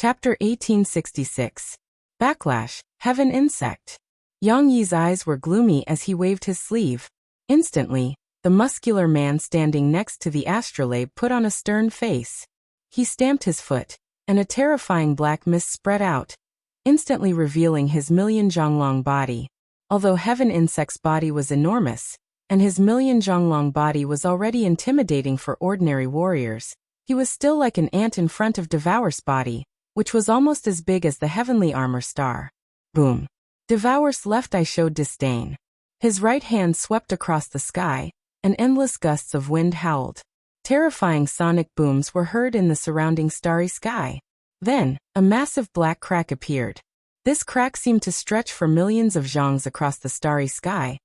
Chapter 1866. Backlash, Heaven Insect. Yang Yi's eyes were gloomy as he waved his sleeve. Instantly, the muscular man standing next to the astrolabe put on a stern face. He stamped his foot, and a terrifying black mist spread out, instantly revealing his million zhonglong body. Although Heaven Insect's body was enormous, and his million zhonglong body was already intimidating for ordinary warriors, he was still like an ant in front of Devour's body, which was almost as big as the heavenly armor star. Boom. Devour's left eye showed disdain. His right hand swept across the sky, and endless gusts of wind howled. Terrifying sonic booms were heard in the surrounding starry sky. Then, a massive black crack appeared. This crack seemed to stretch for millions of zhongs across the starry sky,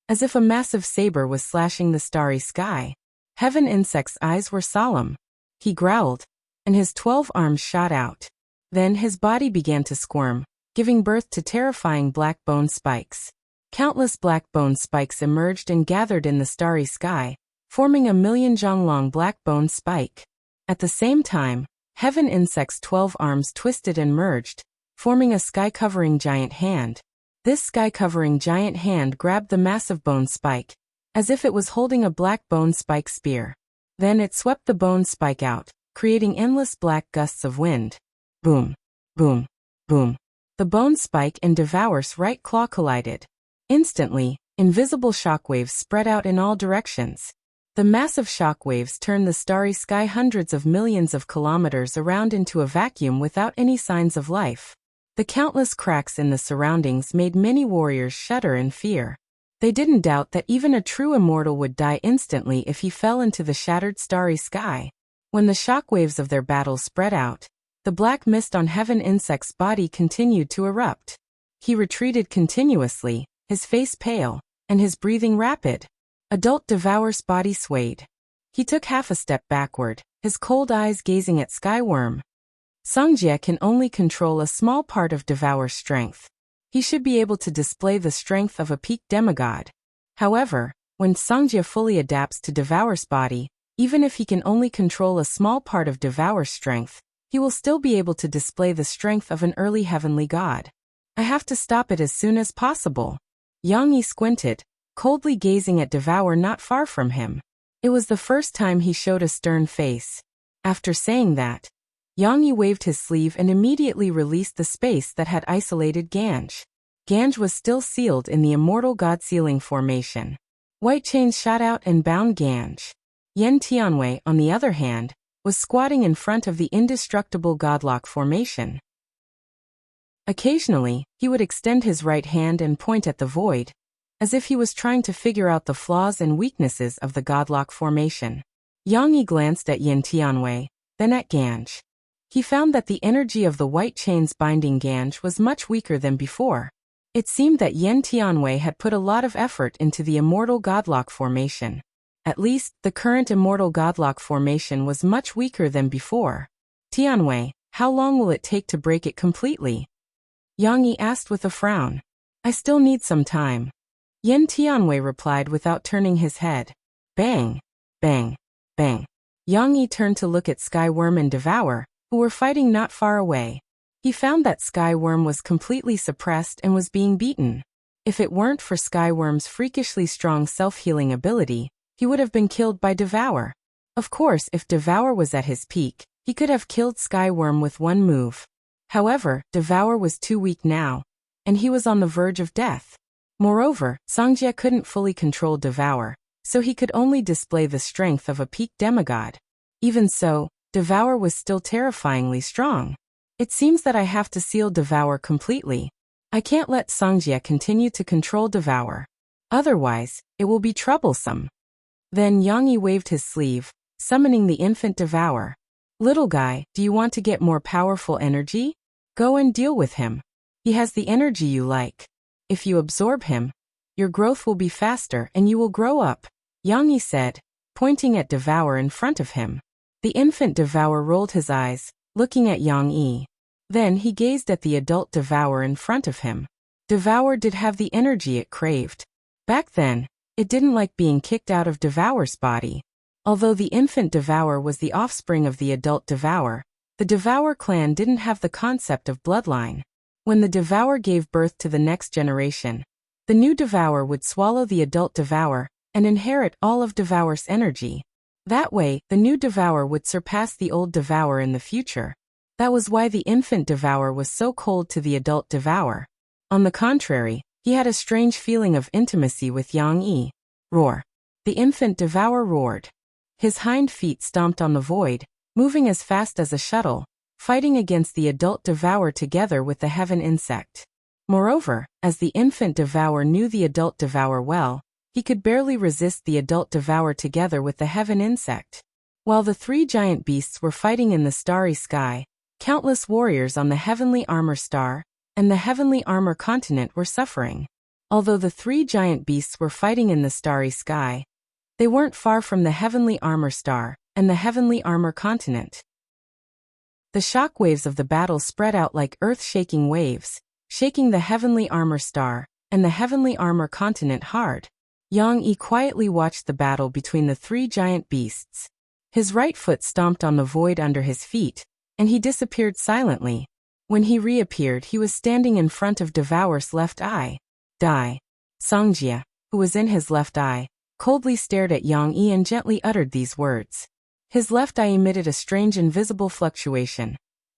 as if a massive saber was slashing the starry sky. Heaven Insect's eyes were solemn. He growled, and his 12 arms shot out. Then his body began to squirm, giving birth to terrifying black bone spikes. Countless black bone spikes emerged and gathered in the starry sky, forming a million zhonglong black bone spike. At the same time, Heaven Insect's 12 arms twisted and merged, forming a sky-covering giant hand. This sky-covering giant hand grabbed the massive bone spike, as if it was holding a black bone spike spear. Then it swept the bone spike out, creating endless black gusts of wind. Boom, boom, boom. The bone spike and Devour's right claw collided. Instantly, invisible shockwaves spread out in all directions. The massive shockwaves turned the starry sky hundreds of millions of kilometers around into a vacuum without any signs of life. The countless cracks in the surroundings made many warriors shudder in fear. They didn't doubt that even a true immortal would die instantly if he fell into the shattered starry sky. When the shockwaves of their battle spread out, the black mist on Heaven Insect's body continued to erupt. He retreated continuously, his face pale, and his breathing rapid. Adult Devour's body swayed. He took half a step backward, his cold eyes gazing at Skyworm. Songjie can only control a small part of Devour's strength. He should be able to display the strength of a peak demigod. However, when Songjie fully adapts to Devour's body, even if he can only control a small part of Devour's strength, he will still be able to display the strength of an early heavenly god. I have to stop it as soon as possible. Yang Yi squinted, coldly gazing at Devour not far from him. It was the first time he showed a stern face. After saying that, Yang Yi waved his sleeve and immediately released the space that had isolated Ganj. Ganj was still sealed in the immortal god sealing formation. White chains shot out and bound Ganj. Yen Tianwei, on the other hand, was squatting in front of the indestructible godlock formation. Occasionally, he would extend his right hand and point at the void, as if he was trying to figure out the flaws and weaknesses of the godlock formation. Yang Yi glanced at Yen Tianwei, then at Ganj. He found that the energy of the white chains binding Ganj was much weaker than before. It seemed that Yen Tianwei had put a lot of effort into the immortal godlock formation. At least, the current immortal godlock formation was much weaker than before. Tianwei, how long will it take to break it completely? Yang Yi asked with a frown. I still need some time. Yen Tianwei replied without turning his head. Bang, bang, bang. Yang Yi turned to look at Skyworm and Devour, who were fighting not far away. He found that Skyworm was completely suppressed and was being beaten. If it weren't for Skyworm's freakishly strong self-healing ability, he would have been killed by Devour. Of course, if Devour was at his peak, he could have killed Skyworm with one move. However, Devour was too weak now, and he was on the verge of death. Moreover, Songjie couldn't fully control Devour, so he could only display the strength of a peak demigod. Even so, Devour was still terrifyingly strong. It seems that I have to seal Devour completely. I can't let Songjie continue to control Devour. Otherwise, it will be troublesome. Then Yang Yi waved his sleeve, summoning the infant Devour. Little guy, do you want to get more powerful energy? Go and deal with him. He has the energy you like. If you absorb him, your growth will be faster and you will grow up, Yang Yi said, pointing at Devour in front of him. The infant Devour rolled his eyes, looking at Yang Yi. Then he gazed at the adult Devour in front of him. Devour did have the energy it craved. Back then, it didn't like being kicked out of Devour's body. Although the infant Devour was the offspring of the adult Devour, The Devour clan didn't have the concept of bloodline. When the Devour gave birth to the next generation, the new Devour would swallow the adult Devour and inherit all of Devour's energy. That way, the new Devour would surpass the old Devour in the future. That was why the infant Devour was so cold to the adult Devour. On the contrary, he had a strange feeling of intimacy with Yang Yi. Roar. The infant Devour roared. His hind feet stomped on the void, moving as fast as a shuttle, fighting against the adult Devour together with the heaven insect. Moreover, as the infant Devour knew the adult Devour well, he could barely resist the adult Devour together with the heaven insect. While the three giant beasts were fighting in the starry sky, countless warriors on the heavenly armor star and the heavenly armor continent were suffering. Although the three giant beasts were fighting in the starry sky, they weren't far from the heavenly armor star and the heavenly armor continent. The shock waves of the battle spread out like earth-shaking waves, shaking the heavenly armor star and the heavenly armor continent hard. Yang Yi quietly watched the battle between the three giant beasts. His right foot stomped on the void under his feet, and he disappeared silently. When he reappeared, he was standing in front of Devour's left eye. Die. Songjia, who was in his left eye, coldly stared at Yang Yi and gently uttered these words. His left eye emitted a strange invisible fluctuation,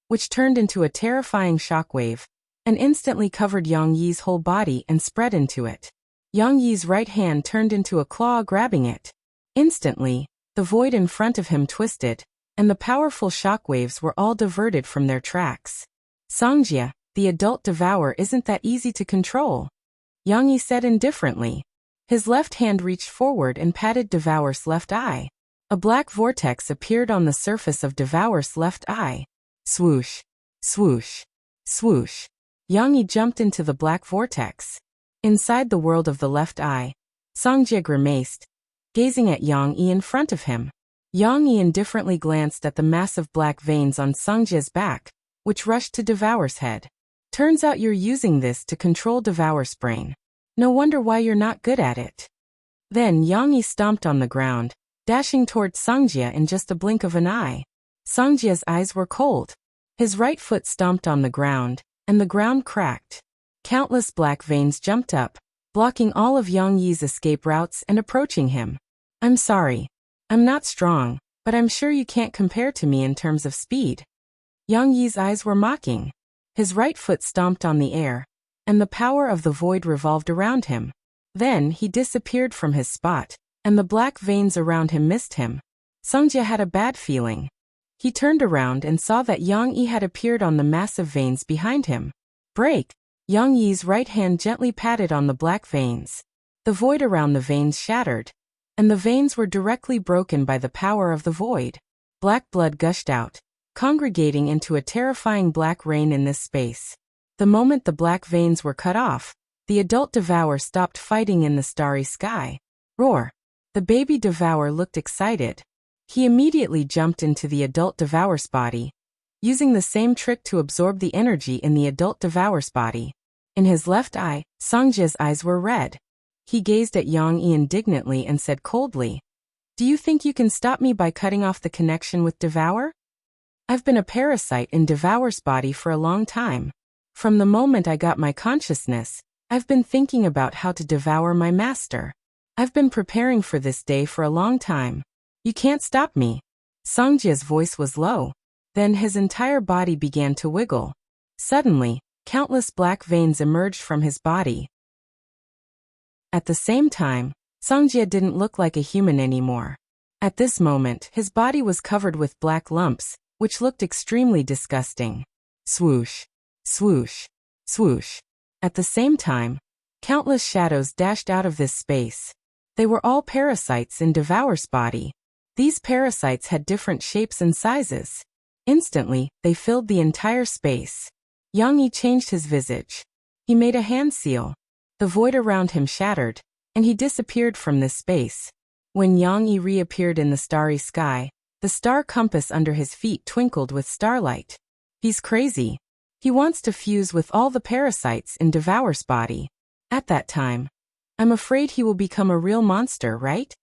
which turned into a terrifying shockwave, and instantly covered Yang Yi's whole body and spread into it. Yang Yi's right hand turned into a claw grabbing it. Instantly, the void in front of him twisted, and the powerful shockwaves were all diverted from their tracks. Songjia, the adult Devour isn't that easy to control, Yang Yi said indifferently. His left hand reached forward and patted Devour's left eye. A black vortex appeared on the surface of Devour's left eye. Swoosh, swoosh, swoosh. Yang Yi jumped into the black vortex. Inside the world of the left eye, Songjia grimaced, gazing at Yang Yi in front of him. Yang Yi indifferently glanced at the massive black veins on Songjia's back, which rushed to Devour's head. Turns out you're using this to control Devour's brain. No wonder why you're not good at it. Then Yang Yi stomped on the ground, dashing toward Songjia in just a blink of an eye. Songjia's eyes were cold. His right foot stomped on the ground, and the ground cracked. Countless black veins jumped up, blocking all of Yang Yi's escape routes and approaching him. I'm sorry. I'm not strong, but I'm sure you can't compare to me in terms of speed. Yang Yi's eyes were mocking. His right foot stomped on the air, and the power of the void revolved around him. Then he disappeared from his spot, and the black veins around him missed him. Songjia had a bad feeling. He turned around and saw that Yang Yi had appeared on the massive veins behind him. Break! Yang Yi's right hand gently patted on the black veins. The void around the veins shattered, and the veins were directly broken by the power of the void. Black blood gushed out, congregating into a terrifying black rain in this space. The moment the black veins were cut off, the adult Devour stopped fighting in the starry sky. Roar! The baby Devour looked excited. He immediately jumped into the adult Devour's body, using the same trick to absorb the energy in the adult Devour's body. In his left eye, Songjia's eyes were red. He gazed at Yang Yi indignantly and said coldly, "Do you think you can stop me by cutting off the connection with Devour? I've been a parasite in Devour's body for a long time. From the moment I got my consciousness, I've been thinking about how to devour my master. I've been preparing for this day for a long time. You can't stop me." Songjia's voice was low. Then his entire body began to wiggle. Suddenly, countless black veins emerged from his body. At the same time, Songjia didn't look like a human anymore. At this moment, his body was covered with black lumps, which looked extremely disgusting. Swoosh, swoosh, swoosh. At the same time, countless shadows dashed out of this space. They were all parasites in Devour's body. These parasites had different shapes and sizes. Instantly, they filled the entire space. Yang Yi changed his visage. He made a hand seal. The void around him shattered, and he disappeared from this space. When Yang Yi reappeared in the starry sky, the star compass under his feet twinkled with starlight. He's crazy. He wants to fuse with all the parasites in Devour's body. At that time, I'm afraid he will become a real monster, right?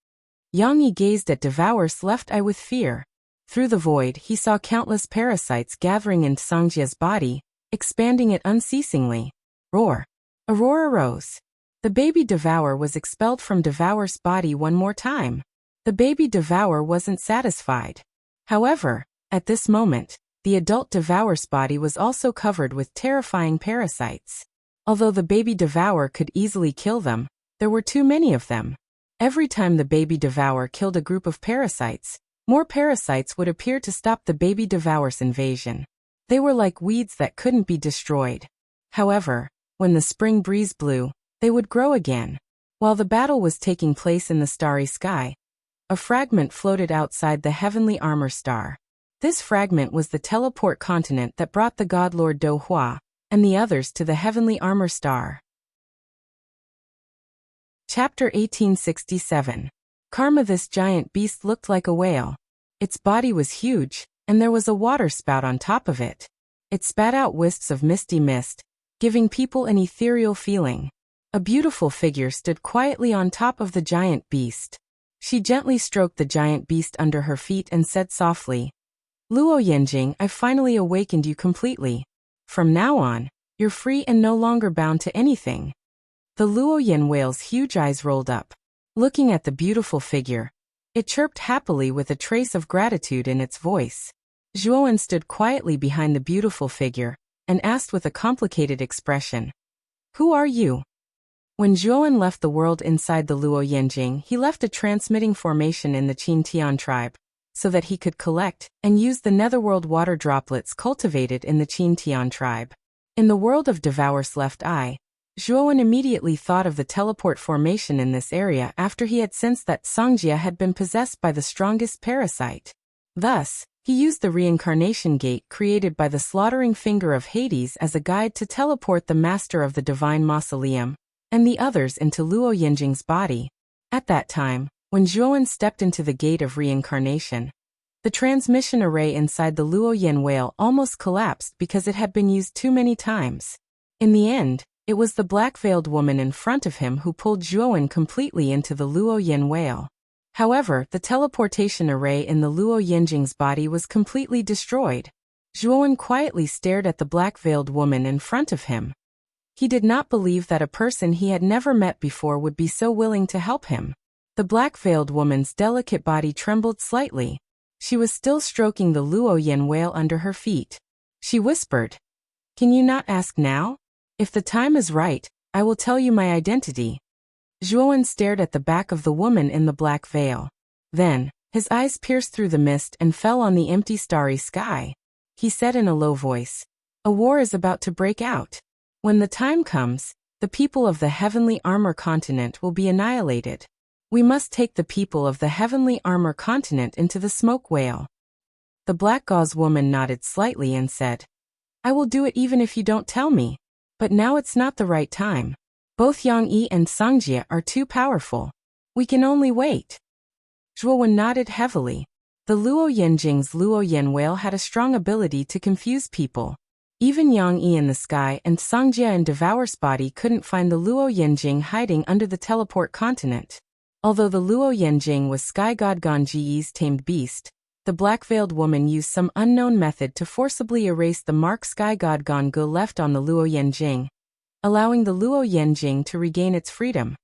Yang Yi gazed at Devour's left eye with fear. Through the void, he saw countless parasites gathering in Sangjia's body, expanding it unceasingly. Roar! A roar arose. The baby devourer was expelled from Devour's body one more time. The baby devourer wasn't satisfied. However, at this moment, the adult devourer's body was also covered with terrifying parasites. Although the baby devourer could easily kill them, there were too many of them. Every time the baby devourer killed a group of parasites, more parasites would appear to stop the baby devourer's invasion. They were like weeds that couldn't be destroyed. However, when the spring breeze blew, they would grow again. While the battle was taking place in the starry sky, a fragment floated outside the heavenly armor star. This fragment was the teleport continent that brought the god Lord Do Hua and the others to the heavenly armor star. Chapter 1867. Karma. This giant beast looked like a whale. Its body was huge, and there was a water spout on top of it. It spat out wisps of misty mist, giving people an ethereal feeling. A beautiful figure stood quietly on top of the giant beast. She gently stroked the giant beast under her feet and said softly, "Luo Yanjing, I've finally awakened you completely. From now on, you're free and no longer bound to anything." The Luo Yan whale's huge eyes rolled up. Looking at the beautiful figure, it chirped happily with a trace of gratitude in its voice. Zhuowen stood quietly behind the beautiful figure and asked with a complicated expression, "Who are you?" When Zhuowen left the world inside the Luo Yanjing, he left a transmitting formation in the Qintian tribe, so that he could collect and use the netherworld water droplets cultivated in the Qintian tribe. In the world of Devour's left eye, Zhuowen immediately thought of the teleport formation in this area after he had sensed that Songjia had been possessed by the strongest parasite. Thus, he used the reincarnation gate created by the slaughtering finger of Hades as a guide to teleport the master of the divine mausoleum and the others into Luo Yanjing's body. At that time, when Zhuowen stepped into the gate of reincarnation, the transmission array inside the Luo Yan whale almost collapsed because it had been used too many times. In the end, it was the black-veiled woman in front of him who pulled Zhuowen completely into the Luo Yan whale. However, the teleportation array in the Luo Yanjing's body was completely destroyed. Zhuowen quietly stared at the black-veiled woman in front of him. He did not believe that a person he had never met before would be so willing to help him. The black-veiled woman's delicate body trembled slightly. She was still stroking the Luo Yan whale under her feet. She whispered, "Can you not ask now? If the time is right, I will tell you my identity." Zhuowen stared at the back of the woman in the black veil. Then, his eyes pierced through the mist and fell on the empty starry sky. He said in a low voice, "A war is about to break out. When the time comes, the people of the heavenly armor continent will be annihilated. We must take the people of the heavenly armor continent into the smoke whale." The black gauze woman nodded slightly and said, "I will do it even if you don't tell me. But now it's not the right time. Both Yang Yi and Songjia are too powerful. We can only wait." Zhuowen nodded heavily. The Luo Yanjing's Luo Yan whale had a strong ability to confuse people. Even Yang Yi in the sky and Songjia in Devour's body couldn't find the Luo Yanjing hiding under the teleport continent. Although the Luo Yanjing was Sky God Ganji's tamed beast, the black-veiled woman used some unknown method to forcibly erase the mark Sky God Gangu left on the Luo Yanjing, allowing the Luo Yanjing to regain its freedom.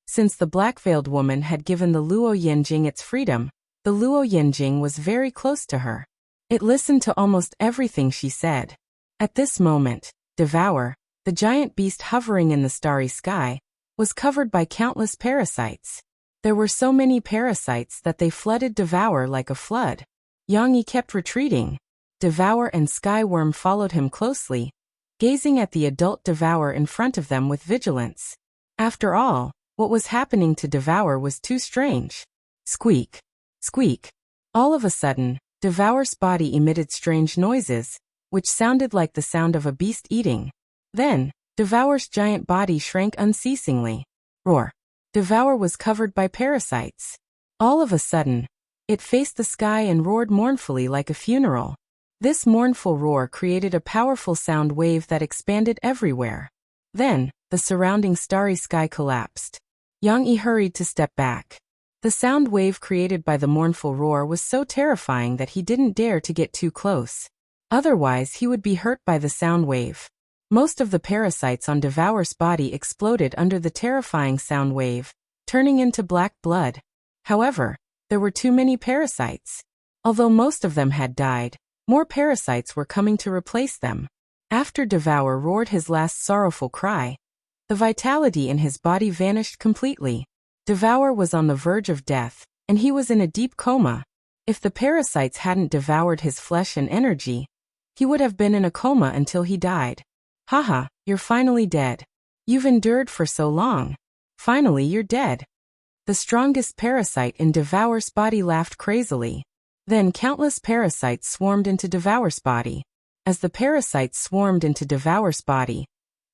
Since the black-veiled woman had given the Luo Yanjing its freedom, the Luo Yanjing was very close to her. It listened to almost everything she said. At this moment, Devour, the giant beast hovering in the starry sky, was covered by countless parasites. There were so many parasites that they flooded Devour like a flood. Yang Yi kept retreating. Devour and Skyworm followed him closely, gazing at the adult Devour in front of them with vigilance. After all, what was happening to Devour was too strange. Squeak! Squeak! All of a sudden, Devour's body emitted strange noises, which sounded like the sound of a beast eating. Then, Devour's giant body shrank unceasingly. Roar! Devour was covered by parasites. All of a sudden, it faced the sky and roared mournfully like a funeral. This mournful roar created a powerful sound wave that expanded everywhere. Then, the surrounding starry sky collapsed. Yang Yi hurried to step back. The sound wave created by the mournful roar was so terrifying that he didn't dare to get too close. Otherwise, he would be hurt by the sound wave. Most of the parasites on Devour's body exploded under the terrifying sound wave, turning into black blood. However, there were too many parasites. Although most of them had died, more parasites were coming to replace them. After Devour roared his last sorrowful cry, the vitality in his body vanished completely. Devour was on the verge of death, and he was in a deep coma. If the parasites hadn't devoured his flesh and energy, he would have been in a coma until he died. Haha, you're finally dead. You've endured for so long. Finally, you're dead. The strongest parasite in Devour's body laughed crazily. Then countless parasites swarmed into Devour's body. As the parasites swarmed into Devour's body,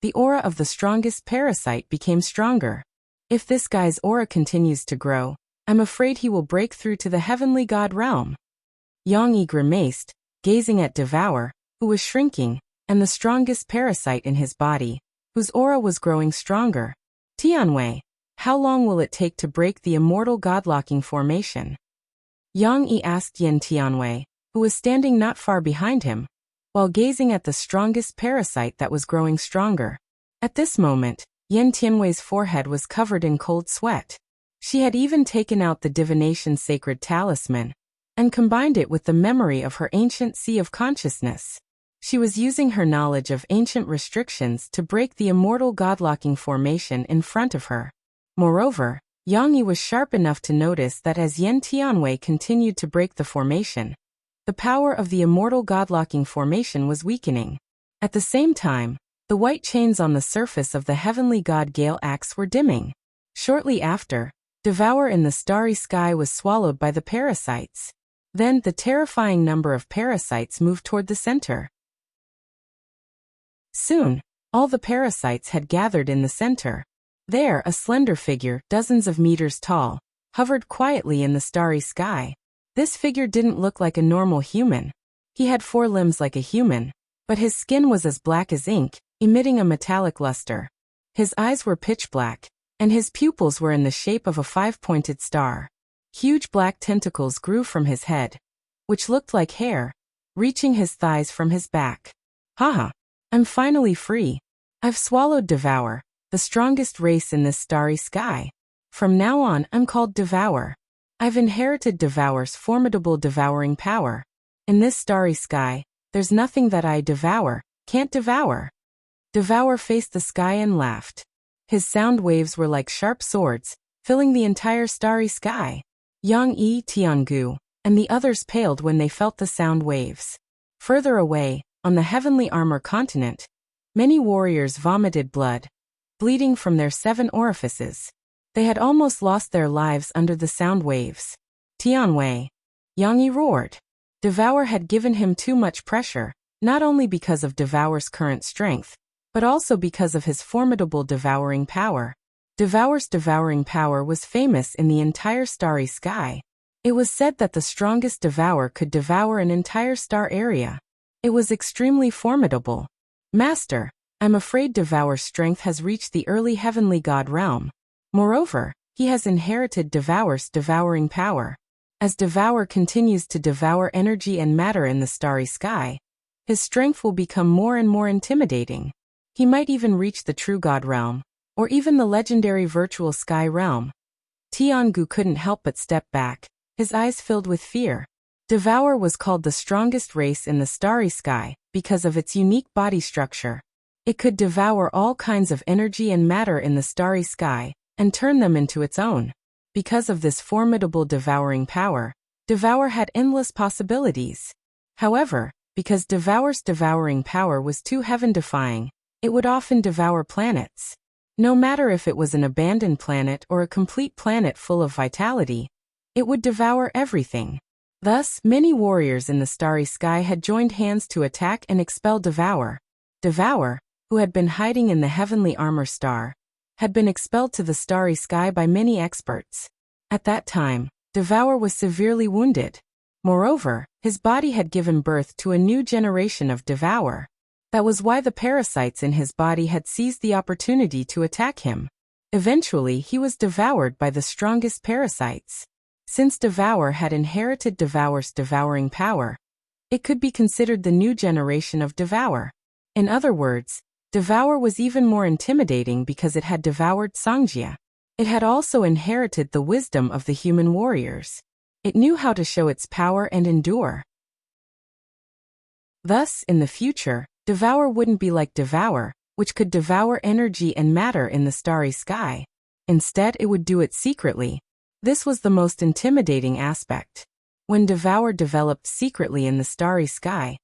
the aura of the strongest parasite became stronger. If this guy's aura continues to grow, I'm afraid he will break through to the heavenly god realm. Yang Yi grimaced, gazing at Devour, who was shrinking, and the strongest parasite in his body, whose aura was growing stronger. Tianwei, how long will it take to break the immortal godlocking formation? Yang Yi asked Yin Tianwei, who was standing not far behind him, while gazing at the strongest parasite that was growing stronger. At this moment, Yin Tianwei's forehead was covered in cold sweat. She had even taken out the divination sacred talisman, and combined it with the memory of her ancient sea of consciousness. She was using her knowledge of ancient restrictions to break the immortal godlocking formation in front of her. Moreover, Yang Yi was sharp enough to notice that as Yin Tianwei continued to break the formation, the power of the immortal godlocking formation was weakening. At the same time, the white chains on the surface of the heavenly god Gale Axe were dimming. Shortly after, Devour in the starry sky was swallowed by the parasites. Then the terrifying number of parasites moved toward the center. Soon, all the parasites had gathered in the center. There, a slender figure, dozens of meters tall, hovered quietly in the starry sky. This figure didn't look like a normal human. He had 4 limbs like a human, but his skin was as black as ink, emitting a metallic luster. His eyes were pitch black, and his pupils were in the shape of a 5-pointed star. Huge black tentacles grew from his head, which looked like hair, reaching his thighs from his back. Haha, I'm finally free. I've swallowed Devour, the strongest race in this starry sky. From now on, I'm called Devour. I've inherited Devour's formidable devouring power. In this starry sky, there's nothing that I can't devour. Devour faced the sky and laughed. His sound waves were like sharp swords, filling the entire starry sky. Yang Yi, Tiangu, and the others paled when they felt the sound waves. Further away, on the heavenly armor continent, many warriors vomited blood, bleeding from their 7 orifices. They had almost lost their lives under the sound waves. Tianwei, Yang Yi roared. Devour had given him too much pressure, not only because of Devour's current strength, but also because of his formidable devouring power. Devour's devouring power was famous in the entire starry sky. It was said that the strongest Devour could devour an entire star area. It was extremely formidable. Master, I'm afraid Devour's strength has reached the early heavenly god realm. Moreover, he has inherited Devour's devouring power. As Devour continues to devour energy and matter in the starry sky, his strength will become more and more intimidating. He might even reach the true god realm, or even the legendary virtual sky realm. Tiangu couldn't help but step back, his eyes filled with fear. Devour was called the strongest race in the starry sky because of its unique body structure. It could devour all kinds of energy and matter in the starry sky and turn them into its own. Because of this formidable devouring power, Devour had endless possibilities. However, because Devour's devouring power was too heaven-defying, it would often devour planets. No matter if it was an abandoned planet or a complete planet full of vitality, it would devour everything. Thus, many warriors in the starry sky had joined hands to attack and expel Devour. Devour, who had been hiding in the heavenly armor star, had been expelled to the starry sky by many experts. At that time, Devour was severely wounded. Moreover, his body had given birth to a new generation of Devour. That was why the parasites in his body had seized the opportunity to attack him. Eventually, he was devoured by the strongest parasites. Since Devour had inherited Devour's devouring power, it could be considered the new generation of Devour. In other words, Devour was even more intimidating because it had devoured Songjia. It had also inherited the wisdom of the human warriors. It knew how to show its power and endure. Thus, in the future, Devour wouldn't be like Devour, which could devour energy and matter in the starry sky. Instead, it would do it secretly. This was the most intimidating aspect. When Devour developed secretly in the starry sky,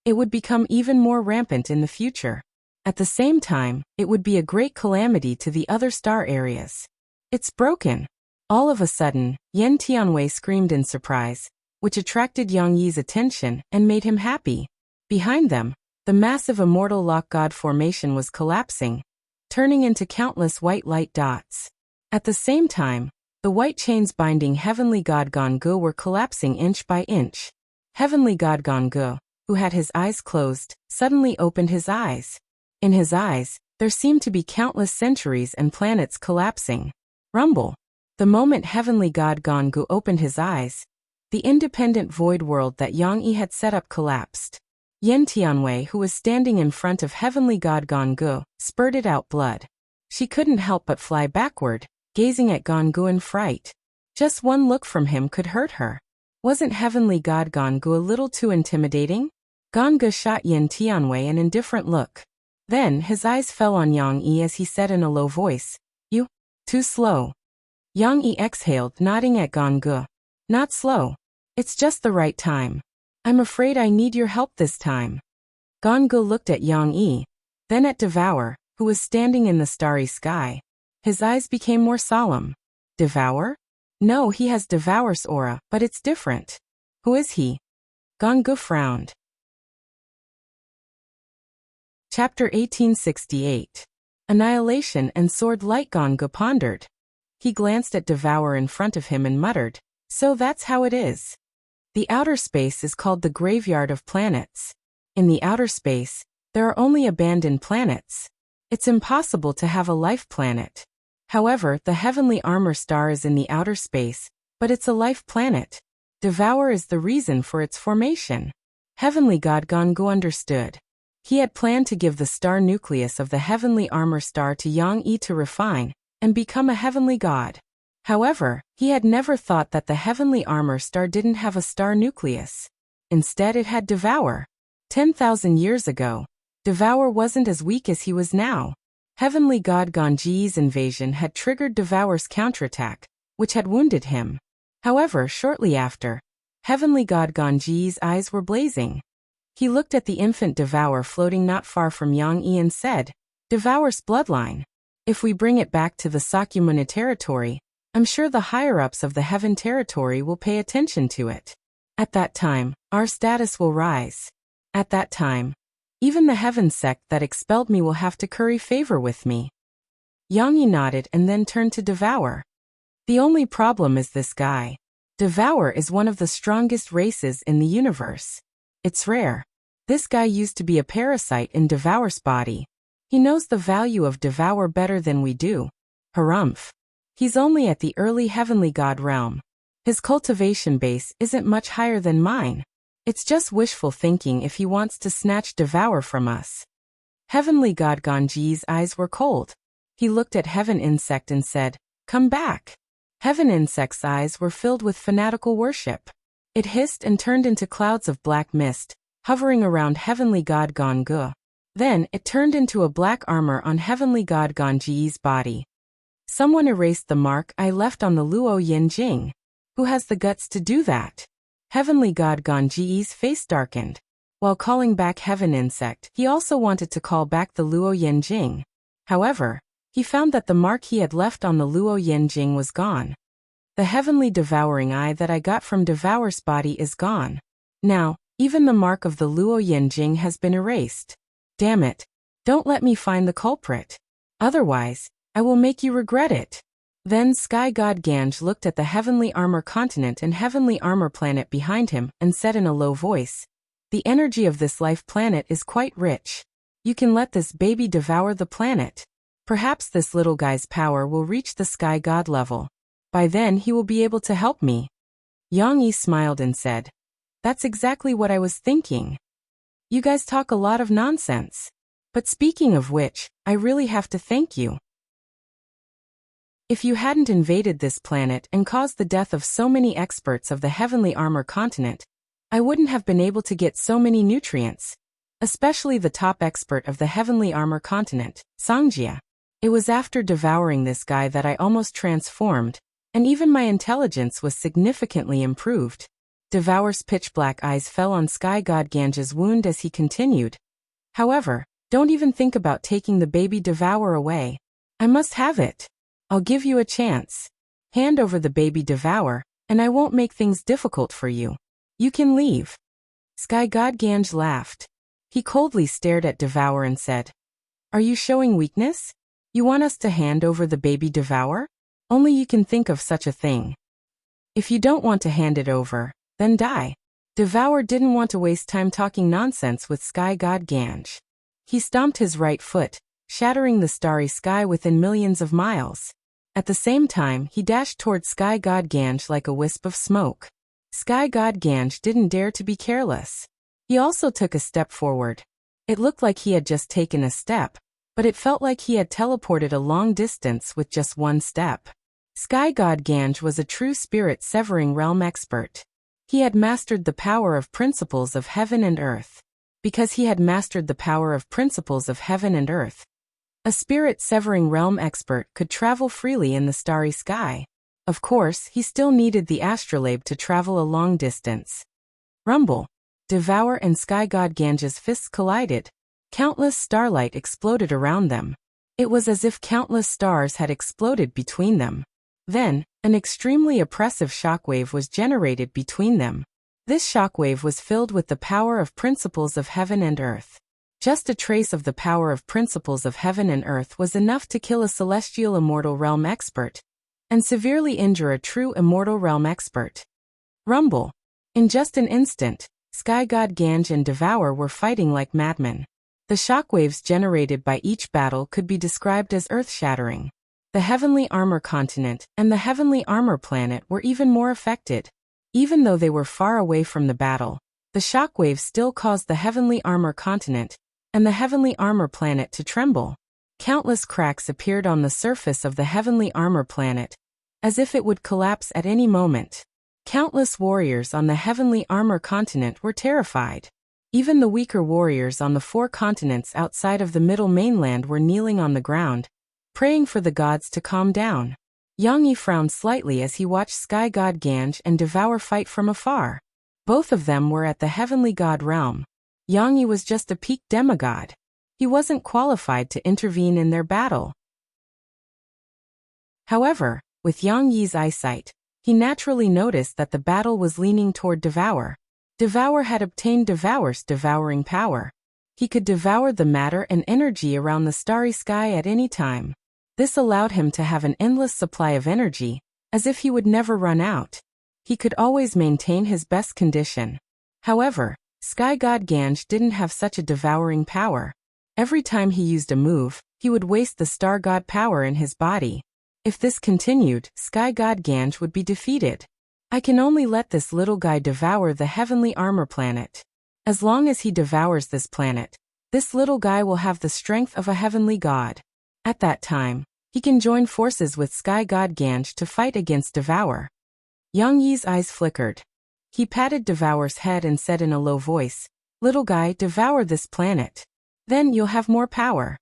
it would become even more rampant in the future. At the same time, it would be a great calamity to the other star areas. It's broken. All of a sudden, Yen Tianwei screamed in surprise, which attracted Yang Yi's attention and made him happy. Behind them, the massive immortal lock god formation was collapsing, turning into countless white light dots. At the same time, the white chains binding Heavenly God Gonggu were collapsing inch by inch. Heavenly God Gonggu, who had his eyes closed, suddenly opened his eyes. In his eyes, there seemed to be countless centuries and planets collapsing. Rumble. The moment Heavenly God Gonggu opened his eyes, the independent void world that Yang Yi had set up collapsed. Yen Tianwei, who was standing in front of Heavenly God Gonggu, spurted out blood. She couldn't help but fly backward, gazing at Gonggu in fright. Just one look from him could hurt her. Wasn't Heavenly God Gonggu a little too intimidating? Gonggu shot Yen Tianwei an indifferent look. Then his eyes fell on Yang Yi as he said in a low voice, "You? Too slow." Yang Yi exhaled, nodding at Gonggu. "Not slow. It's just the right time. I'm afraid I need your help this time." Gonggu looked at Yang Yi, then at Devour, who was standing in the starry sky. His eyes became more solemn. "Devour? No, he has Devour's aura, but it's different." "Who is he?" Gonggu frowned. Chapter 1868. Annihilation and Sword Light. Gonggu pondered. He glanced at Devour in front of him and muttered, "So that's how it is." The outer space is called the graveyard of planets. In the outer space, there are only abandoned planets. It's impossible to have a life planet. However, the heavenly armor star is in the outer space, but it's a life planet. Devour is the reason for its formation. Heavenly God Gonggu understood. He had planned to give the star nucleus of the heavenly armor star to Yang Yi to refine and become a heavenly god. However, he had never thought that the heavenly armor star didn't have a star nucleus. Instead, it had Devour. 10,000 years ago, Devour wasn't as weak as he was now. Heavenly God Gongji's invasion had triggered Devour's counterattack, which had wounded him. However, shortly after, Heavenly God Gongji's eyes were blazing. He looked at the infant Devour floating not far from Yang Yi and said, "Devour's bloodline. If we bring it back to the Sakyamuni territory, I'm sure the higher-ups of the Heaven territory will pay attention to it. At that time, our status will rise. At that time, even the Heaven sect that expelled me will have to curry favor with me." Yang Yi nodded and then turned to Devour. "The only problem is this guy. Devour is one of the strongest races in the universe. It's rare. This guy used to be a parasite in Devour's body. He knows the value of Devour better than we do. Harumph. He's only at the early heavenly god realm. His cultivation base isn't much higher than mine. It's just wishful thinking if he wants to snatch Devour from us." Heavenly God Gongji's eyes were cold. He looked at Heaven Insect and said, "Come back." Heaven Insect's eyes were filled with fanatical worship. It hissed and turned into clouds of black mist, hovering around Heavenly God Gonggu. Then it turned into a black armor on Heavenly God Gongji's body. "Someone erased the mark I left on the Luo Yin Jing. Who has the guts to do that?" Heavenly God Gongji's face darkened. While calling back Heaven Insect, he also wanted to call back the Luo Yin Jing. However, he found that the mark he had left on the Luo Yin Jing was gone. "The heavenly devouring eye that I got from Devour's body is gone. Now, even the mark of the Luo Yin Jing has been erased. Damn it. Don't let me find the culprit. Otherwise, I will make you regret it." Then Sky God Ganj looked at the heavenly armor continent and heavenly armor planet behind him and said in a low voice, "The energy of this life planet is quite rich. You can let this baby devour the planet. Perhaps this little guy's power will reach the sky god level. By then he will be able to help me. Yang Yi smiled and said, "That's exactly what I was thinking. You guys talk a lot of nonsense. But speaking of which, I really have to thank you. If you hadn't invaded this planet and caused the death of so many experts of the Heavenly Armor continent, I wouldn't have been able to get so many nutrients, especially the top expert of the Heavenly Armor continent, Songjia. It was after devouring this guy that I almost transformed, and even my intelligence was significantly improved." Devour's pitch-black eyes fell on Sky God Gange's wound as he continued. "However, don't even think about taking the baby Devour away. I must have it. I'll give you a chance. Hand over the baby Devour, and I won't make things difficult for you. You can leave." Sky God Gange laughed. He coldly stared at Devour and said, "Are you showing weakness? You want us to hand over the baby Devour? Only you can think of such a thing. If you don't want to hand it over, then die." Devour didn't want to waste time talking nonsense with Sky God Gange. He stomped his right foot, shattering the starry sky within millions of miles. At the same time, he dashed toward Sky God Gange like a wisp of smoke. Sky God Gange didn't dare to be careless. He also took a step forward. It looked like he had just taken a step, but it felt like he had teleported a long distance with just one step. Sky God Gange was a true spirit-severing realm expert. He had mastered the power of principles of heaven and earth. Because he had mastered the power of principles of heaven and earth, a spirit-severing realm expert could travel freely in the starry sky. Of course, he still needed the astrolabe to travel a long distance. Rumble. Devour and Sky God Gange's fists collided. Countless starlight exploded around them. It was as if countless stars had exploded between them. Then, an extremely oppressive shockwave was generated between them. This shockwave was filled with the power of principles of heaven and earth. Just a trace of the power of principles of heaven and earth was enough to kill a celestial immortal realm expert, and severely injure a true immortal realm expert. Rumble. In just an instant, Sky God Gange and Devour were fighting like madmen. The shockwaves generated by each battle could be described as earth-shattering. The Heavenly Armor continent and the Heavenly Armor planet were even more affected. Even though they were far away from the battle, the shockwaves still caused the Heavenly Armor continent and the Heavenly Armor planet to tremble. Countless cracks appeared on the surface of the Heavenly Armor planet, as if it would collapse at any moment. Countless warriors on the Heavenly Armor continent were terrified. Even the weaker warriors on the 4 continents outside of the Middle Mainland were kneeling on the ground, praying for the gods to calm down. Yang Yi frowned slightly as he watched Sky God Gange and Devour fight from afar. Both of them were at the Heavenly God realm. Yang Yi was just a peak demigod. He wasn't qualified to intervene in their battle. However, with Yang Yi's eyesight, he naturally noticed that the battle was leaning toward Devour. Devour had obtained Devour's devouring power. He could devour the matter and energy around the starry sky at any time. This allowed him to have an endless supply of energy, as if he would never run out. He could always maintain his best condition. However, Sky God Gange didn't have such a devouring power. Every time he used a move, he would waste the star god power in his body. If this continued, Sky God Gange would be defeated. I can only let this little guy devour the Heavenly Armor planet. As long as he devours this planet, this little guy will have the strength of a heavenly god. At that time, he can join forces with Sky God Gange to fight against Devour. Yang Yi's eyes flickered. He patted Devour's head and said in a low voice, "Little guy, devour this planet. Then you'll have more power."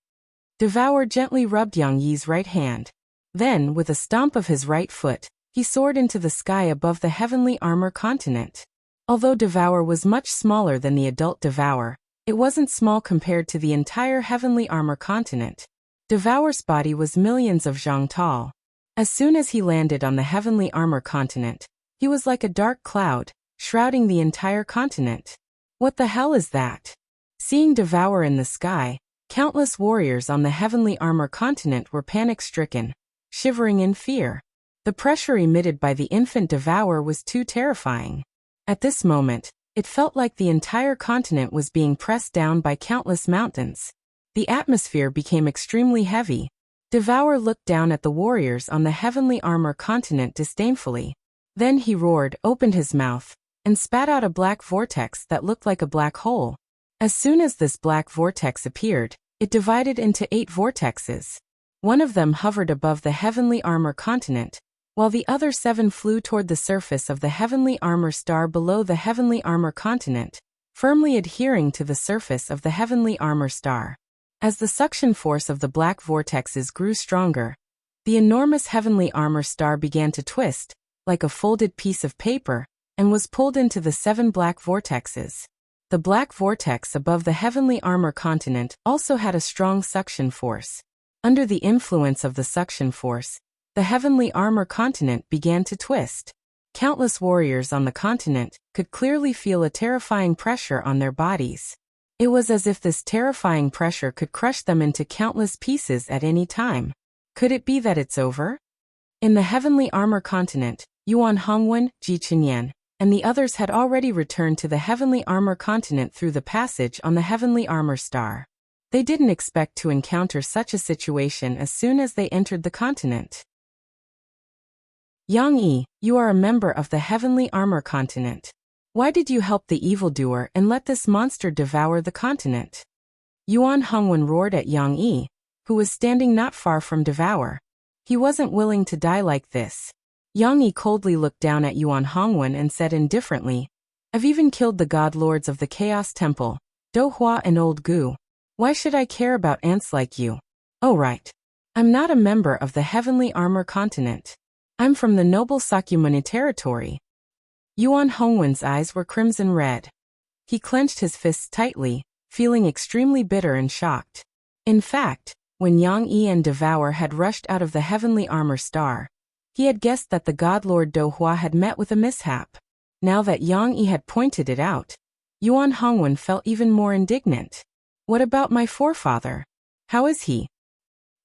Devour gently rubbed Yang Yi's right hand. Then, with a stomp of his right foot, he soared into the sky above the Heavenly Armor continent. Although Devour was much smaller than the adult Devour, it wasn't small compared to the entire Heavenly Armor continent. Devour's body was millions of zhang tall. As soon as he landed on the Heavenly Armor continent, he was like a dark cloud, shrouding the entire continent. What the hell is that? Seeing Devour in the sky, countless warriors on the Heavenly Armor continent were panic-stricken, shivering in fear. The pressure emitted by the infant Devour was too terrifying. At this moment, it felt like the entire continent was being pressed down by countless mountains. The atmosphere became extremely heavy. Devour looked down at the warriors on the heavenly armor continent disdainfully. Then he roared, opened his mouth, and spat out a black vortex that looked like a black hole. As soon as this black vortex appeared, it divided into 8 vortexes. One of them hovered above the heavenly armor continent, while the other 7 flew toward the surface of the heavenly armor star below the heavenly armor continent, firmly adhering to the surface of the heavenly armor star. As the suction force of the black vortexes grew stronger, the enormous heavenly armor star began to twist, like a folded piece of paper, and was pulled into the 7 black vortexes. The black vortex above the heavenly armor continent also had a strong suction force. Under the influence of the suction force, the heavenly armor continent began to twist. Countless warriors on the continent could clearly feel a terrifying pressure on their bodies. It was as if this terrifying pressure could crush them into countless pieces at any time. Could it be that it's over? In the heavenly armor continent, Yuan Hongwen, Ji Qinyan, and the others had already returned to the heavenly armor continent through the passage on the heavenly armor star. They didn't expect to encounter such a situation as soon as they entered the continent. Yang Yi, you are a member of the heavenly armor continent. Why did you help the evildoer and let this monster devour the continent? Yuan Hongwen roared at Yang Yi, who was standing not far from Devour. He wasn't willing to die like this. Yang Yi coldly looked down at Yuan Hongwen and said indifferently, I've even killed the god lords of the Chaos Temple, Do Hua and Old Gu. Why should I care about ants like you? Oh right. I'm not a member of the heavenly armor continent. I'm from the noble Sakyamuni territory. Yuan Hongwen's eyes were crimson red. He clenched his fists tightly, feeling extremely bitter and shocked. In fact, when Yang Yi and Devour had rushed out of the heavenly armor star, he had guessed that the god lord Do Hua had met with a mishap. Now that Yang Yi had pointed it out, Yuan Hongwen felt even more indignant. What about my forefather? How is he?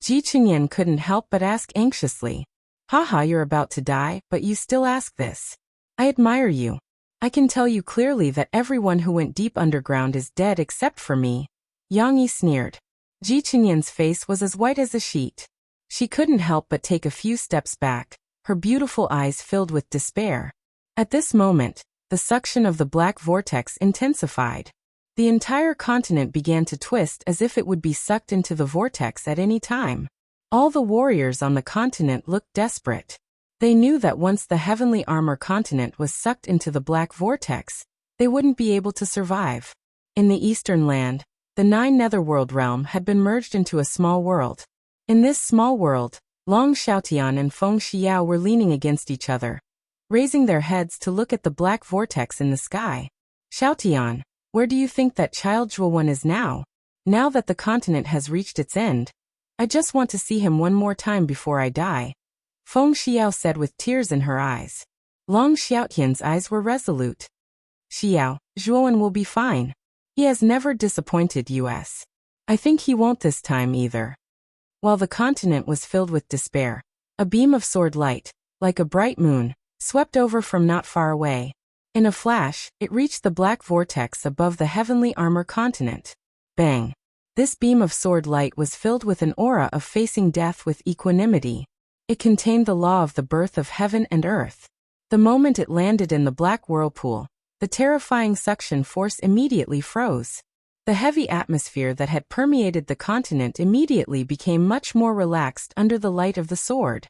Ji Qinyan couldn't help but ask anxiously. Haha, you're about to die, but you still ask this. I admire you. I can tell you clearly that everyone who went deep underground is dead except for me. Yang Yi sneered. Ji Qinyan's face was as white as a sheet. She couldn't help but take a few steps back, her beautiful eyes filled with despair. At this moment, the suction of the black vortex intensified. The entire continent began to twist as if it would be sucked into the vortex at any time. All the warriors on the continent looked desperate. They knew that once the heavenly armor continent was sucked into the black vortex, they wouldn't be able to survive. In the eastern land, the 9 netherworld realm had been merged into a small world. In this small world, Long Xiaotian and Feng Xiao were leaning against each other, raising their heads to look at the black vortex in the sky. Xiaotian, where do you think that child Zhuowen is now? Now that the continent has reached its end, I just want to see him one more time before I die. Feng Xiao said with tears in her eyes. Long Xiaotian's eyes were resolute. Xiao, Zhuowen will be fine. He has never disappointed us. I think he won't this time either. While the continent was filled with despair, a beam of sword light, like a bright moon, swept over from not far away. In a flash, it reached the black vortex above the heavenly armor continent. Bang! This beam of sword light was filled with an aura of facing death with equanimity. It contained the law of the birth of heaven and earth. The moment it landed in the black whirlpool, the terrifying suction force immediately froze. The heavy atmosphere that had permeated the continent immediately became much more relaxed under the light of the sword.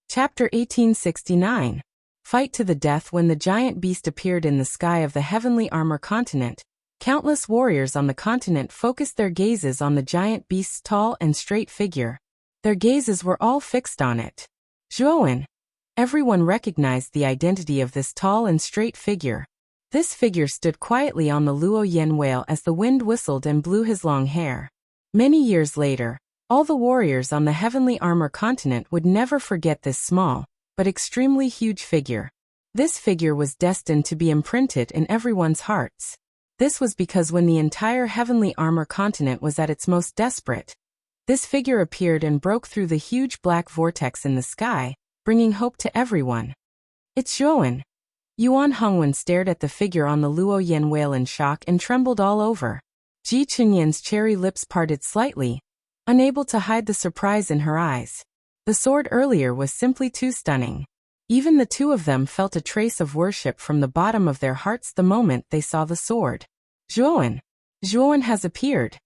Chapter 1869. Fight to the death. When the giant beast appeared in the sky of the heavenly armor continent, countless warriors on the continent focused their gazes on the giant beast's tall and straight figure. Their gazes were all fixed on it. Zhuowen. Everyone recognized the identity of this tall and straight figure. This figure stood quietly on the Luo Yen whale as the wind whistled and blew his long hair. Many years later, all the warriors on the heavenly armor continent would never forget this small, but extremely huge figure. This figure was destined to be imprinted in everyone's hearts. This was because when the entire heavenly armor continent was at its most desperate, this figure appeared and broke through the huge black vortex in the sky, bringing hope to everyone. It's Zhuowen. Yuan Hongwen stared at the figure on the Luo Yen whale in shock and trembled all over. Ji Chunyan's cherry lips parted slightly, unable to hide the surprise in her eyes. The sword earlier was simply too stunning. Even the two of them felt a trace of worship from the bottom of their hearts the moment they saw the sword. Zhuowen. Zhuowen has appeared.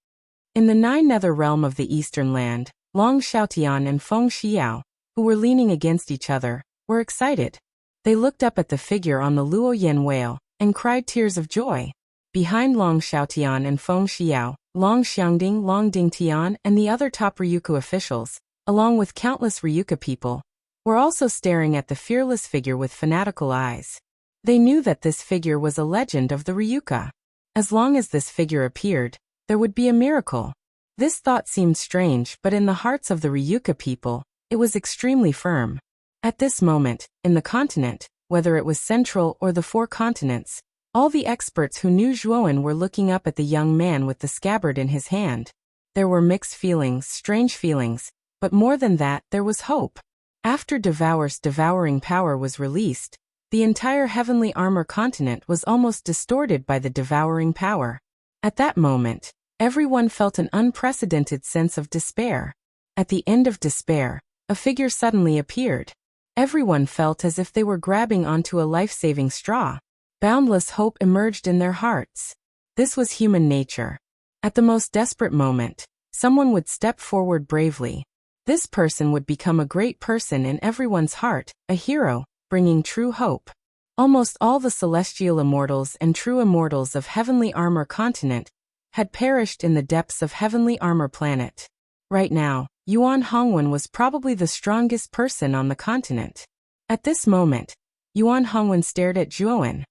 In the nine nether realm of the eastern land, Long Xiaotian and Feng Xiao, who were leaning against each other, were excited. They looked up at the figure on the Luoyan whale and cried tears of joy. Behind Long Xiaotian and Feng Xiao, Long Xiangding, Long Dingtian, and the other top Ryuku officials, along with countless Ryuka people, were also staring at the fearless figure with fanatical eyes. They knew that this figure was a legend of the Ryuka. As long as this figure appeared, there would be a miracle. This thought seemed strange, but in the hearts of the Ryuka people, it was extremely firm. At this moment, in the continent, whether it was central or the four continents, all the experts who knew Zhuowen were looking up at the young man with the scabbard in his hand. There were mixed feelings, strange feelings, but more than that, there was hope. After Devour's devouring power was released, the entire heavenly armor continent was almost distorted by the devouring power. At that moment, everyone felt an unprecedented sense of despair. At the end of despair, a figure suddenly appeared. Everyone felt as if they were grabbing onto a life-saving straw. Boundless hope emerged in their hearts. This was human nature. At the most desperate moment, someone would step forward bravely. This person would become a great person in everyone's heart, a hero, bringing true hope. Almost all the celestial immortals and true immortals of Heavenly Armor Continent had perished in the depths of Heavenly Armor Planet. Right now, Yuan Hongwen was probably the strongest person on the continent. At this moment, Yuan Hongwen stared at Zhuowen.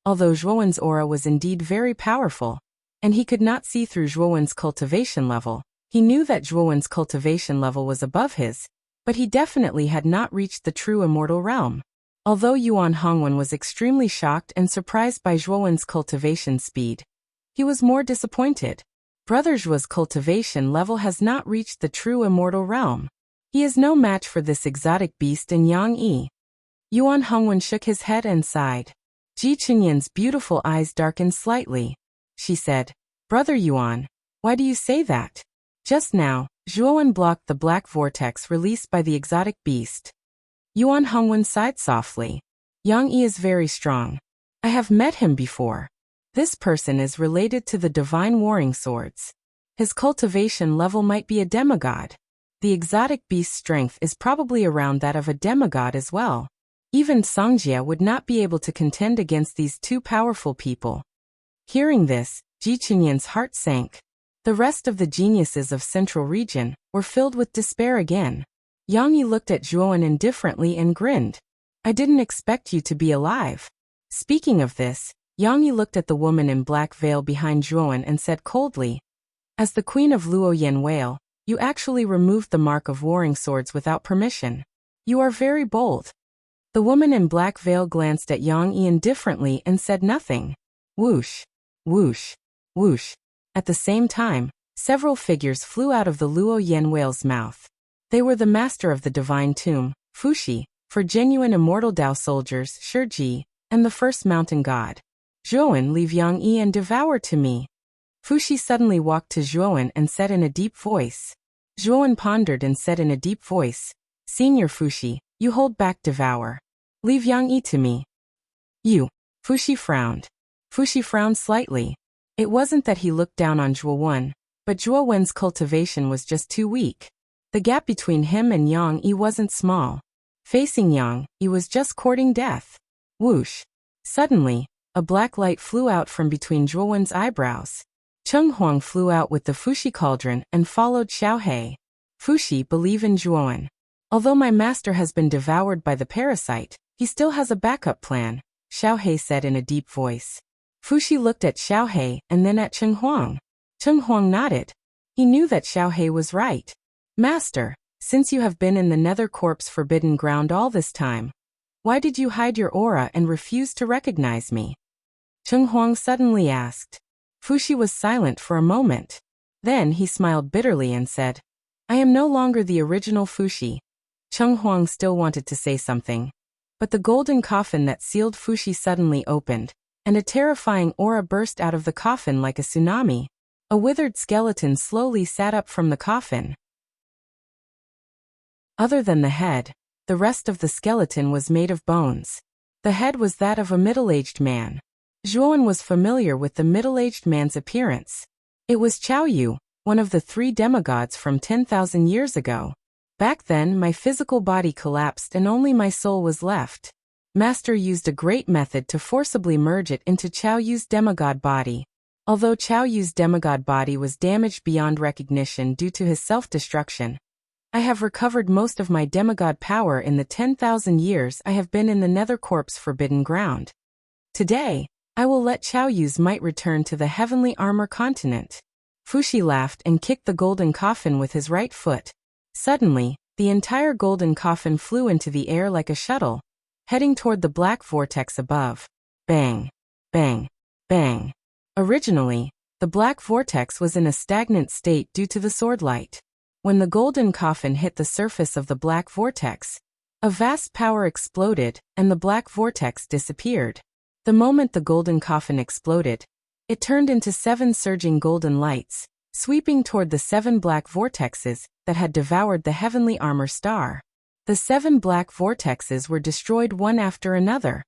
Although Zhuowen's aura was indeed very powerful, and he could not see through Zhuowen's cultivation level, he knew that Zhuowen's cultivation level was above his, but he definitely had not reached the true immortal realm. Although Yuan Hongwen was extremely shocked and surprised by Zhuowen's cultivation speed, he was more disappointed. Brother Zhuo's cultivation level has not reached the true immortal realm. He is no match for this exotic beast in Yangyi. Yuan Hongwen shook his head and sighed. Ji Chunyan's beautiful eyes darkened slightly. She said, "Brother Yuan, why do you say that?" Just now, Zhuowen blocked the black vortex released by the exotic beast. Yuan Hongwen sighed softly. Yang Yi is very strong. I have met him before. This person is related to the divine warring swords. His cultivation level might be a demigod. The exotic beast's strength is probably around that of a demigod as well. Even Songjia would not be able to contend against these two powerful people. Hearing this, Ji Chunyan's heart sank. The rest of the geniuses of Central Region were filled with despair again. Yang Yi looked at Zhuowen indifferently and grinned. I didn't expect you to be alive. Speaking of this, Yang Yi looked at the woman in black veil behind Zhuowen and said coldly, as the queen of Luoyan Whale, you actually removed the mark of warring swords without permission. You are very bold. The woman in black veil glanced at Yang Yi indifferently and said nothing. Whoosh, whoosh, whoosh. At the same time, several figures flew out of the Luoyan Whale's mouth. They were the master of the divine tomb, Fuxi, for genuine immortal Dao soldiers, Shiji, and the first mountain god. Zhuowen, leave Yang Yi and devour to me. Fuxi suddenly walked to Zhuowen and said in a deep voice. Zhuowen pondered and said in a deep voice, Senior Fuxi, you hold back devour. Leave Yang Yi to me. You. Fuxi frowned. Fuxi frowned slightly. It wasn't that he looked down on Zhuowen, but Zhuowen's cultivation was just too weak. The gap between him and Yang Yi wasn't small. Facing Yang Yi was just courting death. Whoosh. Suddenly, a black light flew out from between Zhuowen's eyebrows. Cheng Huang flew out with the Fuxi cauldron and followed Xiaohei. Fuxi, believe in Zhuowen. Although my master has been devoured by the parasite, he still has a backup plan, Xiaohei said in a deep voice. Fuxi looked at Xiaohei and then at Cheng Huang. Cheng Huang nodded. He knew that Xiaohei was right. Master, since you have been in the Nether Corp's forbidden ground all this time, why did you hide your aura and refuse to recognize me? Cheng Huang suddenly asked. Fuxi was silent for a moment. Then he smiled bitterly and said, I am no longer the original Fuxi. Cheng Huang still wanted to say something, but the golden coffin that sealed Fuxi suddenly opened, and a terrifying aura burst out of the coffin like a tsunami. A withered skeleton slowly sat up from the coffin. Other than the head, the rest of the skeleton was made of bones. The head was that of a middle-aged man. Zhuowen was familiar with the middle-aged man's appearance. It was Chao Yu, one of the 3 demigods from 10,000 years ago. Back then my physical body collapsed and only my soul was left. Master used a great method to forcibly merge it into Chao Yu's demigod body. Although Chao Yu's demigod body was damaged beyond recognition due to his self-destruction, I have recovered most of my demigod power in the 10,000 years I have been in the Nethercorp's forbidden ground. Today, I will let Chao Yu's might return to the heavenly armor continent. Fuxi laughed and kicked the golden coffin with his right foot. Suddenly, the entire golden coffin flew into the air like a shuttle, heading toward the black vortex above. Bang! Bang! Bang! Originally, the black vortex was in a stagnant state due to the sword light. When the golden coffin hit the surface of the black vortex, a vast power exploded and the black vortex disappeared. The moment the golden coffin exploded, it turned into 7 surging golden lights, sweeping toward the 7 black vortexes that had devoured the heavenly armor star. The 7 black vortexes were destroyed one after another.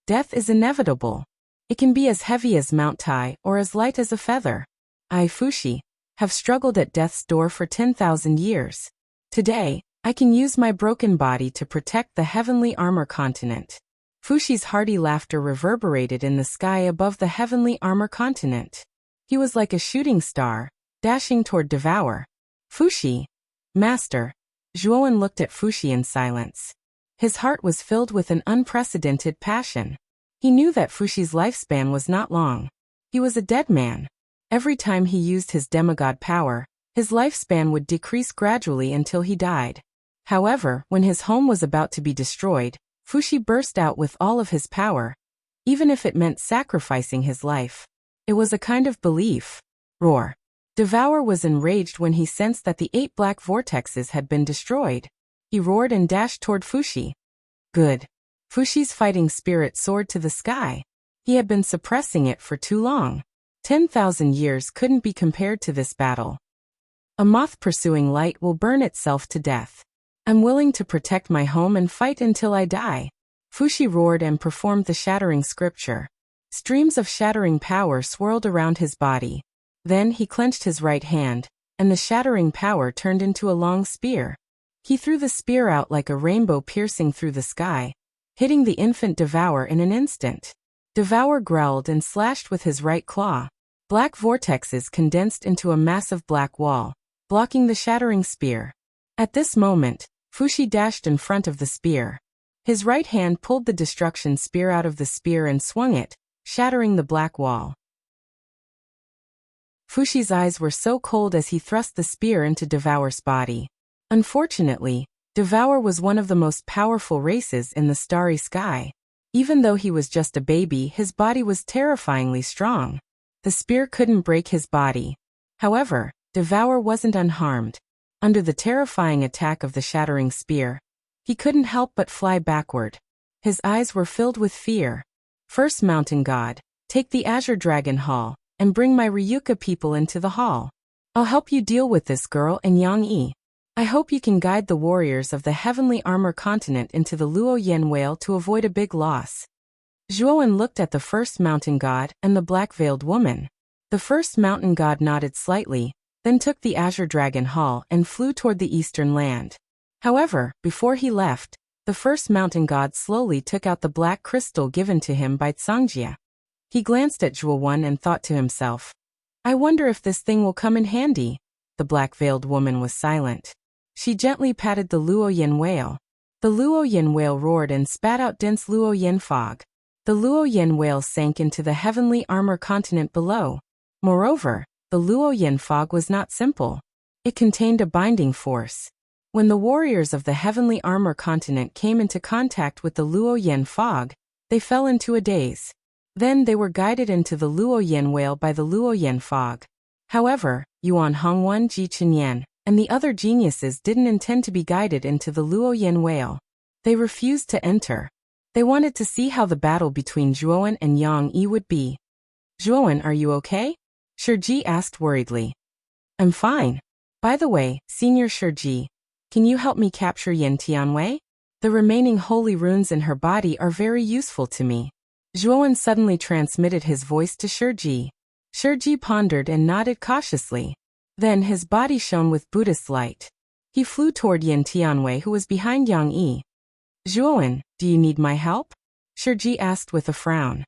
Death is inevitable. It can be as heavy as Mount Tai or as light as a feather. I, Fuxi, have struggled at death's door for 10,000 years. Today, I can use my broken body to protect the heavenly armor continent. Fuxi's hearty laughter reverberated in the sky above the heavenly armor continent. He was like a shooting star, dashing toward Devour. Fuxi, Master. Zhuowen looked at Fuxi in silence. His heart was filled with an unprecedented passion. He knew that Fuxi's lifespan was not long. He was a dead man. Every time he used his demigod power, his lifespan would decrease gradually until he died. However, when his home was about to be destroyed, Fuxi burst out with all of his power, even if it meant sacrificing his life. It was a kind of belief. Roar. Devour was enraged when he sensed that the 8 black vortexes had been destroyed. He roared and dashed toward Fuxi. Good. Fuxi's fighting spirit soared to the sky. He had been suppressing it for too long. 10,000 years couldn't be compared to this battle. A moth pursuing light will burn itself to death. I'm willing to protect my home and fight until I die. Fuxi roared and performed the shattering scripture. Streams of shattering power swirled around his body. Then he clenched his right hand, and the shattering power turned into a long spear. He threw the spear out like a rainbow piercing through the sky, hitting the infant Devour in an instant. Devour growled and slashed with his right claw. Black vortexes condensed into a massive black wall, blocking the shattering spear. At this moment, Fuxi dashed in front of the spear. His right hand pulled the destruction spear out of the spear and swung it, shattering the black wall. Fuxi's eyes were so cold as he thrust the spear into Devour's body. Unfortunately, Devour was one of the most powerful races in the starry sky. Even though he was just a baby, his body was terrifyingly strong. The spear couldn't break his body. However, Devour wasn't unharmed. Under the terrifying attack of the shattering spear, he couldn't help but fly backward. His eyes were filled with fear. First Mountain God, take the Azure Dragon Hall, and bring my Ryuka people into the hall. I'll help you deal with this girl and Yang Yi. I hope you can guide the warriors of the Heavenly Armor Continent into the Luo Yen Whale to avoid a big loss. Zhuowen looked at the First Mountain God and the Black-Veiled Woman. The First Mountain God nodded slightly, then took the Azure Dragon Hall and flew toward the eastern land. However, before he left, the First Mountain God slowly took out the black crystal given to him by Cangjia. He glanced at Zhuowen and thought to himself, I wonder if this thing will come in handy. The Black-Veiled Woman was silent. She gently patted the Luo Yen Whale. The Luo Yen Whale roared and spat out dense Luo Yen fog. The Luo Yen Whale sank into the Heavenly Armor Continent below. Moreover, the Luo Yen fog was not simple. It contained a binding force. When the warriors of the Heavenly Armor Continent came into contact with the Luo Yen fog, they fell into a daze. Then they were guided into the Luo Yen Whale by the Luo Yen fog. However, Yuan Hongwen, Ji Chenyan, and the other geniuses didn't intend to be guided into the Luo Yen Whale. They refused to enter. They wanted to see how the battle between Zhuowen and Yang Yi would be. Zhuowen, are you okay? Shiji asked worriedly. I'm fine. By the way, Senior Shiji, can you help me capture Yin Tianwei? The remaining holy runes in her body are very useful to me. Zhuowen suddenly transmitted his voice to Shiji. Shiji pondered and nodded cautiously. Then his body shone with Buddhist light. He flew toward Yin Tianwei, who was behind Yang Yi. Zhuowen, do you need my help? Shiji asked with a frown.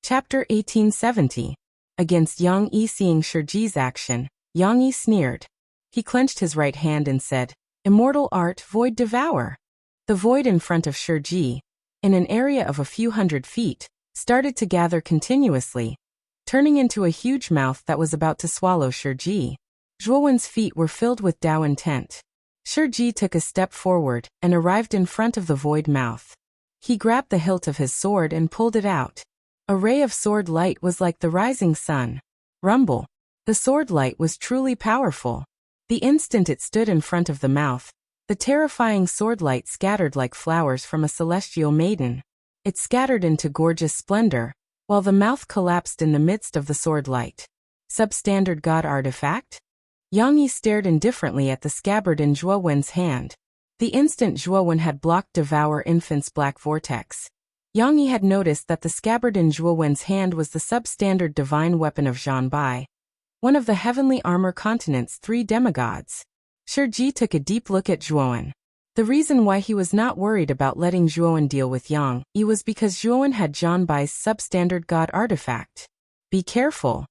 Chapter 1870. Against Yang Yi. Seeing Shiji's action, Yang Yi sneered. He clenched his right hand and said, Immortal art, void devour. The void in front of Shiji, in an area of a few hundred feet, started to gather continuously, turning into a huge mouth that was about to swallow Shiji. Zhuowen's feet were filled with Dao intent. Shiji took a step forward and arrived in front of the void mouth. He grabbed the hilt of his sword and pulled it out. A ray of sword light was like the rising sun. Rumble. The sword light was truly powerful. The instant it stood in front of the mouth, the terrifying sword light scattered like flowers from a celestial maiden. It scattered into gorgeous splendor, while the mouth collapsed in the midst of the sword light. Substandard God artifact? Yang Yi stared indifferently at the scabbard in Zhuowen's hand. The instant Zhuowen had blocked Devour Infant's black vortex, Yang Yi had noticed that the scabbard in Zhuowen's hand was the substandard divine weapon of Zhanbai, one of the heavenly armor continent's 3 demigods. Shiji took a deep look at Zhuowen. The reason why he was not worried about letting Zhuowen deal with Yang Yi was because Zhuowen had Zhanbai's substandard god artifact. Be careful,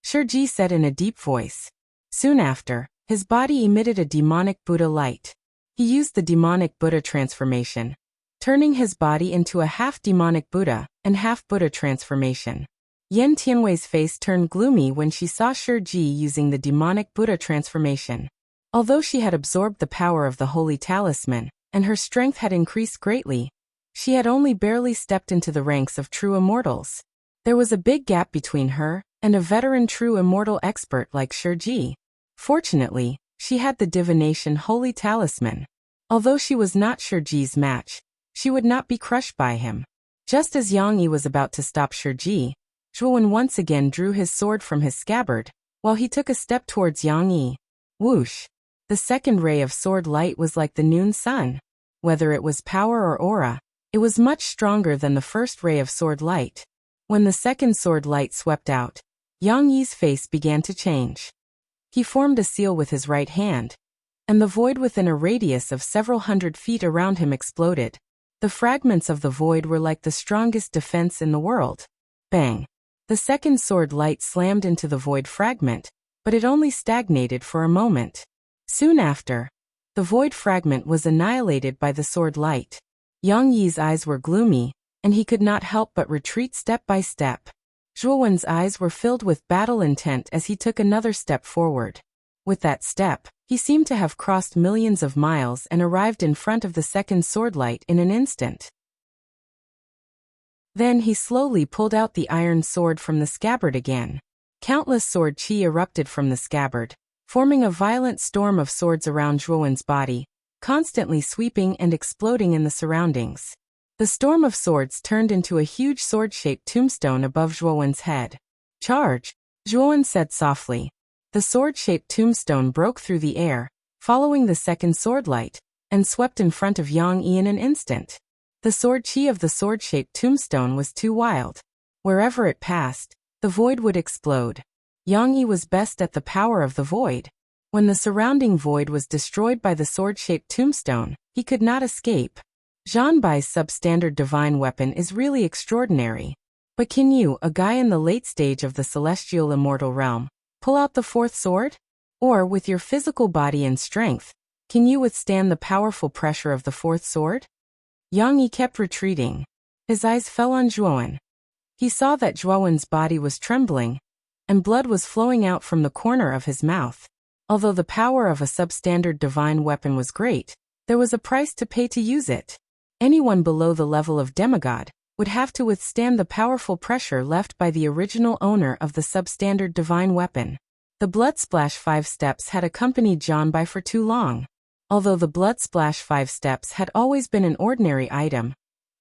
Shiji said in a deep voice. Soon after, his body emitted a demonic Buddha light. He used the demonic Buddha transformation, turning his body into a half-demonic Buddha and half-Buddha transformation. Yin Tianwei's face turned gloomy when she saw Shiji using the demonic Buddha transformation. Although she had absorbed the power of the holy talisman, and her strength had increased greatly, she had only barely stepped into the ranks of true immortals. There was a big gap between her and a veteran true immortal expert like Shiji. Fortunately, she had the divination holy talisman. Although she was not Shiji's match, she would not be crushed by him. Just as Yang Yi was about to stop Shiji, Zhuowen once again drew his sword from his scabbard, while he took a step towards Yang Yi. Whoosh! The second ray of sword light was like the noon sun. Whether it was power or aura, it was much stronger than the first ray of sword light. When the second sword light swept out, Yang Yi's face began to change. He formed a seal with his right hand, and the void within a radius of several hundred feet around him exploded. The fragments of the void were like the strongest defense in the world. Bang! The second sword light slammed into the void fragment, but it only stagnated for a moment. Soon after, the void fragment was annihilated by the sword light. Yang Yi's eyes were gloomy, and he could not help but retreat step by step. Zhuowen's eyes were filled with battle intent as he took another step forward. With that step, he seemed to have crossed millions of miles and arrived in front of the second sword light in an instant. Then he slowly pulled out the iron sword from the scabbard again. Countless sword chi erupted from the scabbard, forming a violent storm of swords around Zhuowen's body, constantly sweeping and exploding in the surroundings. The storm of swords turned into a huge sword-shaped tombstone above Zhuowen's head. Charge! Zhuowen said softly. The sword-shaped tombstone broke through the air, following the second sword light, and swept in front of Yang Yi in an instant. The sword chi of the sword-shaped tombstone was too wild. Wherever it passed, the void would explode. Yang Yi was best at the power of the void. When the surrounding void was destroyed by the sword-shaped tombstone, he could not escape. Zhanbai's substandard divine weapon is really extraordinary. But can you, a guy in the late stage of the celestial immortal realm, pull out the fourth sword? Or, with your physical body and strength, can you withstand the powerful pressure of the fourth sword? Yang Yi kept retreating. His eyes fell on Zhuowen. He saw that Zhuowen's body was trembling, and blood was flowing out from the corner of his mouth. Although the power of a substandard divine weapon was great, there was a price to pay to use it. Anyone below the level of demigod would have to withstand the powerful pressure left by the original owner of the substandard divine weapon. The blood splash 5 steps had accompanied Zhanbai for too long. Although the blood splash 5 steps had always been an ordinary item,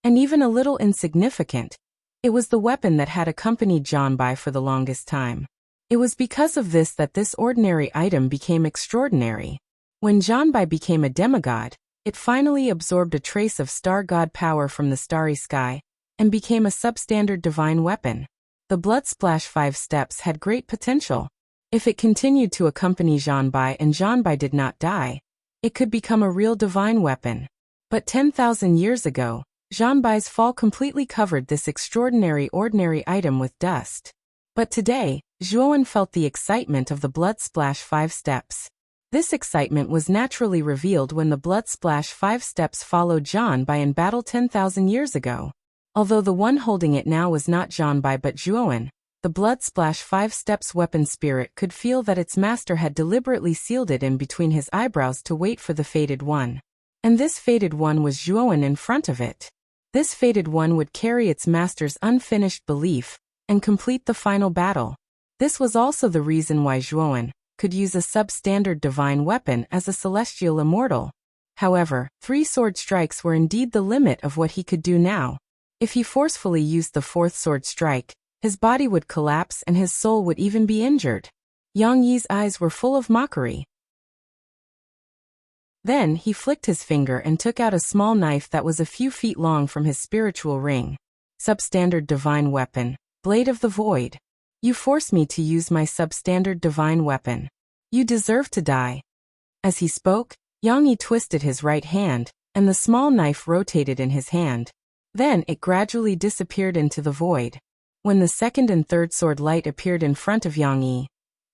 and even a little insignificant, it was the weapon that had accompanied Janbai for the longest time. It was because of this that this ordinary item became extraordinary. When Janbai became a demigod, it finally absorbed a trace of star god power from the starry sky, and became a substandard divine weapon. The blood splash 5 steps had great potential. If it continued to accompany Janbai and Janbai did not die, it could become a real divine weapon. But 10,000 years ago, Janbai's fall completely covered this extraordinary ordinary item with dust. But today, Zhuowen felt the excitement of the blood splash 5 steps. This excitement was naturally revealed when the blood splash 5 steps followed Janbai in battle 10,000 years ago. Although the one holding it now was not Janbai but Zhuowen, the blood splash 5 steps weapon spirit could feel that its master had deliberately sealed it in between his eyebrows to wait for the fated one. And this fated one was Zhuowen in front of it. This fated one would carry its master's unfinished belief and complete the final battle. This was also the reason why Zhuowen could use a substandard divine weapon as a celestial immortal. However, 3 sword strikes were indeed the limit of what he could do now. If he forcefully used the 4th sword strike, his body would collapse and his soul would even be injured. Yang Yi's eyes were full of mockery. Then he flicked his finger and took out a small knife that was a few feet long from his spiritual ring. Substandard divine weapon, Blade of the Void. You force me to use my substandard divine weapon. You deserve to die. As he spoke, Yang Yi twisted his right hand, and the small knife rotated in his hand. Then it gradually disappeared into the void. When the 2nd and 3rd sword light appeared in front of Yang Yi,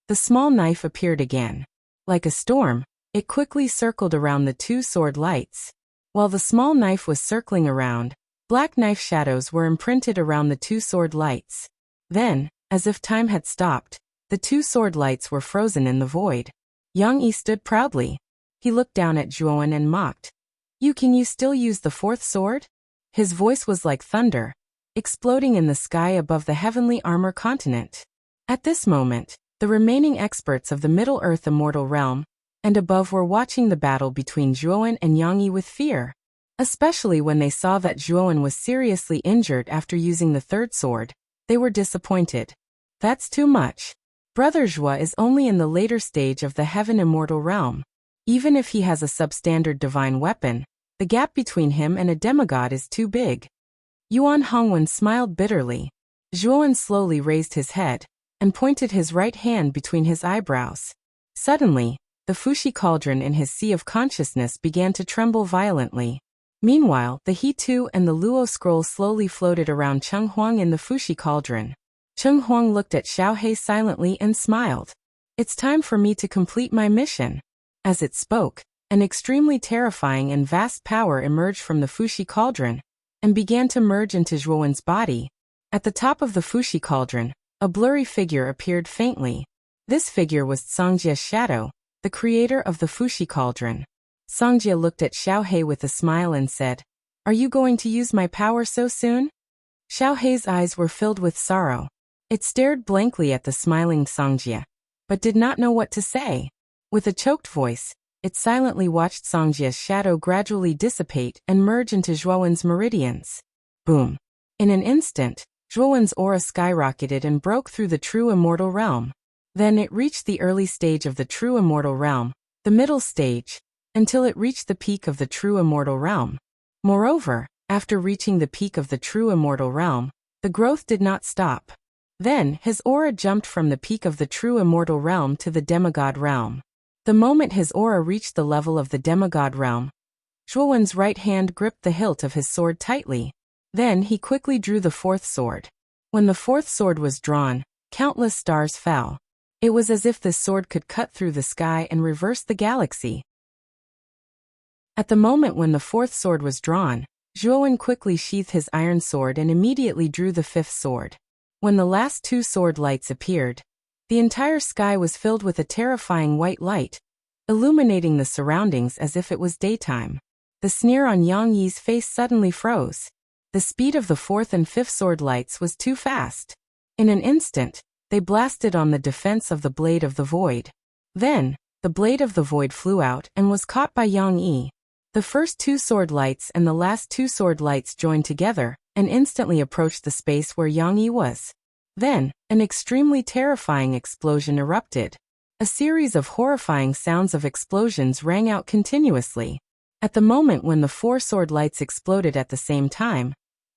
the small knife appeared again. Like a storm, it quickly circled around the 2 sword lights. While the small knife was circling around, black knife shadows were imprinted around the 2 sword lights. Then, as if time had stopped, the 2 sword lights were frozen in the void. Yang Yi stood proudly. He looked down at Zhuowen and mocked. Can you still use the 4th sword? His voice was like thunder, exploding in the sky above the heavenly armor continent. At this moment, the remaining experts of the Middle-earth immortal realm and above were watching the battle between Zhuowen and Yang Yi with fear, especially when they saw that Zhuowen was seriously injured after using the 3rd sword. They were disappointed. That's too much. Brother Zhua is only in the later stage of the heaven immortal realm. Even if he has a substandard divine weapon, the gap between him and a demigod is too big. Yuan Hongwen smiled bitterly. Zhuowen slowly raised his head and pointed his right hand between his eyebrows. Suddenly, the Fuxi cauldron in his sea of consciousness began to tremble violently. Meanwhile, the He Tu and the Luo scroll slowly floated around Cheng Huang in the Fuxi cauldron. Cheng Huang looked at Xiao He silently and smiled. It's time for me to complete my mission. As it spoke, an extremely terrifying and vast power emerged from the Fuxi cauldron and began to merge into Zhuowen's body. At the top of the Fuxi cauldron, a blurry figure appeared faintly. This figure was Songjia's shadow, the creator of the Fuxi cauldron. Songjia looked at Xiao He with a smile and said, Are you going to use my power so soon? Xiao He's eyes were filled with sorrow. It stared blankly at the smiling Songjia, but did not know what to say. With a choked voice, it silently watched Songjia's shadow gradually dissipate and merge into Zhuowen's meridians. Boom! In an instant, Zhuowen's aura skyrocketed and broke through the true immortal realm. Then it reached the early stage of the true immortal realm, the middle stage, until it reached the peak of the true immortal realm. Moreover, after reaching the peak of the true immortal realm, the growth did not stop. Then his aura jumped from the peak of the true immortal realm to the demigod realm. The moment his aura reached the level of the demigod realm, Zhuowen's right hand gripped the hilt of his sword tightly. Then he quickly drew the 4th sword. When the 4th sword was drawn, countless stars fell. It was as if this sword could cut through the sky and reverse the galaxy. At the moment when the 4th sword was drawn, Zhuowen quickly sheathed his iron sword and immediately drew the 5th sword. When the last 2 sword lights appeared, the entire sky was filled with a terrifying white light, illuminating the surroundings as if it was daytime. The sneer on Yang Yi's face suddenly froze. The speed of the 4th and 5th sword lights was too fast. In an instant, they blasted on the defense of the Blade of the Void. Then, The blade of the void flew out and was caught by Yang Yi. The first two sword lights and the last two sword lights joined together and instantly approached the space where Yang Yi was. Then, an extremely terrifying explosion erupted. A series of horrifying sounds of explosions rang out continuously. At the moment when the four sword lights exploded at the same time,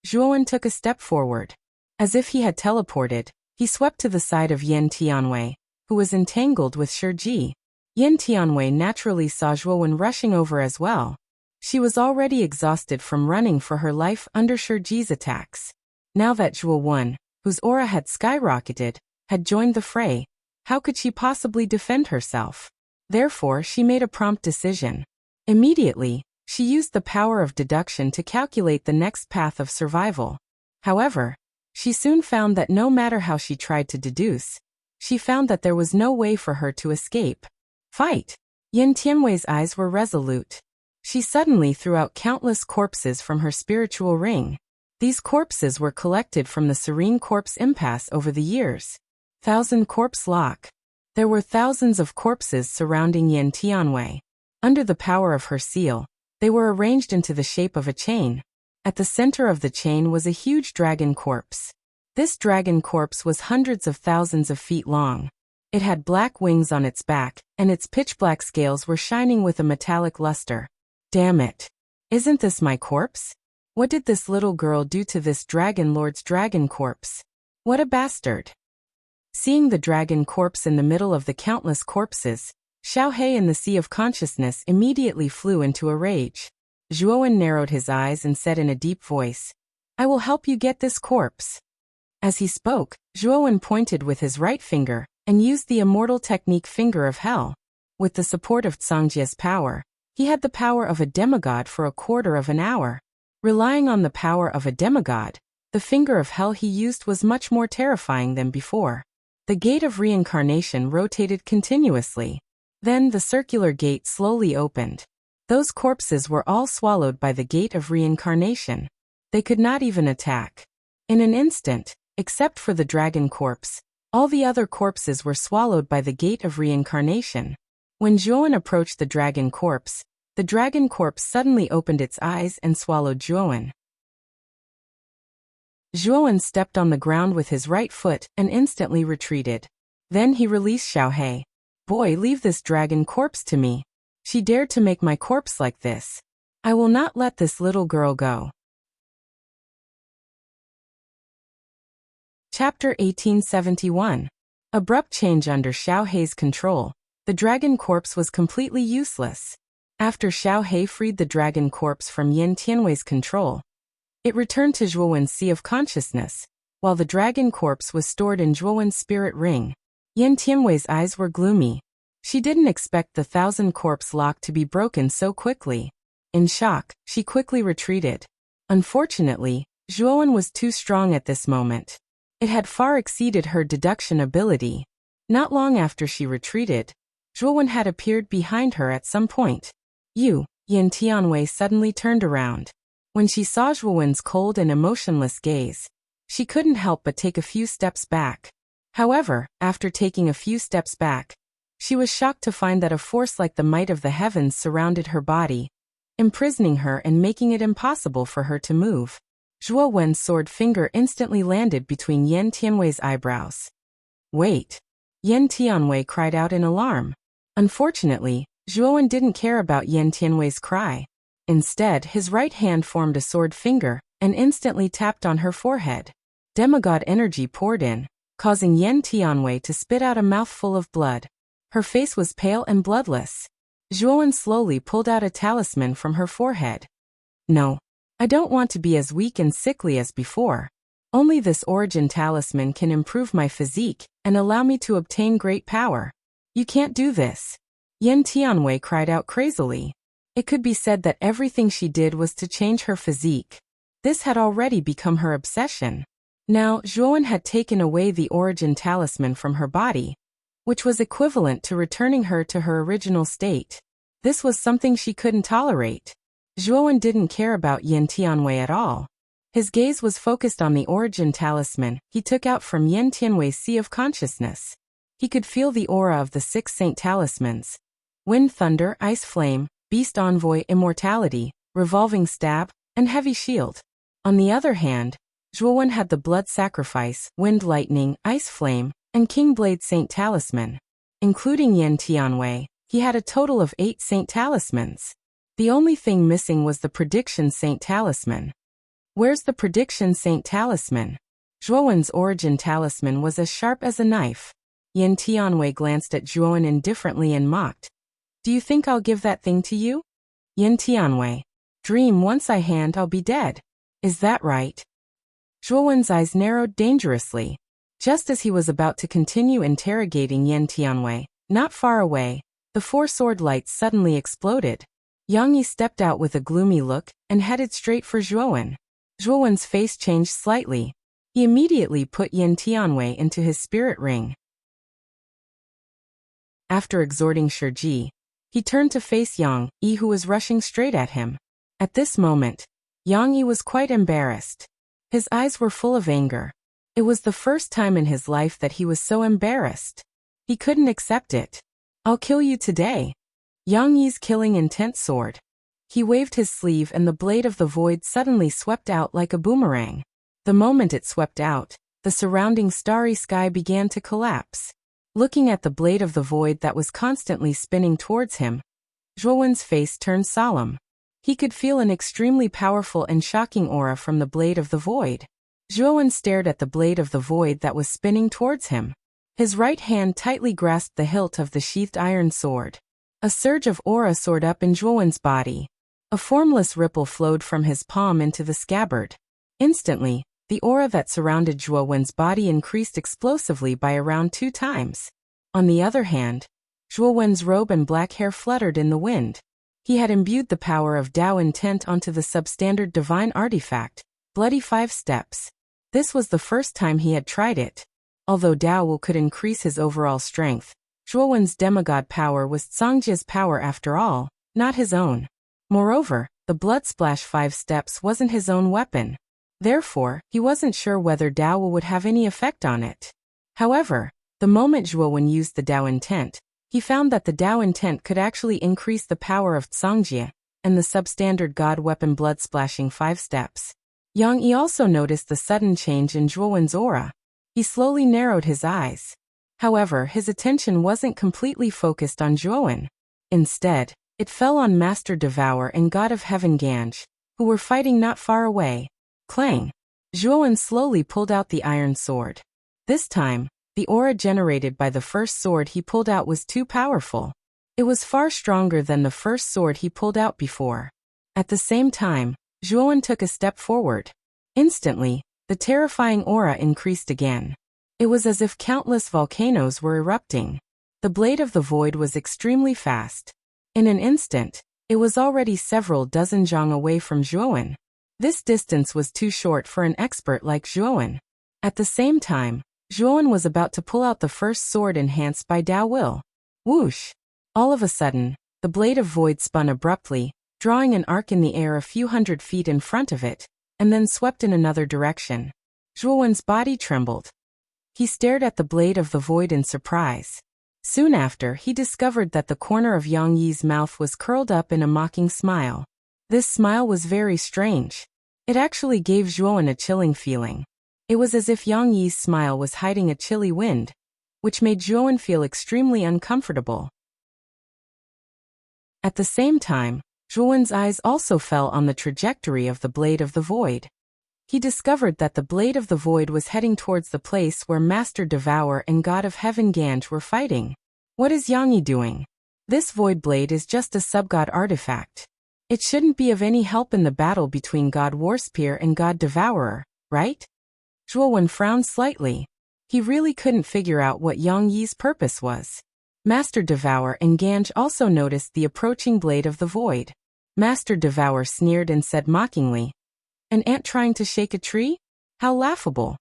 Zhuowen took a step forward. As if he had teleported, he swept to the side of Yen Tianwei, who was entangled with Shi Ji. Yen Tianwei naturally saw Zhuowen rushing over as well. She was already exhausted from running for her life under Shi Ji's attacks. Now that Zhuowen, whose aura had skyrocketed, had joined the fray, how could she possibly defend herself? Therefore, she made a prompt decision. Immediately, she used the power of deduction to calculate the next path of survival. However, she soon found that no matter how she tried to deduce, she found that there was no way for her to escape. Fight! Yen Tianwei's eyes were resolute. She suddenly threw out countless corpses from her spiritual ring. These corpses were collected from the Serene Corpse impasse over the years. 1,000 corpse lock. There were thousands of corpses surrounding Yen Tianwei. Under the power of her seal, they were arranged into the shape of a chain. At the center of the chain was a huge dragon corpse. This dragon corpse was hundreds of thousands of feet long. It had black wings on its back, and its pitch-black scales were shining with a metallic luster. Damn it! Isn't this my corpse? What did this little girl do to this dragon lord's dragon corpse? What a bastard! Seeing the dragon corpse in the middle of the countless corpses, Xiaohe in the Sea of Consciousness immediately flew into a rage. Zhuowen narrowed his eyes and said in a deep voice, "I will help you get this corpse." As he spoke, Zhuowen pointed with his right finger and used the immortal technique Finger of Hell. With the support of Cangjia's power, he had the power of a demigod for a quarter of an hour. Relying on the power of a demigod, the Finger of Hell he used was much more terrifying than before. The gate of reincarnation rotated continuously. Then the circular gate slowly opened. Those corpses were all swallowed by the gate of reincarnation. They could not even attack. In an instant, except for the dragon corpse, all the other corpses were swallowed by the gate of reincarnation. When Zhuowen approached the dragon corpse suddenly opened its eyes and swallowed Zhuowen. Zhuowen stepped on the ground with his right foot and instantly retreated. Then he released Xiaohe. "Boy, leave this dragon corpse to me. She dared to make my corpse like this. I will not let this little girl go." Chapter 1871. Abrupt change under Xiaohe's control. The dragon corpse was completely useless. After Xiaohe freed the dragon corpse from Yen Tianwei's control, it returned to Zhuowen's Sea of Consciousness, while the dragon corpse was stored in Zhuowen's spirit ring. Yen Tianwei's eyes were gloomy. She didn't expect the 1,000 corpse lock to be broken so quickly. In shock, she quickly retreated. Unfortunately, Zhuowen was too strong at this moment. It had far exceeded her deduction ability. Not long after she retreated, Zhuowen had appeared behind her at some point. Yen Tianwei suddenly turned around. When she saw Zhuowen's cold and emotionless gaze, she couldn't help but take a few steps back. However, after taking a few steps back, she was shocked to find that a force like the might of the heavens surrounded her body, imprisoning her and making it impossible for her to move. Zhuowen's sword finger instantly landed between Yen Tianwei's eyebrows. "Wait!" Yen Tianwei cried out in alarm. Unfortunately, Zhuowen didn't care about Yen Tianwei's cry. Instead, his right hand formed a sword finger and instantly tapped on her forehead. Demigod energy poured in, causing Yen Tianwei to spit out a mouthful of blood. Her face was pale and bloodless. Zhuowen slowly pulled out a talisman from her forehead. "No. I don't want to be as weak and sickly as before. Only this origin talisman can improve my physique and allow me to obtain great power." "You can't do this." Yen Tianwei cried out crazily. It could be said that everything she did was to change her physique. This had already become her obsession. Now, Zhuowen had taken away the origin talisman from her body, which was equivalent to returning her to her original state. This was something she couldn't tolerate. Zhuowen didn't care about Yen Tianwei at all. His gaze was focused on the origin talisman he took out from Yen Tianwei's Sea of Consciousness. He could feel the aura of the 6 saint talismans, Wind thunder, ice flame, beast envoy immortality, revolving stab, and heavy shield. On the other hand, Zhuowen had the blood sacrifice, wind lightning, ice flame, and king blade saint talisman. Including Yin Tianwei, he had a total of 8 saint talismans. The only thing missing was the prediction saint talisman. Where's the prediction saint talisman? Zhuowen's origin talisman was as sharp as a knife. Yin Tianwei glanced at Zhuowen indifferently and mocked. Do you think I'll give that thing to you? Yin Tianwei. Dream once I hand I'll be dead. Is that right? Zhuowen's eyes narrowed dangerously. Just as he was about to continue interrogating Yin Tianwei, not far away, the 4 sword lights suddenly exploded. Yang Yi stepped out with a gloomy look and headed straight for Zhuowen. Zhuowen's face changed slightly. He immediately put Yin Tianwei into his spirit ring. After exhorting Shiji, he turned to face Yang Yi, who was rushing straight at him. At this moment, Yang Yi was quite embarrassed. His eyes were full of anger. It was the first time in his life that he was so embarrassed. He couldn't accept it. I'll kill you today. Yang Yi's killing intent soared. He waved his sleeve and the blade of the void suddenly swept out like a boomerang. The moment it swept out, the surrounding starry sky began to collapse. Looking at the blade of the void that was constantly spinning towards him, Zhuowen's face turned solemn. He could feel an extremely powerful and shocking aura from the blade of the void. Zhuowen stared at the blade of the void that was spinning towards him. His right hand tightly grasped the hilt of the sheathed iron sword. A surge of aura soared up in Zhuowen's body. A formless ripple flowed from his palm into the scabbard. Instantly, the aura that surrounded Zhuowen's body increased explosively by around 2 times. On the other hand, Zhuowen's robe and black hair fluttered in the wind. He had imbued the power of Dao intent onto the substandard divine artifact, Bloody 5 Steps. This was the first time he had tried it. Although Dao Wu could increase his overall strength, Zhuowen's demigod power was Zhangjia's power after all, not his own. Moreover, the blood splash 5 steps wasn't his own weapon. Therefore, he wasn't sure whether Dao Wu would have any effect on it. However, the moment Zhuowen used the Dao intent, he found that the Dao intent could actually increase the power of Zhangjia and the substandard god weapon blood splashing 5 steps. Yang Yi also noticed the sudden change in Zhuowen's aura. He slowly narrowed his eyes. However, his attention wasn't completely focused on Zhuowen. Instead, it fell on Master Devourer and God of Heaven Ganj, who were fighting not far away. Clang! Zhuowen slowly pulled out the iron sword. This time, the aura generated by the first sword he pulled out was too powerful. It was far stronger than the first sword he pulled out before. At the same time, Zhuowen took a step forward. Instantly, the terrifying aura increased again. It was as if countless volcanoes were erupting. The blade of the void was extremely fast. In an instant, it was already several dozen zhang away from Zhuowen. This distance was too short for an expert like Zhuowen. At the same time, Zhuowen was about to pull out the first sword enhanced by Dao Will. Whoosh! All of a sudden, the blade of void spun abruptly, drawing an arc in the air a few hundred feet in front of it, and then swept in another direction. Zhuowen's body trembled. He stared at the blade of the void in surprise. Soon after, he discovered that the corner of Yang Yi's mouth was curled up in a mocking smile. This smile was very strange. It actually gave Zhuowen a chilling feeling. It was as if Yang Yi's smile was hiding a chilly wind, which made Zhuowen feel extremely uncomfortable. At the same time, Zhuowen's eyes also fell on the trajectory of the blade of the void. He discovered that the blade of the void was heading towards the place where Master Devourer and God of Heaven Ganj were fighting. What is Yang Yi doing? This void blade is just a subgod artifact. It shouldn't be of any help in the battle between God Warspear and God Devourer, right? Zhuowen frowned slightly. He really couldn't figure out what Yang Yi's purpose was. Master Devourer and Ganj also noticed the approaching blade of the void. Master Devourer sneered and said mockingly, "An ant trying to shake a tree? How laughable."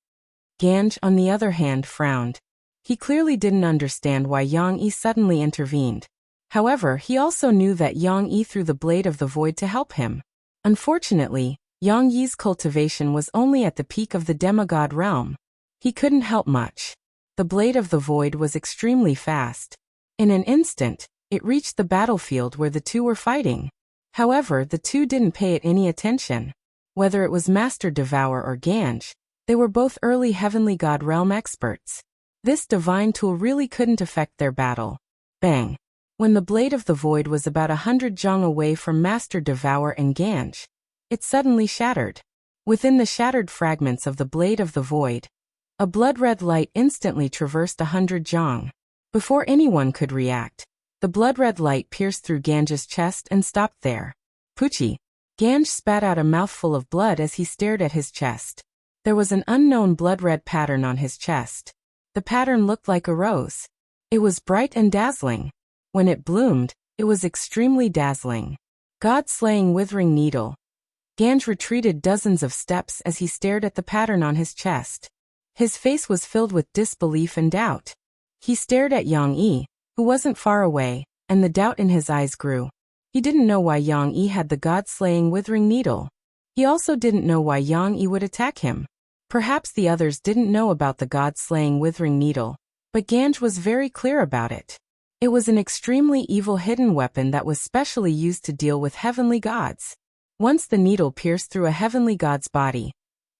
Ganj, on the other hand, frowned. He clearly didn't understand why Yang Yi suddenly intervened. However, he also knew that Yang Yi threw the blade of the void to help him. Unfortunately, Yang Yi's cultivation was only at the peak of the demigod realm. He couldn't help much. The blade of the void was extremely fast. In an instant, it reached the battlefield where the two were fighting. However, the two didn't pay it any attention. Whether it was Master Devourer or Ganj, they were both early Heavenly God realm experts. This divine tool really couldn't affect their battle. Bang! When the Blade of the Void was about 100 jong away from Master Devourer and Ganj, it suddenly shattered. Within the shattered fragments of the Blade of the Void, a blood-red light instantly traversed 100 jong. Before anyone could react, the blood-red light pierced through Ganj's chest and stopped there. Poochie! Ganj spat out a mouthful of blood as he stared at his chest. There was an unknown blood-red pattern on his chest. The pattern looked like a rose. It was bright and dazzling. When it bloomed, it was extremely dazzling. God-slaying withering needle. Ganj retreated dozens of steps as he stared at the pattern on his chest. His face was filled with disbelief and doubt. He stared at Yang Yi, who wasn't far away, and the doubt in his eyes grew. He didn't know why Yang Yi had the God-slaying withering needle. He also didn't know why Yang Yi would attack him. Perhaps the others didn't know about the God-slaying withering needle, but Ganj was very clear about it. It was an extremely evil hidden weapon that was specially used to deal with heavenly gods. Once the needle pierced through a heavenly god's body,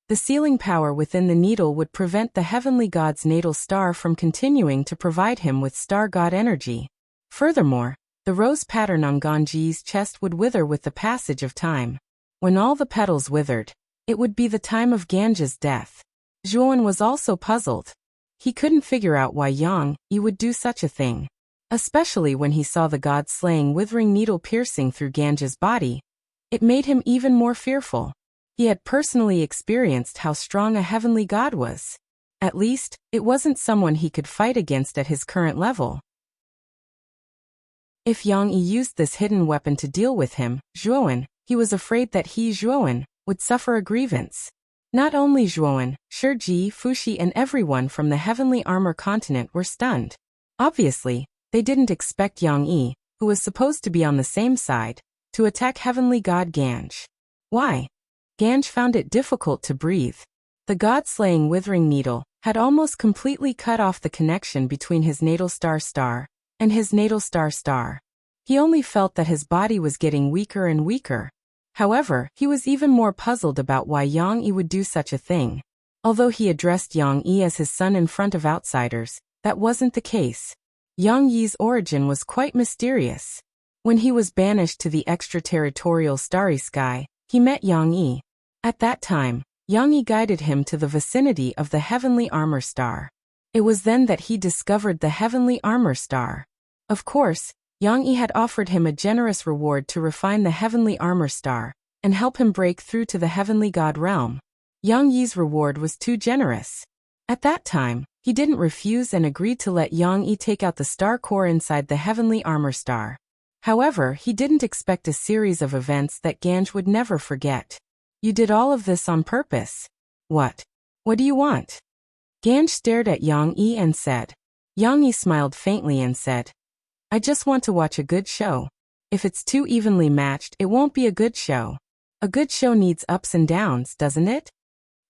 the sealing power within the needle would prevent the heavenly god's natal star from continuing to provide him with star god energy. Furthermore, the rose pattern on Ganji's chest would wither with the passage of time. When all the petals withered, it would be the time of Ganj's death. Zhuan was also puzzled. He couldn't figure out why Yang Yi would do such a thing. Especially when he saw the god-slaying withering needle piercing through Ganj's body. It made him even more fearful. He had personally experienced how strong a heavenly god was. At least, it wasn't someone he could fight against at his current level. If Yang Yi used this hidden weapon to deal with him, Zhuan, he was afraid that he, Zhuan, would suffer a grievance. Not only Zhuan, Shiji, Fushi and everyone from the Heavenly Armor continent were stunned. Obviously, they didn't expect Yang Yi, who was supposed to be on the same side, to attack Heavenly God Ganj. Why? Ganj found it difficult to breathe. The god-slaying withering needle had almost completely cut off the connection between his natal star and his natal star. He only felt that his body was getting weaker and weaker. However, he was even more puzzled about why Yang Yi would do such a thing. Although he addressed Yang Yi as his son in front of outsiders, that wasn't the case. Yang Yi's origin was quite mysterious. When he was banished to the extraterritorial starry sky, he met Yang Yi. At that time, Yang Yi guided him to the vicinity of the Heavenly Armor Star. It was then that he discovered the Heavenly Armor Star. Of course, Yang Yi had offered him a generous reward to refine the Heavenly Armor Star and help him break through to the Heavenly God realm. Yang Yi's reward was too generous. At that time, he didn't refuse and agreed to let Yang Yi take out the star core inside the Heavenly Armor Star. However, he didn't expect a series of events that Ganj would never forget. You did all of this on purpose. What? What do you want? Ganj stared at Yang Yi and said. Yang Yi smiled faintly and said, I just want to watch a good show. If it's too evenly matched, it won't be a good show. A good show needs ups and downs, doesn't it?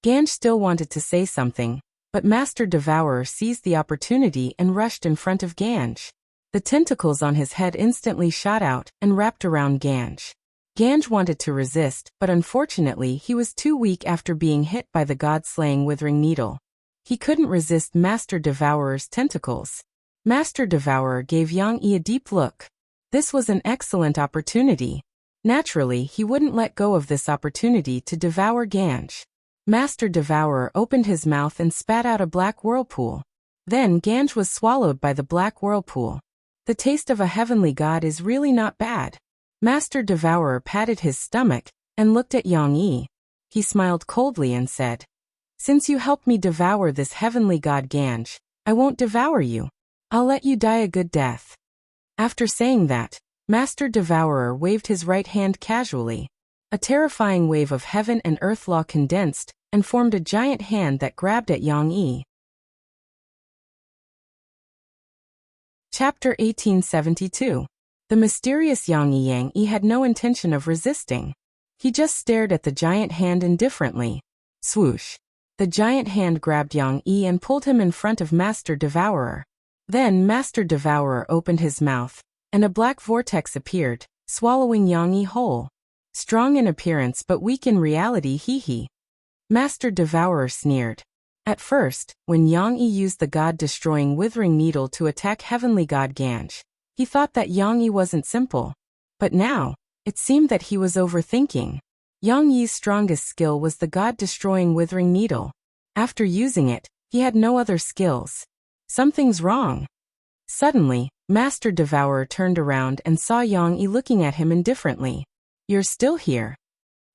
Ganj still wanted to say something, but Master Devourer seized the opportunity and rushed in front of Ganj. The tentacles on his head instantly shot out and wrapped around Ganj. Ganj wanted to resist, but unfortunately he was too weak after being hit by the god-slaying withering needle. He couldn't resist Master Devourer's tentacles. Master Devourer gave Yang Yi a deep look. This was an excellent opportunity. Naturally, he wouldn't let go of this opportunity to devour Ganj. Master Devourer opened his mouth and spat out a black whirlpool. Then Ganj was swallowed by the black whirlpool. The taste of a heavenly god is really not bad. Master Devourer patted his stomach and looked at Yang Yi. He smiled coldly and said, Since you helped me devour this heavenly god Ganj, I won't devour you. I'll let you die a good death. After saying that, Master Devourer waved his right hand casually. A terrifying wave of heaven and earth law condensed and formed a giant hand that grabbed at Yang Yi. Chapter 1872. The mysterious Yang Yi had no intention of resisting. He just stared at the giant hand indifferently. Swoosh. The giant hand grabbed Yang Yi and pulled him in front of Master Devourer. Then Master Devourer opened his mouth and a black vortex appeared, swallowing Yang Yi whole. Strong in appearance but weak in reality, hee. Master Devourer sneered. At first, when Yang Yi used the god-destroying withering needle to attack heavenly god Ganj, he thought that Yang Yi wasn't simple. But now, it seemed that he was overthinking. Yang Yi's strongest skill was the god-destroying withering needle. After using it, he had no other skills. Something's wrong. Suddenly, Master Devourer turned around and saw Yang Yi looking at him indifferently. You're still here.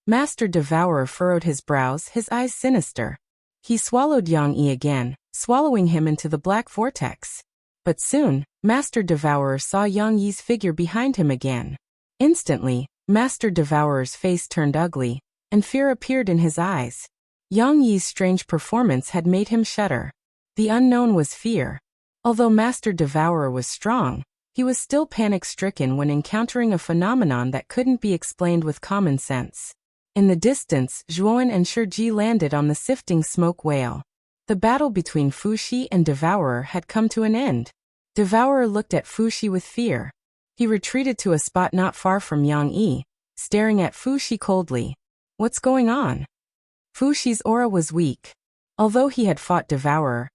Master Devourer furrowed his brows, his eyes sinister. He swallowed Yang Yi again, swallowing him into the black vortex. But soon, Master Devourer saw Yang Yi's figure behind him again. Instantly, Master Devourer's face turned ugly, and fear appeared in his eyes. Yang Yi's strange performance had made him shudder. The unknown was fear. Although Master Devourer was strong, he was still panic-stricken when encountering a phenomenon that couldn't be explained with common sense. In the distance, Zhuowen and Shiji landed on the sifting smoke whale. The battle between Fuxi and Devourer had come to an end. Devourer looked at Fuxi with fear. He retreated to a spot not far from Yang Yi, staring at Fuxi coldly. What's going on? Fuxi's aura was weak. Although he had fought Devourer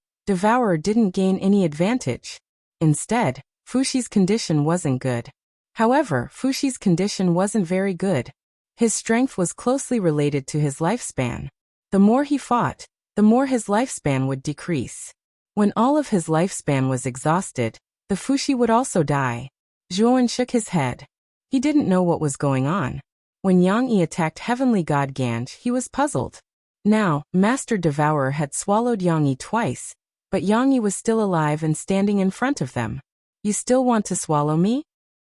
didn't gain any advantage. Instead, Fuxi's condition wasn't good. However, Fuxi's condition wasn't very good. His strength was closely related to his lifespan. The more he fought, the more his lifespan would decrease. When all of his lifespan was exhausted, the Fuxi would also die. Zhuowen shook his head. He didn't know what was going on. When Yang Yi attacked Heavenly God Ganj, he was puzzled. Now, Master Devourer had swallowed Yang Yi twice, but Yang Yi was still alive and standing in front of them. You still want to swallow me?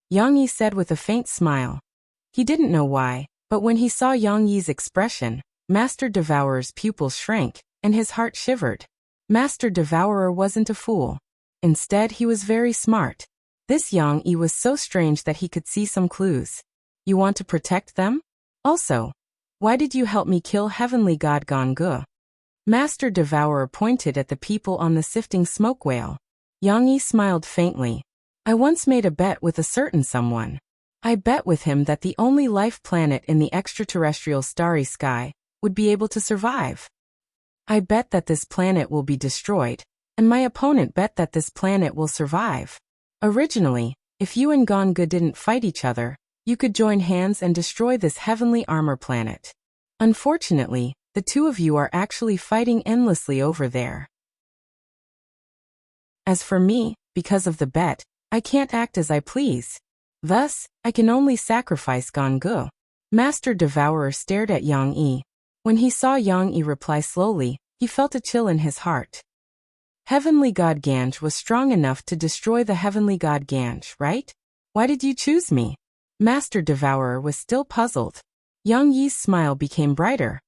Yang Yi said with a faint smile. He didn't know why, but when he saw Yang Yi's expression, Master Devourer's pupils shrank, and his heart shivered. Master Devourer wasn't a fool. Instead, he was very smart. This Yang Yi was so strange that he could see some clues. You want to protect them? Also, why did you help me kill Heavenly God Gonggu? Master Devourer pointed at the people on the sifting smoke whale. Yang Yi smiled faintly. I once made a bet with a certain someone. I bet with him that the only life planet in the extraterrestrial starry sky would be able to survive. I bet that this planet will be destroyed, and my opponent bet that this planet will survive. Originally, if you and Gonggu didn't fight each other, you could join hands and destroy this heavenly armor planet. Unfortunately, the two of you are actually fighting endlessly over there. As for me, because of the bet, I can't act as I please. Thus, I can only sacrifice Gonggu. Master Devourer stared at Yang Yi. When he saw Yang Yi reply slowly, he felt a chill in his heart. Heavenly God Ganj was strong enough to destroy the Heavenly God Ganj, right? Why did you choose me? Master Devourer was still puzzled. Yang Yi's smile became brighter.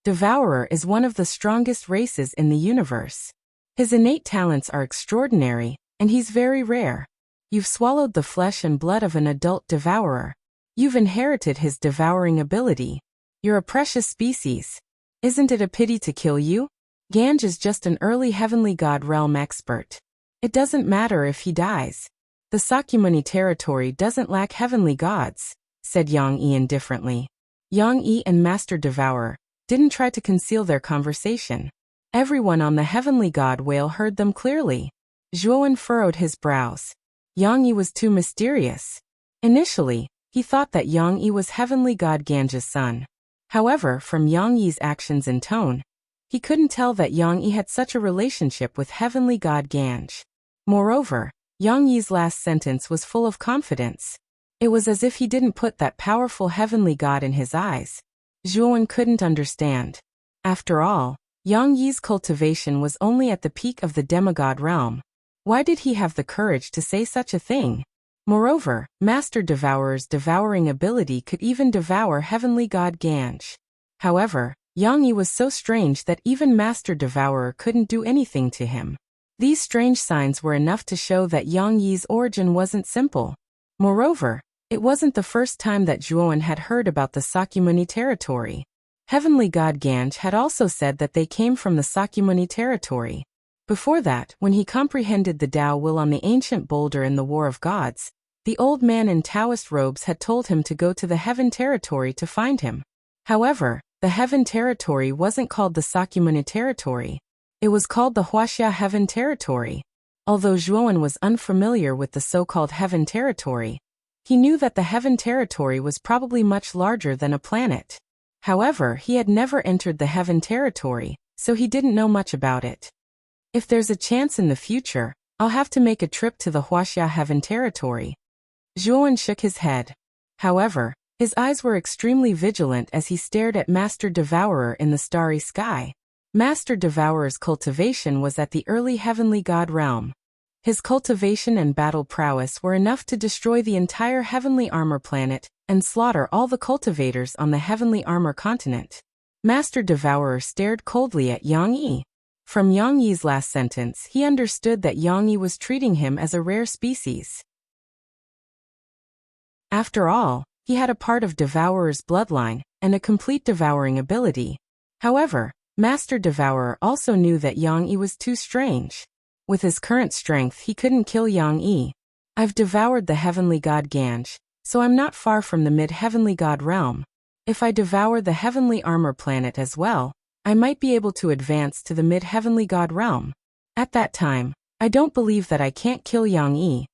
Devourer is one of the strongest races in the universe. His innate talents are extraordinary, and he's very rare. You've swallowed the flesh and blood of an adult devourer. You've inherited his devouring ability. You're a precious species. Isn't it a pity to kill you? Ganj is just an early heavenly god realm expert. It doesn't matter if he dies. The Sakyamuni territory doesn't lack heavenly gods, said Yang Yi indifferently. Yang Yi and Master Devourer didn't try to conceal their conversation. Everyone on the heavenly god whale heard them clearly. Zhuowen furrowed his brows. Yang Yi was too mysterious. Initially, he thought that Yang Yi was heavenly god Ganj's son. However, from Yang Yi's actions and tone, he couldn't tell that Yang Yi had such a relationship with heavenly god Ganj. Moreover, Yang Yi's last sentence was full of confidence. It was as if he didn't put that powerful heavenly god in his eyes. Zhuowen couldn't understand. After all, Yang Yi's cultivation was only at the peak of the demigod realm. Why did he have the courage to say such a thing? Moreover, Master Devourer's devouring ability could even devour heavenly god Ganj. However, Yang Yi was so strange that even Master Devourer couldn't do anything to him. These strange signs were enough to show that Yang Yi's origin wasn't simple. Moreover, it wasn't the first time that Zhuowen had heard about the Sakyamuni territory. Heavenly god Ganj had also said that they came from the Sakyamuni territory. Before that, when he comprehended the Tao will on the ancient boulder in the War of Gods, The old man in Taoist robes had told him to go to the Heaven Territory to find him. However, the Heaven Territory wasn't called the Sakyamuni Territory. It was called the Wuxia Heaven Territory. Although Zhuowen was unfamiliar with the so-called Heaven Territory, he knew that the Heaven Territory was probably much larger than a planet. However, he had never entered the Heaven Territory, so he didn't know much about it. If there's a chance in the future, I'll have to make a trip to the Wuxia Heaven Territory. Zhuowen shook his head. However, his eyes were extremely vigilant as he stared at Master Devourer in the starry sky. Master Devourer's cultivation was at the early heavenly god realm. His cultivation and battle prowess were enough to destroy the entire heavenly armor planet and slaughter all the cultivators on the heavenly armor continent. Master Devourer stared coldly at Yang Yi. From Yang Yi's last sentence, he understood that Yang Yi was treating him as a rare species. After all, he had a part of Devourer's bloodline and a complete devouring ability. However, Master Devourer also knew that Yang Yi was too strange. With his current strength, he couldn't kill Yang Yi. I've devoured the heavenly god Ganj, so I'm not far from the mid-heavenly god realm. If I devour the heavenly armor planet as well, I might be able to advance to the mid-heavenly god realm. At that time, I don't believe that I can't kill Yang Yi.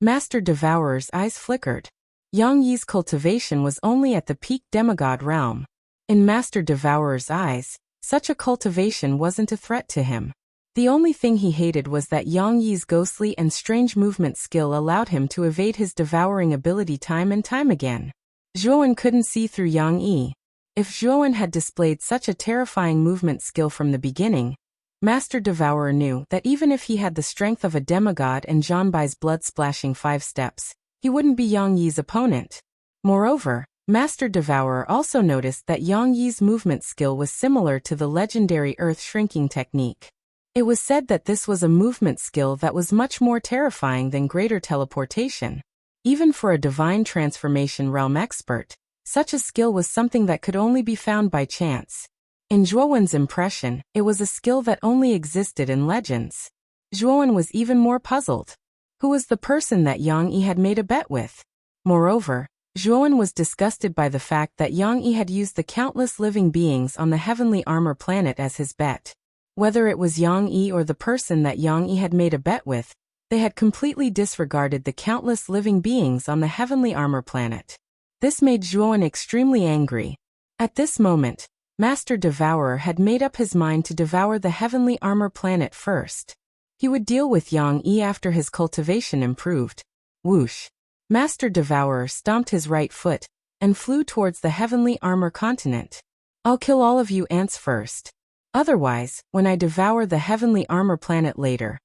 Master Devourer's eyes flickered. Yang Yi's cultivation was only at the peak demigod realm. In Master Devourer's eyes, such a cultivation wasn't a threat to him. The only thing he hated was that Yang Yi's ghostly and strange movement skill allowed him to evade his devouring ability time and time again. Zhuowen couldn't see through Yang Yi. If Zhuowen had displayed such a terrifying movement skill from the beginning, Master Devourer knew that even if he had the strength of a demigod and Zhanbai's blood-splashing 5 steps, he wouldn't be Yang Yi's opponent. Moreover, Master Devourer also noticed that Yang Yi's movement skill was similar to the legendary earth shrinking technique. It was said that this was a movement skill that was much more terrifying than greater teleportation. Even for a divine transformation realm expert, such a skill was something that could only be found by chance. In Zhuowen's impression, it was a skill that only existed in legends. Zhuowen was even more puzzled. Who was the person that Yang Yi had made a bet with? Moreover, Zhuowen was disgusted by the fact that Yang Yi had used the countless living beings on the heavenly armor planet as his bet. Whether it was Yang Yi or the person that Yang Yi had made a bet with, they had completely disregarded the countless living beings on the heavenly armor planet. This made Zhuowen extremely angry. At this moment, Master Devourer had made up his mind to devour the heavenly armor planet first. He would deal with Yang Yi after his cultivation improved. Whoosh! Master Devourer stomped his right foot and flew towards the heavenly armor continent. I'll kill all of you ants first. Otherwise, when I devour the heavenly armor planet later,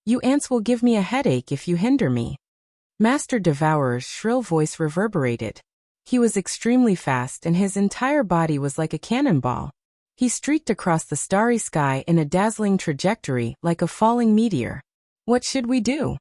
you ants will give me a headache if you hinder me. Master Devourer's shrill voice reverberated. He was extremely fast and his entire body was like a cannonball. He streaked across the starry sky in a dazzling trajectory like a falling meteor. What should we do?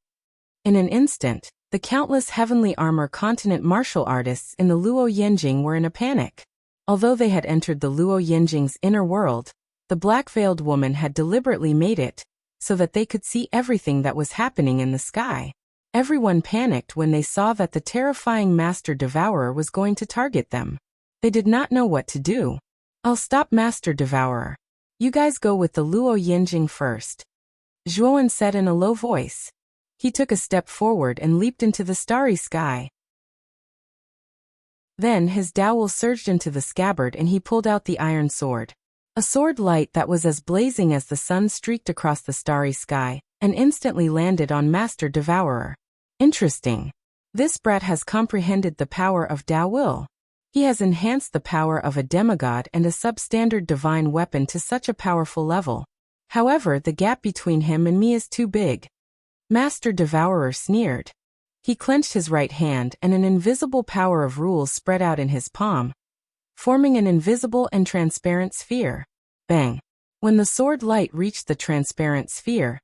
In an instant, the countless heavenly armor continent martial artists in the Luo Yenjing were in a panic. Although they had entered the Luo Yenjing's inner world, the black-veiled woman had deliberately made it so that they could see everything that was happening in the sky. Everyone panicked when they saw that the terrifying Master Devourer was going to target them. They did not know what to do. I'll stop Master Devourer. You guys go with the Luo Yenjing first, Zhuowen said in a low voice. He took a step forward and leaped into the starry sky. Then his dowel surged into the scabbard and he pulled out the iron sword. A sword light that was as blazing as the sun streaked across the starry sky and instantly landed on Master Devourer. Interesting. This brat has comprehended the power of Dao Will. He has enhanced the power of a demigod and a substandard divine weapon to such a powerful level. However, the gap between him and me is too big. Master Devourer sneered. He clenched his right hand and an invisible power of rules spread out in his palm, forming an invisible and transparent sphere. Bang! When the sword light reached the transparent sphere,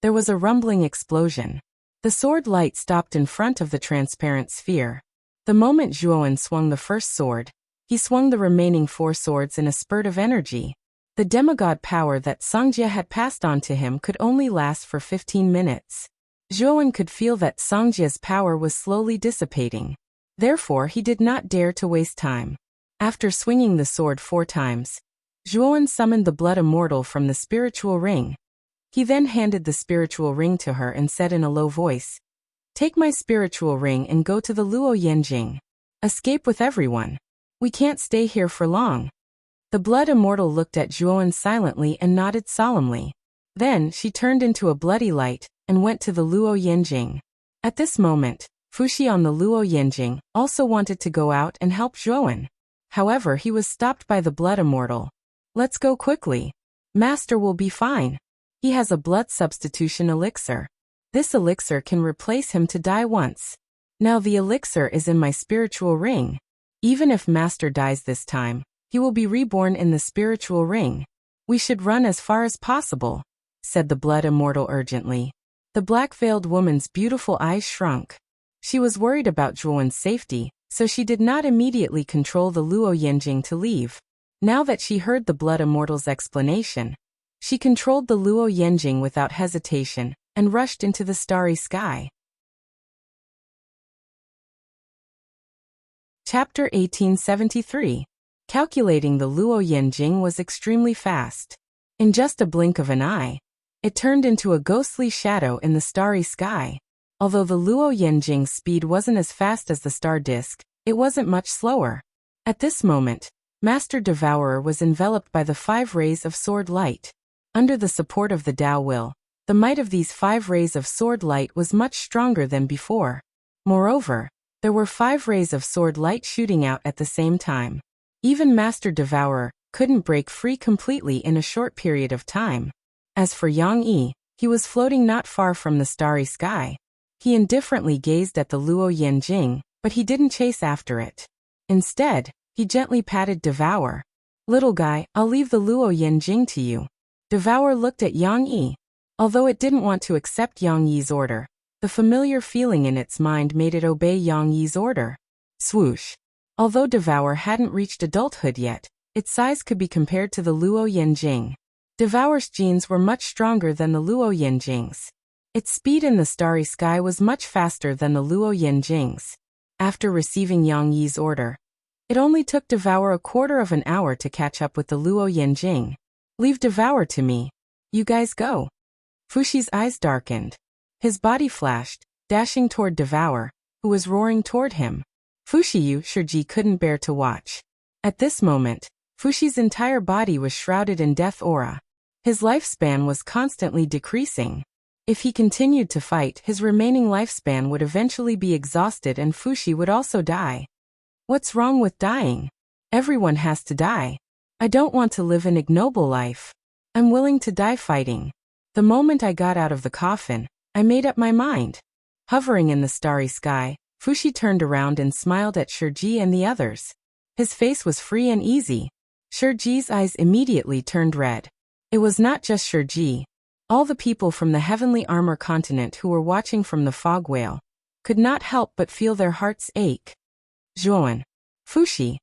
there was a rumbling explosion. The sword light stopped in front of the transparent sphere. The moment Zhuowen swung the first sword, he swung the remaining 4 swords in a spurt of energy. The demigod power that Songjia had passed on to him could only last for 15 minutes. Zhuowen could feel that Songjia's power was slowly dissipating. Therefore he did not dare to waste time. After swinging the sword 4 times, Zhuowen summoned the blood immortal from the spiritual ring. He then handed the spiritual ring to her and said in a low voice, "Take my spiritual ring and go to the Luo Yanjing. Escape with everyone. We can't stay here for long." The blood immortal looked at Zhuowen silently and nodded solemnly. Then she turned into a bloody light and went to the Luo Yanjing. At this moment, Fuxi on the Luo Yanjing also wanted to go out and help Zhuowen. However, he was stopped by the blood immortal. "Let's go quickly. Master will be fine. He has a blood substitution elixir. This elixir can replace him to die once. Now the elixir is in my spiritual ring. Even if Master dies this time, he will be reborn in the spiritual ring. We should run as far as possible," said the blood immortal urgently. The black-veiled woman's beautiful eyes shrunk. She was worried about Zhuowen's safety, so she did not immediately control the Luo Yanjing to leave. Now that she heard the blood immortal's explanation, she controlled the Luo Yanjing without hesitation and rushed into the starry sky. Chapter 1873. Calculating the Luo Yanjing was extremely fast. In just a blink of an eye, it turned into a ghostly shadow in the starry sky. Although the Luo Yanjing's speed wasn't as fast as the star disk, it wasn't much slower. At this moment, Master Devourer was enveloped by the 5 rays of sword light. Under the support of the Tao Will, the might of these 5 rays of sword light was much stronger than before. Moreover, there were 5 rays of sword light shooting out at the same time. Even Master Devourer couldn't break free completely in a short period of time. As for Yang Yi, he was floating not far from the starry sky. He indifferently gazed at the Luo Yanjing, but he didn't chase after it. Instead, he gently patted Devour. "Little guy, I'll leave the Luo Yanjing to you." Devour looked at Yang Yi. Although it didn't want to accept Yang Yi's order, the familiar feeling in its mind made it obey Yang Yi's order. Swoosh. Although Devour hadn't reached adulthood yet, its size could be compared to the Luo Yanjing. Devour's genes were much stronger than the Luo Yanjing's. Its speed in the starry sky was much faster than the Luo Yanjing's. After receiving Yang Yi's order, it only took Devour a quarter of an hour to catch up with the Luo Yanjing. "Leave Devour to me. You guys go." Fuxi's eyes darkened. His body flashed, dashing toward Devour, who was roaring toward him. Fuxiyu Shiji couldn't bear to watch. At this moment, Fuxi's entire body was shrouded in death aura. His lifespan was constantly decreasing. If he continued to fight, his remaining lifespan would eventually be exhausted and Fuxi would also die. What's wrong with dying? Everyone has to die. I don't want to live an ignoble life. I'm willing to die fighting. The moment I got out of the coffin, I made up my mind. Hovering in the starry sky, Fuxi turned around and smiled at Shiji and the others. His face was free and easy. Shiji's eyes immediately turned red. It was not just Shiji. All the people from the Heavenly Armor continent who were watching from the fog whale could not help but feel their hearts ache. Zhuowen. Fuxi.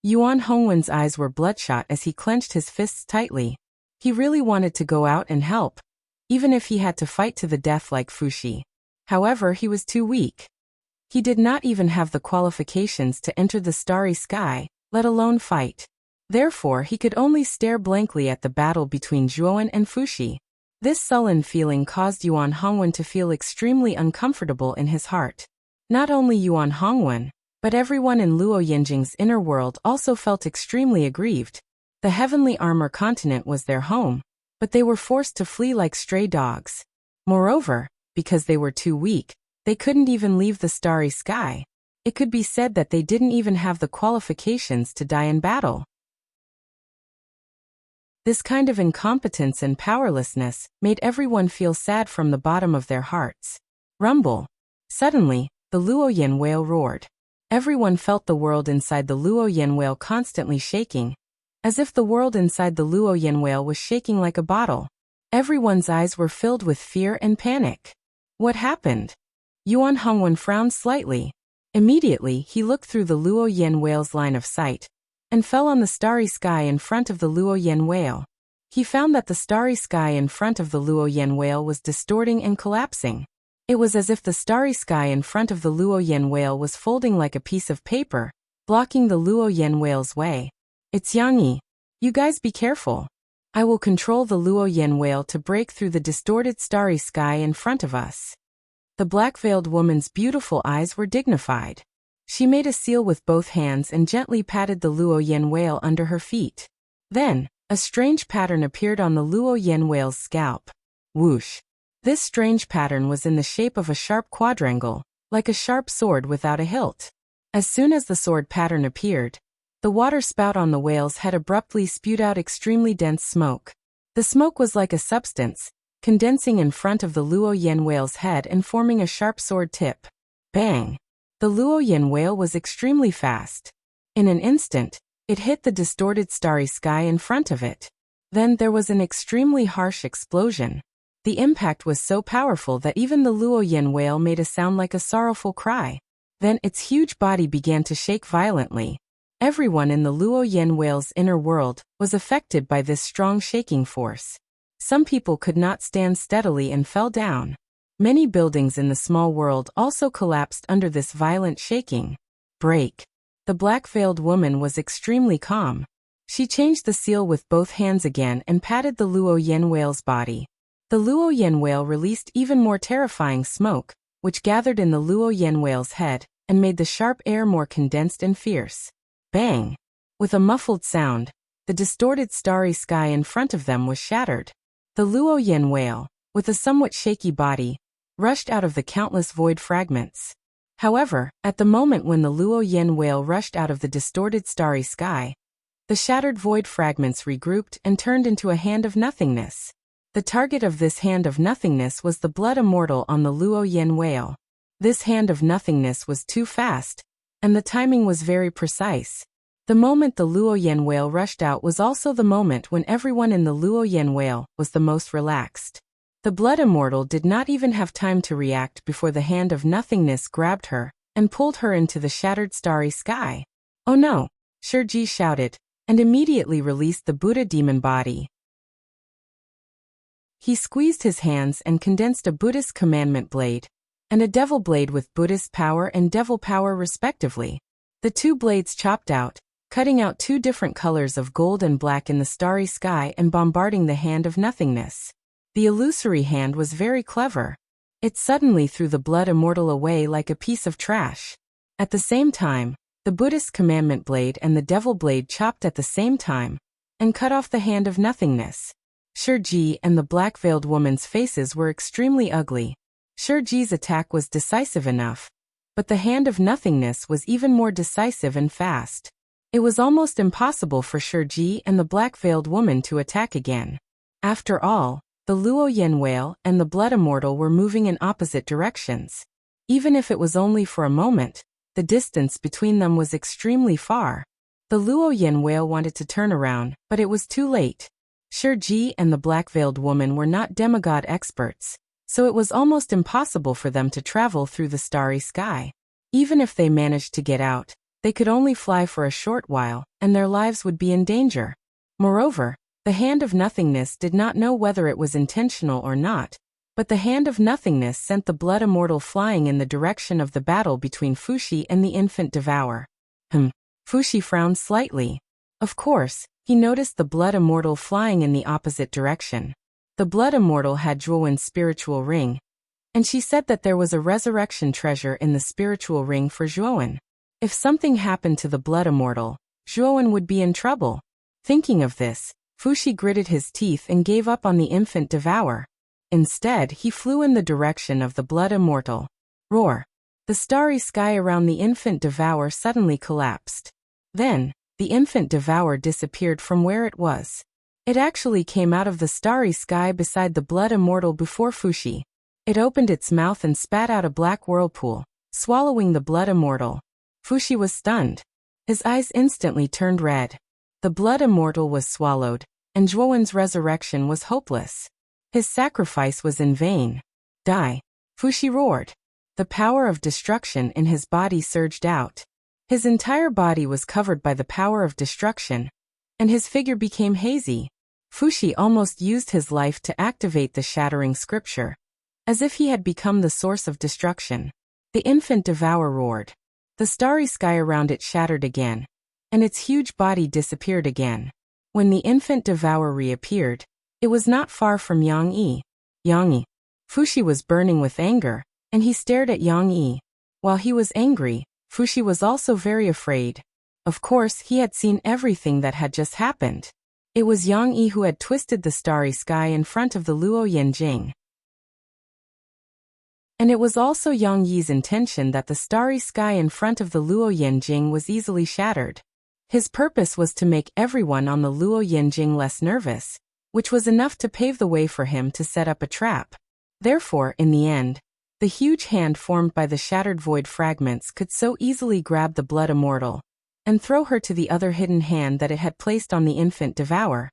Yuan Hongwen's eyes were bloodshot as he clenched his fists tightly. He really wanted to go out and help, even if he had to fight to the death like Fuxi. However, he was too weak. He did not even have the qualifications to enter the starry sky, let alone fight. Therefore, he could only stare blankly at the battle between Zhuowen and Fuxi. This sullen feeling caused Yuan Hongwen to feel extremely uncomfortable in his heart. Not only Yuan Hongwen, but everyone in Luo Yanjing's inner world also felt extremely aggrieved. The Heavenly Armor continent was their home, but they were forced to flee like stray dogs. Moreover, because they were too weak, they couldn't even leave the starry sky. It could be said that they didn't even have the qualifications to die in battle. This kind of incompetence and powerlessness made everyone feel sad from the bottom of their hearts. Rumble. Suddenly, the Luo Yan whale roared. Everyone felt the world inside the Luo Yan whale constantly shaking, as if the world inside the Luo Yan whale was shaking like a bottle. Everyone's eyes were filled with fear and panic. What happened? Yuan Hongwen frowned slightly. Immediately, he looked through the Luo Yan whale's line of sight and fell on the starry sky in front of the Luo Yan whale. He found that the starry sky in front of the Luo Yan whale was distorting and collapsing. It was as if the starry sky in front of the Luoyan whale was folding like a piece of paper, blocking the Luoyan whale's way. It's Yang. You guys be careful. I will control the Luoyan whale to break through the distorted starry sky in front of us. The black-veiled woman's beautiful eyes were dignified. She made a seal with both hands and gently patted the Luoyan whale under her feet. Then, a strange pattern appeared on the Luoyan whale's scalp. Whoosh! This strange pattern was in the shape of a sharp quadrangle, like a sharp sword without a hilt. As soon as the sword pattern appeared, the water spout on the whale's head abruptly spewed out extremely dense smoke. The smoke was like a substance, condensing in front of the Luoyan whale's head and forming a sharp sword tip. Bang! The Luoyan whale was extremely fast. In an instant, it hit the distorted starry sky in front of it. Then there was an extremely harsh explosion. The impact was so powerful that even the Luoyan whale made a sound like a sorrowful cry. Then its huge body began to shake violently. Everyone in the Luoyan whale's inner world was affected by this strong shaking force. Some people could not stand steadily and fell down. Many buildings in the small world also collapsed under this violent shaking. Break. The black-veiled woman was extremely calm. She changed the seal with both hands again and patted the Luoyan whale's body. The Luoyan whale released even more terrifying smoke, which gathered in the Luoyan whale's head and made the sharp air more condensed and fierce. Bang! With a muffled sound, the distorted starry sky in front of them was shattered. The Luoyan whale, with a somewhat shaky body, rushed out of the countless void fragments. However, at the moment when the Luoyan whale rushed out of the distorted starry sky, the shattered void fragments regrouped and turned into a hand of nothingness. The target of this hand of nothingness was the blood immortal on the Luoyan whale. This hand of nothingness was too fast, and the timing was very precise. The moment the Luoyan whale rushed out was also the moment when everyone in the Luoyan whale was the most relaxed. The blood immortal did not even have time to react before the hand of nothingness grabbed her and pulled her into the shattered starry sky. Oh no! Shiji shouted, and immediately released the Buddha demon body. He squeezed his hands and condensed a Buddhist commandment blade and a devil blade with Buddhist power and devil power respectively. The two blades chopped out, cutting out two different colors of gold and black in the starry sky and bombarding the hand of nothingness. The illusory hand was very clever. It suddenly threw the blood immortal away like a piece of trash. At the same time, the Buddhist commandment blade and the devil blade chopped at the same time and cut off the hand of nothingness. Shiji and the black-veiled woman's faces were extremely ugly. Shiji's attack was decisive enough, but the hand of nothingness was even more decisive and fast. It was almost impossible for Shiji and the black-veiled woman to attack again. After all, the Luoyan whale and the blood immortal were moving in opposite directions. Even if it was only for a moment, the distance between them was extremely far. The Luoyan whale wanted to turn around, but it was too late. Shiji and the black-veiled woman were not demigod experts, so it was almost impossible for them to travel through the starry sky. Even if they managed to get out, they could only fly for a short while, and their lives would be in danger. Moreover, the hand of nothingness did not know whether it was intentional or not, but the hand of nothingness sent the blood immortal flying in the direction of the battle between Fushi and the infant devourer. Fushi frowned slightly. Of course, he noticed the blood immortal flying in the opposite direction. The blood immortal had Zhuowen's spiritual ring, and she said that there was a resurrection treasure in the spiritual ring for Zhuowen. If something happened to the blood immortal, Zhuowen would be in trouble. Thinking of this, Fushi gritted his teeth and gave up on the infant devourer. Instead, he flew in the direction of the blood immortal. Roar! The starry sky around the infant devourer suddenly collapsed. Then, the infant devourer disappeared from where it was. It actually came out of the starry sky beside the blood immortal before Fushi. It opened its mouth and spat out a black whirlpool, swallowing the blood immortal. Fushi was stunned. His eyes instantly turned red. The blood immortal was swallowed, and Zhuowen's resurrection was hopeless. His sacrifice was in vain. Die! Fushi roared. The power of destruction in his body surged out. His entire body was covered by the power of destruction, and his figure became hazy. Fushi almost used his life to activate the shattering scripture, as if he had become the source of destruction. The infant devourer roared. The starry sky around it shattered again, and its huge body disappeared again. When the infant devourer reappeared, it was not far from Yang Yi. Yang Yi. Fuxi was burning with anger, and he stared at Yang Yi. While he was angry, Fuxi was also very afraid. Of course, he had seen everything that had just happened. It was Yang Yi who had twisted the starry sky in front of the Luo Yanjing. And it was also Yang Yi's intention that the starry sky in front of the Luo Yanjing was easily shattered. His purpose was to make everyone on the Luo Yanjing less nervous, which was enough to pave the way for him to set up a trap. Therefore, in the end, the huge hand formed by the shattered void fragments could so easily grab the blood immortal and throw her to the other hidden hand that it had placed on the infant devourer.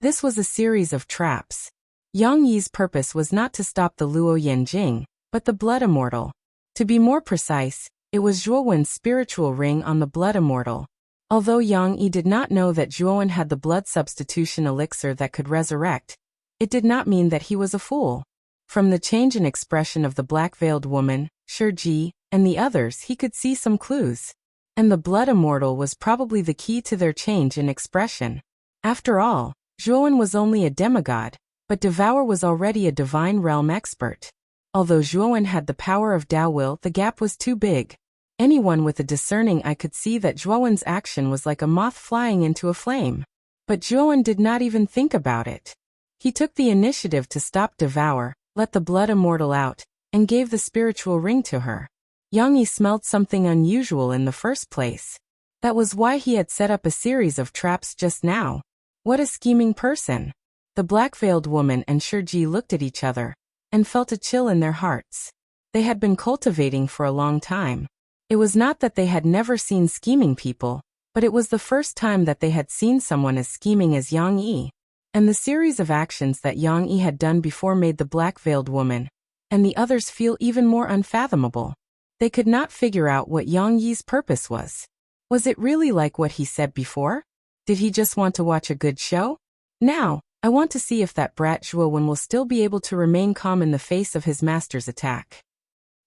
This was a series of traps. Yang Yi's purpose was not to stop the Luo Yanjing, but the blood immortal. To be more precise, it was Zhuowen's spiritual ring on the blood immortal. Although Yang Yi did not know that Zhuowen had the blood substitution elixir that could resurrect, it did not mean that he was a fool. From the change in expression of the black-veiled woman, Shiji, and the others, he could see some clues. And the blood immortal was probably the key to their change in expression. After all, Zhuowen was only a demigod, but Devour was already a divine realm expert. Although Zhuowen had the power of Dao Will, the gap was too big. Anyone with a discerning eye could see that Zhuowen's action was like a moth flying into a flame. But Zhuowen did not even think about it. He took the initiative to stop Devour, let the blood immortal out, and gave the spiritual ring to her. Yang Yi smelled something unusual in the first place. That was why he had set up a series of traps just now. What a scheming person. The black-veiled woman and Shiji looked at each other and felt a chill in their hearts. They had been cultivating for a long time. It was not that they had never seen scheming people, but it was the first time that they had seen someone as scheming as Yang Yi. And the series of actions that Yang Yi had done before made the black-veiled woman and the others feel even more unfathomable. They could not figure out what Yang Yi's purpose was. Was it really like what he said before? Did he just want to watch a good show? Now, I want to see if that brat Zhuowen will still be able to remain calm in the face of his master's attack.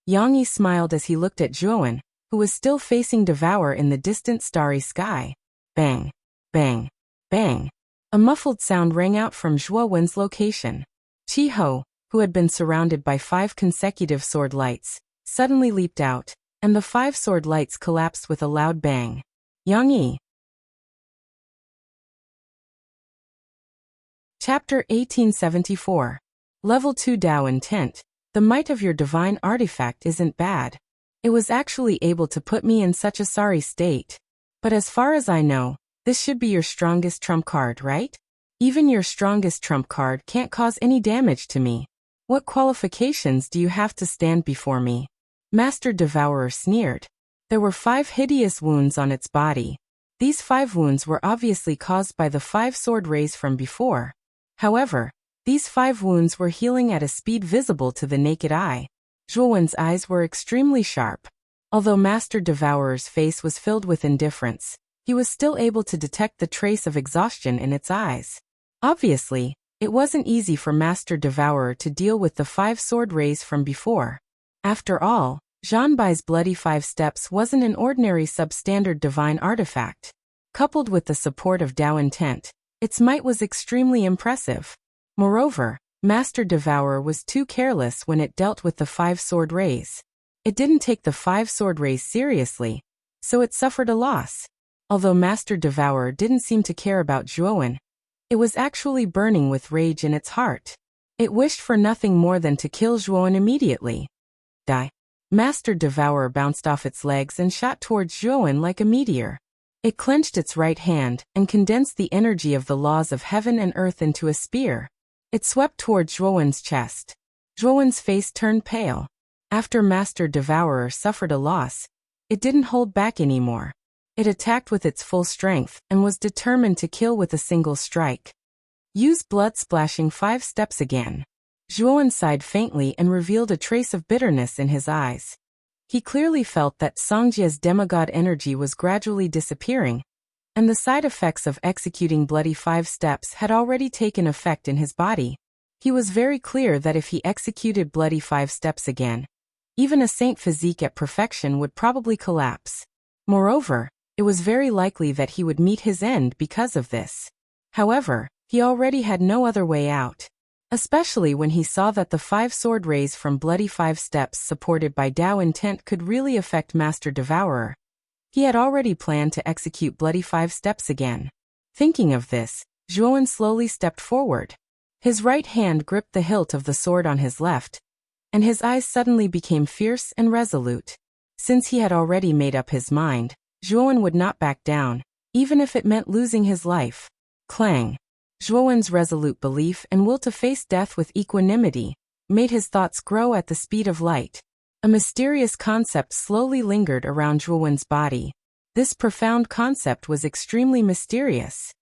Yang Yi smiled as he looked at Zhuowen, who was still facing Devour in the distant starry sky. Bang, bang, bang. A muffled sound rang out from Zhuowen's location. Chi Ho, who had been surrounded by 5 consecutive sword lights, suddenly leaped out, and the 5 sword lights collapsed with a loud bang. Yang Yi. Chapter 1874. Level 2 Dao Intent. The might of your divine artifact isn't bad. It was actually able to put me in such a sorry state. But as far as I know, this should be your strongest trump card, right? Even your strongest trump card can't cause any damage to me. What qualifications do you have to stand before me? Master Devourer sneered. There were 5 hideous wounds on its body. These 5 wounds were obviously caused by the 5 sword rays from before. However, these 5 wounds were healing at a speed visible to the naked eye. Zhuowen's eyes were extremely sharp. Although Master Devourer's face was filled with indifference, he was still able to detect the trace of exhaustion in its eyes. Obviously, it wasn't easy for Master Devourer to deal with the 5 sword rays from before. After all, Zhanbai's bloody 5 steps wasn't an ordinary substandard divine artifact. Coupled with the support of Dao Intent, its might was extremely impressive. Moreover, Master Devourer was too careless when it dealt with the 5 sword rays. It didn't take the 5 sword rays seriously, so it suffered a loss. Although Master Devourer didn't seem to care about Zhuowen, it was actually burning with rage in its heart. It wished for nothing more than to kill Zhuowen immediately. Die. Master Devourer bounced off its legs and shot towards Zhuowen like a meteor. It clenched its right hand and condensed the energy of the laws of heaven and earth into a spear. It swept towards Zhuowen's chest. Zhuowen's face turned pale. After Master Devourer suffered a loss, it didn't hold back anymore. It attacked with its full strength and was determined to kill with a single strike. Use blood-splashing 5 steps again. Zhuowen sighed faintly and revealed a trace of bitterness in his eyes. He clearly felt that Songjia's demigod energy was gradually disappearing, and the side effects of executing bloody 5 steps had already taken effect in his body. He was very clear that if he executed bloody 5 steps again, even a saint physique at perfection would probably collapse. Moreover, it was very likely that he would meet his end because of this. However, he already had no other way out. Especially when he saw that the 5 sword rays from bloody 5 steps supported by Tao intent could really affect Master Devourer. He had already planned to execute bloody 5 steps again. Thinking of this, Zhuowen slowly stepped forward. His right hand gripped the hilt of the sword on his left, and his eyes suddenly became fierce and resolute. Since he had already made up his mind, Zhuowen would not back down, even if it meant losing his life. Clang! Zhuowen's resolute belief and will to face death with equanimity made his thoughts grow at the speed of light. A mysterious concept slowly lingered around Zhuowen's body. This profound concept was extremely mysterious.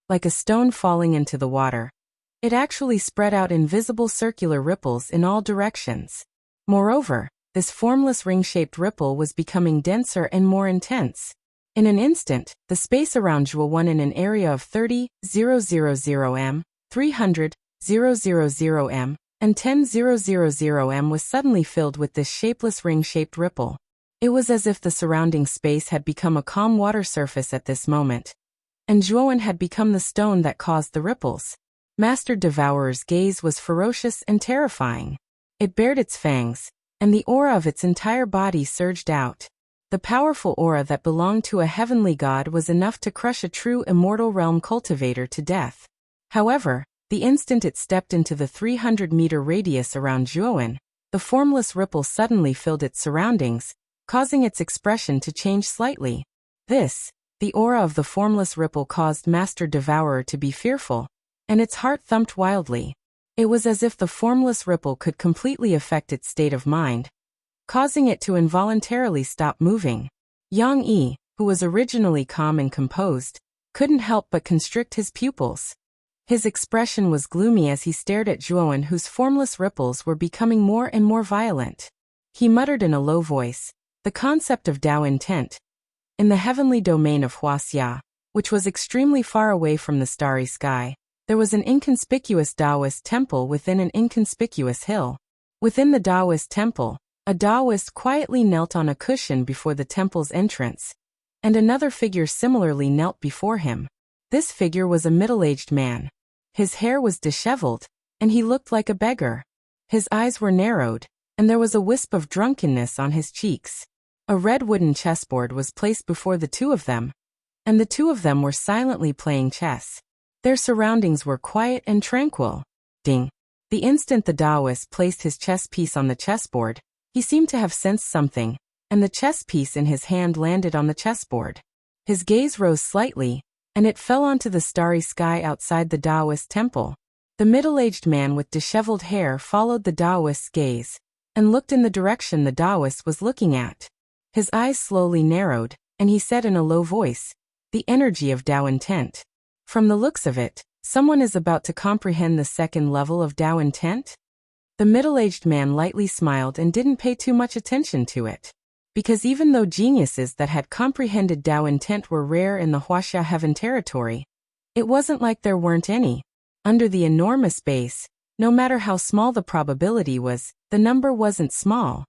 Like a stone falling into the water, it actually spread out invisible circular ripples in all directions. Moreover, this formless ring-shaped ripple was becoming denser and more intense. In an instant, the space around Zhuowen in an area of 30,000 m, 300,000 m, and 10,000 m was suddenly filled with this shapeless ring-shaped ripple. It was as if the surrounding space had become a calm water surface at this moment, and Zhuowen had become the stone that caused the ripples. Master Devourer's gaze was ferocious and terrifying. It bared its fangs, and the aura of its entire body surged out. The powerful aura that belonged to a heavenly god was enough to crush a true immortal realm cultivator to death. However, the instant it stepped into the 300-meter radius around Zhuowen, the formless ripple suddenly filled its surroundings, causing its expression to change slightly. The aura of the formless ripple caused Master Devourer to be fearful, and its heart thumped wildly. It was as if the formless ripple could completely affect its state of mind, causing it to involuntarily stop moving. Yang Yi, who was originally calm and composed, couldn't help but constrict his pupils. His expression was gloomy as he stared at Zhuowen, whose formless ripples were becoming more and more violent. He muttered in a low voice, the concept of Tao intent. In the heavenly domain of Wuxia, which was extremely far away from the starry sky, there was an inconspicuous Taoist temple within an inconspicuous hill. Within the Taoist temple, a Taoist quietly knelt on a cushion before the temple's entrance, and another figure similarly knelt before him. This figure was a middle-aged man. His hair was disheveled, and he looked like a beggar. His eyes were narrowed, and there was a wisp of drunkenness on his cheeks. A red wooden chessboard was placed before the two of them, and the two of them were silently playing chess. Their surroundings were quiet and tranquil. Ding! The instant the Taoist placed his chess piece on the chessboard, he seemed to have sensed something, and the chess piece in his hand landed on the chessboard. His gaze rose slightly, and it fell onto the starry sky outside the Taoist temple. The middle-aged man with disheveled hair followed the Taoist's gaze, and looked in the direction the Taoist was looking at. His eyes slowly narrowed, and he said in a low voice, "The energy of Tao intent. From the looks of it, someone is about to comprehend the second level of Tao intent?" The middle-aged man lightly smiled and didn't pay too much attention to it. Because even though geniuses that had comprehended Tao intent were rare in the Wuxia heaven territory, it wasn't like there weren't any. Under the enormous base, no matter how small the probability was, the number wasn't small.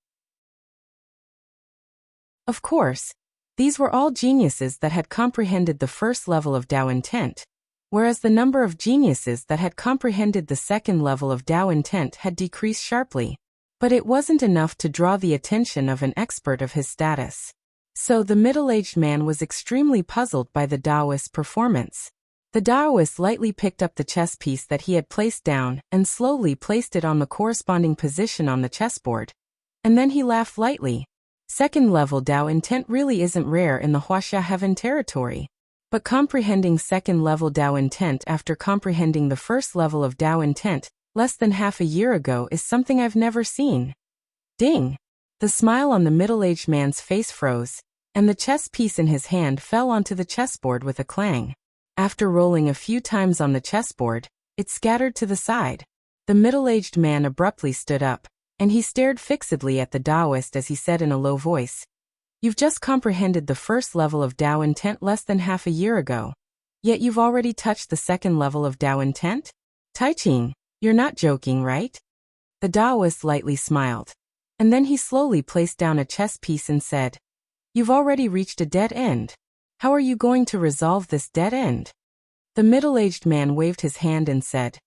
Of course, these were all geniuses that had comprehended the first level of Tao intent, whereas the number of geniuses that had comprehended the second level of Tao intent had decreased sharply. But it wasn't enough to draw the attention of an expert of his status. So the middle-aged man was extremely puzzled by the Taoist's performance. The Taoist lightly picked up the chess piece that he had placed down and slowly placed it on the corresponding position on the chessboard. And then he laughed lightly. Second-level Tao intent really isn't rare in the Wuxia heaven territory. But comprehending second-level Tao intent after comprehending the first level of Tao intent less than half a year ago is something I've never seen. Ding! The smile on the middle-aged man's face froze, and the chess piece in his hand fell onto the chessboard with a clang. After rolling a few times on the chessboard, it scattered to the side. The middle-aged man abruptly stood up, and he stared fixedly at the Taoist as he said in a low voice, "You've just comprehended the first level of Tao intent less than half a year ago, yet you've already touched the second level of Tao intent?" Taiching, you're not joking, right? The Taoist lightly smiled. And then he slowly placed down a chess piece and said, You've already reached a dead end. How are you going to resolve this dead end? The middle-aged man waved his hand and said,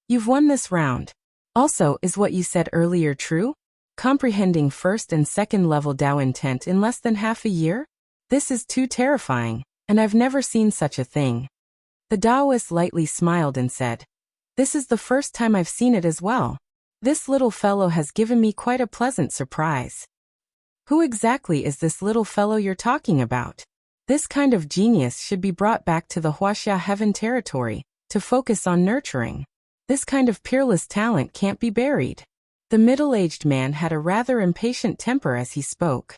You've won this round. Also, is what you said earlier true? Comprehending first and second level Tao intent in less than half a year? This is too terrifying, and I've never seen such a thing. The Taoist lightly smiled and said, This is the first time I've seen it as well. This little fellow has given me quite a pleasant surprise. Who exactly is this little fellow you're talking about? This kind of genius should be brought back to the Wuxia heaven territory, to focus on nurturing. This kind of peerless talent can't be buried. The middle-aged man had a rather impatient temper as he spoke.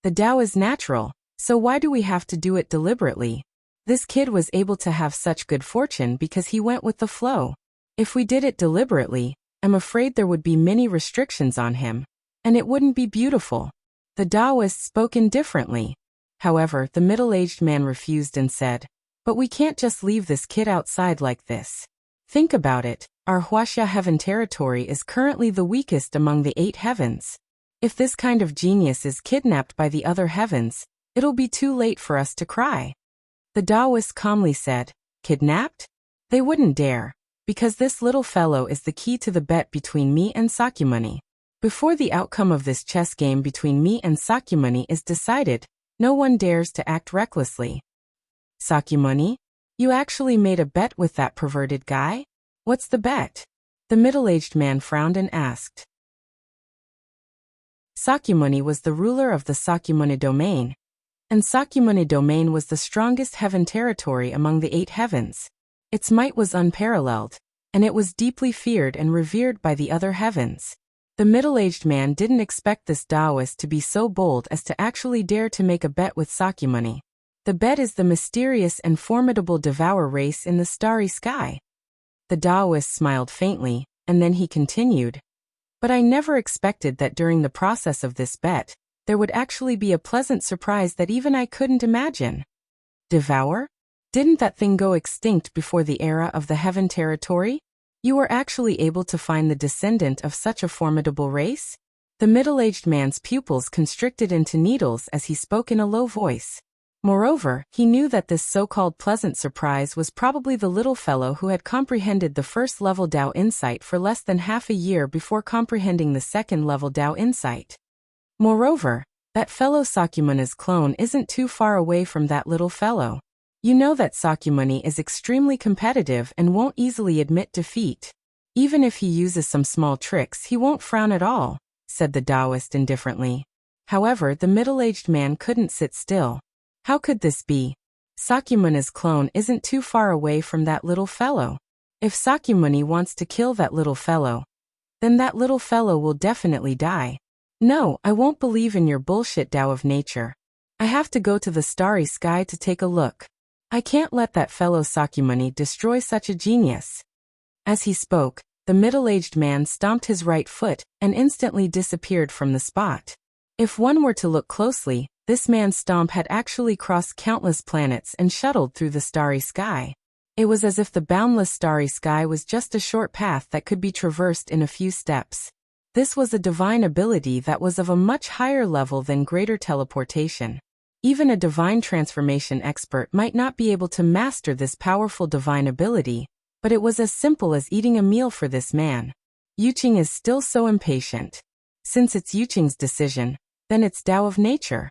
The Tao is natural, so why do we have to do it deliberately? This kid was able to have such good fortune because he went with the flow. If we did it deliberately, I'm afraid there would be many restrictions on him, and it wouldn't be beautiful. The Taoist spoke indifferently. However, the middle-aged man refused and said, But we can't just leave this kid outside like this. Think about it, our Wuxia heaven territory is currently the weakest among the 8 heavens. If this kind of genius is kidnapped by the other heavens, it'll be too late for us to cry. The Taoist calmly said, Kidnapped? They wouldn't dare, because this little fellow is the key to the bet between me and Sakyamuni. Before the outcome of this chess game between me and Sakyamuni is decided, no one dares to act recklessly. Sakyamuni? You actually made a bet with that perverted guy? What's the bet? The middle-aged man frowned and asked. Sakyamuni was the ruler of the Sakyamuni domain, and Sakyamuni domain was the strongest heaven territory among the 8 heavens. Its might was unparalleled, and it was deeply feared and revered by the other heavens. The middle-aged man didn't expect this Taoist to be so bold as to actually dare to make a bet with Sakyamuni. The bet is the mysterious and formidable Devour race in the starry sky. The Taoist smiled faintly, and then he continued, But I never expected that during the process of this bet, there would actually be a pleasant surprise that even I couldn't imagine. Devour? Didn't that thing go extinct before the era of the heaven territory? You were actually able to find the descendant of such a formidable race? The middle-aged man's pupils constricted into needles as he spoke in a low voice. Moreover, he knew that this so-called pleasant surprise was probably the little fellow who had comprehended the first-level Tao insight for less than half a year before comprehending the second-level Tao insight. Moreover, that fellow Sakyamuni's clone isn't too far away from that little fellow. You know that Sakyamuni is extremely competitive and won't easily admit defeat. Even if he uses some small tricks, he won't frown at all, said the Taoist indifferently. However, the middle-aged man couldn't sit still. How could this be? Sakyamuni's clone isn't too far away from that little fellow. If Sakyamuni wants to kill that little fellow, then that little fellow will definitely die. No, I won't believe in your bullshit Tao of nature. I have to go to the starry sky to take a look. I can't let that fellow Sakyamuni destroy such a genius. As he spoke, the middle-aged man stomped his right foot and instantly disappeared from the spot. If one were to look closely, this man's stomp had actually crossed countless planets and shuttled through the starry sky. It was as if the boundless starry sky was just a short path that could be traversed in a few steps. This was a divine ability that was of a much higher level than greater teleportation. Even a divine transformation expert might not be able to master this powerful divine ability, but it was as simple as eating a meal for this man. Yuqing is still so impatient. Since it's Yuqing's decision, then it's Tao of nature.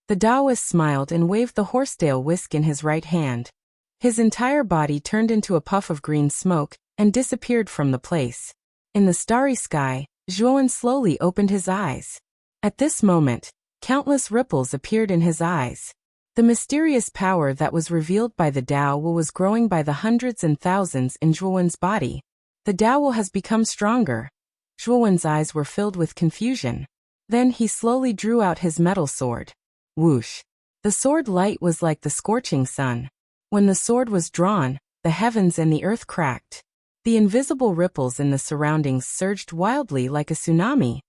The Taoist smiled and waved the horsetail whisk in his right hand. His entire body turned into a puff of green smoke and disappeared from the place. In the starry sky, Zhuowen slowly opened his eyes. At this moment, countless ripples appeared in his eyes. The mysterious power that was revealed by the Tao Will was growing by the hundreds and thousands in Zhuowen's body. The Tao Will has become stronger. Zhuowen's eyes were filled with confusion. Then he slowly drew out his metal sword. Whoosh! The sword light was like the scorching sun. When the sword was drawn, the heavens and the earth cracked. The invisible ripples in the surroundings surged wildly like a tsunami.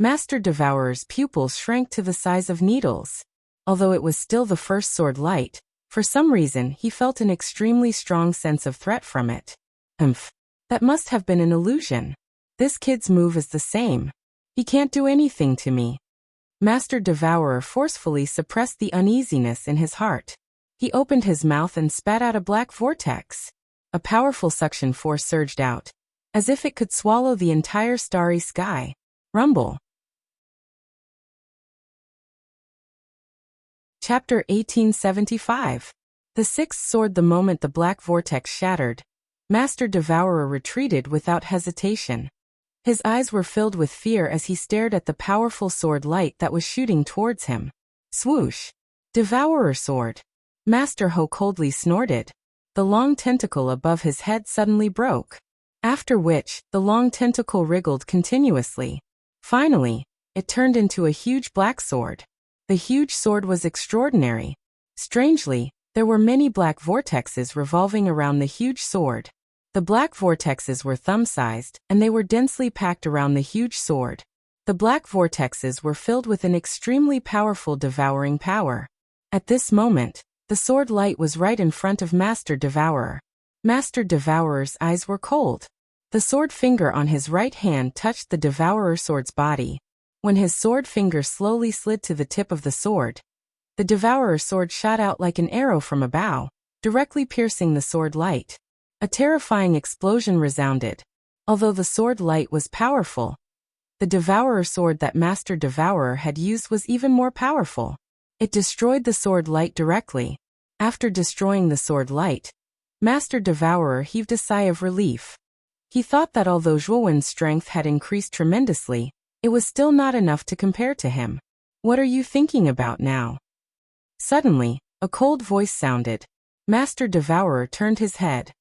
Master Devourer's pupils shrank to the size of needles. Although it was still the first sword light, for some reason he felt an extremely strong sense of threat from it. Humph. That must have been an illusion. This kid's move is the same. He can't do anything to me. Master Devourer forcefully suppressed the uneasiness in his heart. He opened his mouth and spat out a black vortex. A powerful suction force surged out, as if it could swallow the entire starry sky. Rumble. Chapter 1875. The sixth sword. The moment the black vortex shattered, Master Devourer retreated without hesitation. His eyes were filled with fear as he stared at the powerful sword light that was shooting towards him. Swoosh! Devourer sword! Master Ho coldly snorted. The long tentacle above his head suddenly broke. After which, the long tentacle wriggled continuously. Finally, it turned into a huge black sword. The huge sword was extraordinary. Strangely, there were many black vortexes revolving around the huge sword. The black vortexes were thumb-sized, and they were densely packed around the huge sword. The black vortexes were filled with an extremely powerful devouring power. At this moment, the sword light was right in front of Master Devourer. Master Devourer's eyes were cold. The sword finger on his right hand touched the Devourer sword's body. When his sword finger slowly slid to the tip of the sword, the Devourer sword shot out like an arrow from a bow, directly piercing the sword light. A terrifying explosion resounded. Although the sword light was powerful, the Devourer sword that Master Devourer had used was even more powerful. It destroyed the sword light directly. After destroying the sword light, Master Devourer heaved a sigh of relief. He thought that although Zhuowen's strength had increased tremendously, it was still not enough to compare to him. What are you thinking about now? Suddenly, a cold voice sounded. Master Devourer turned his head.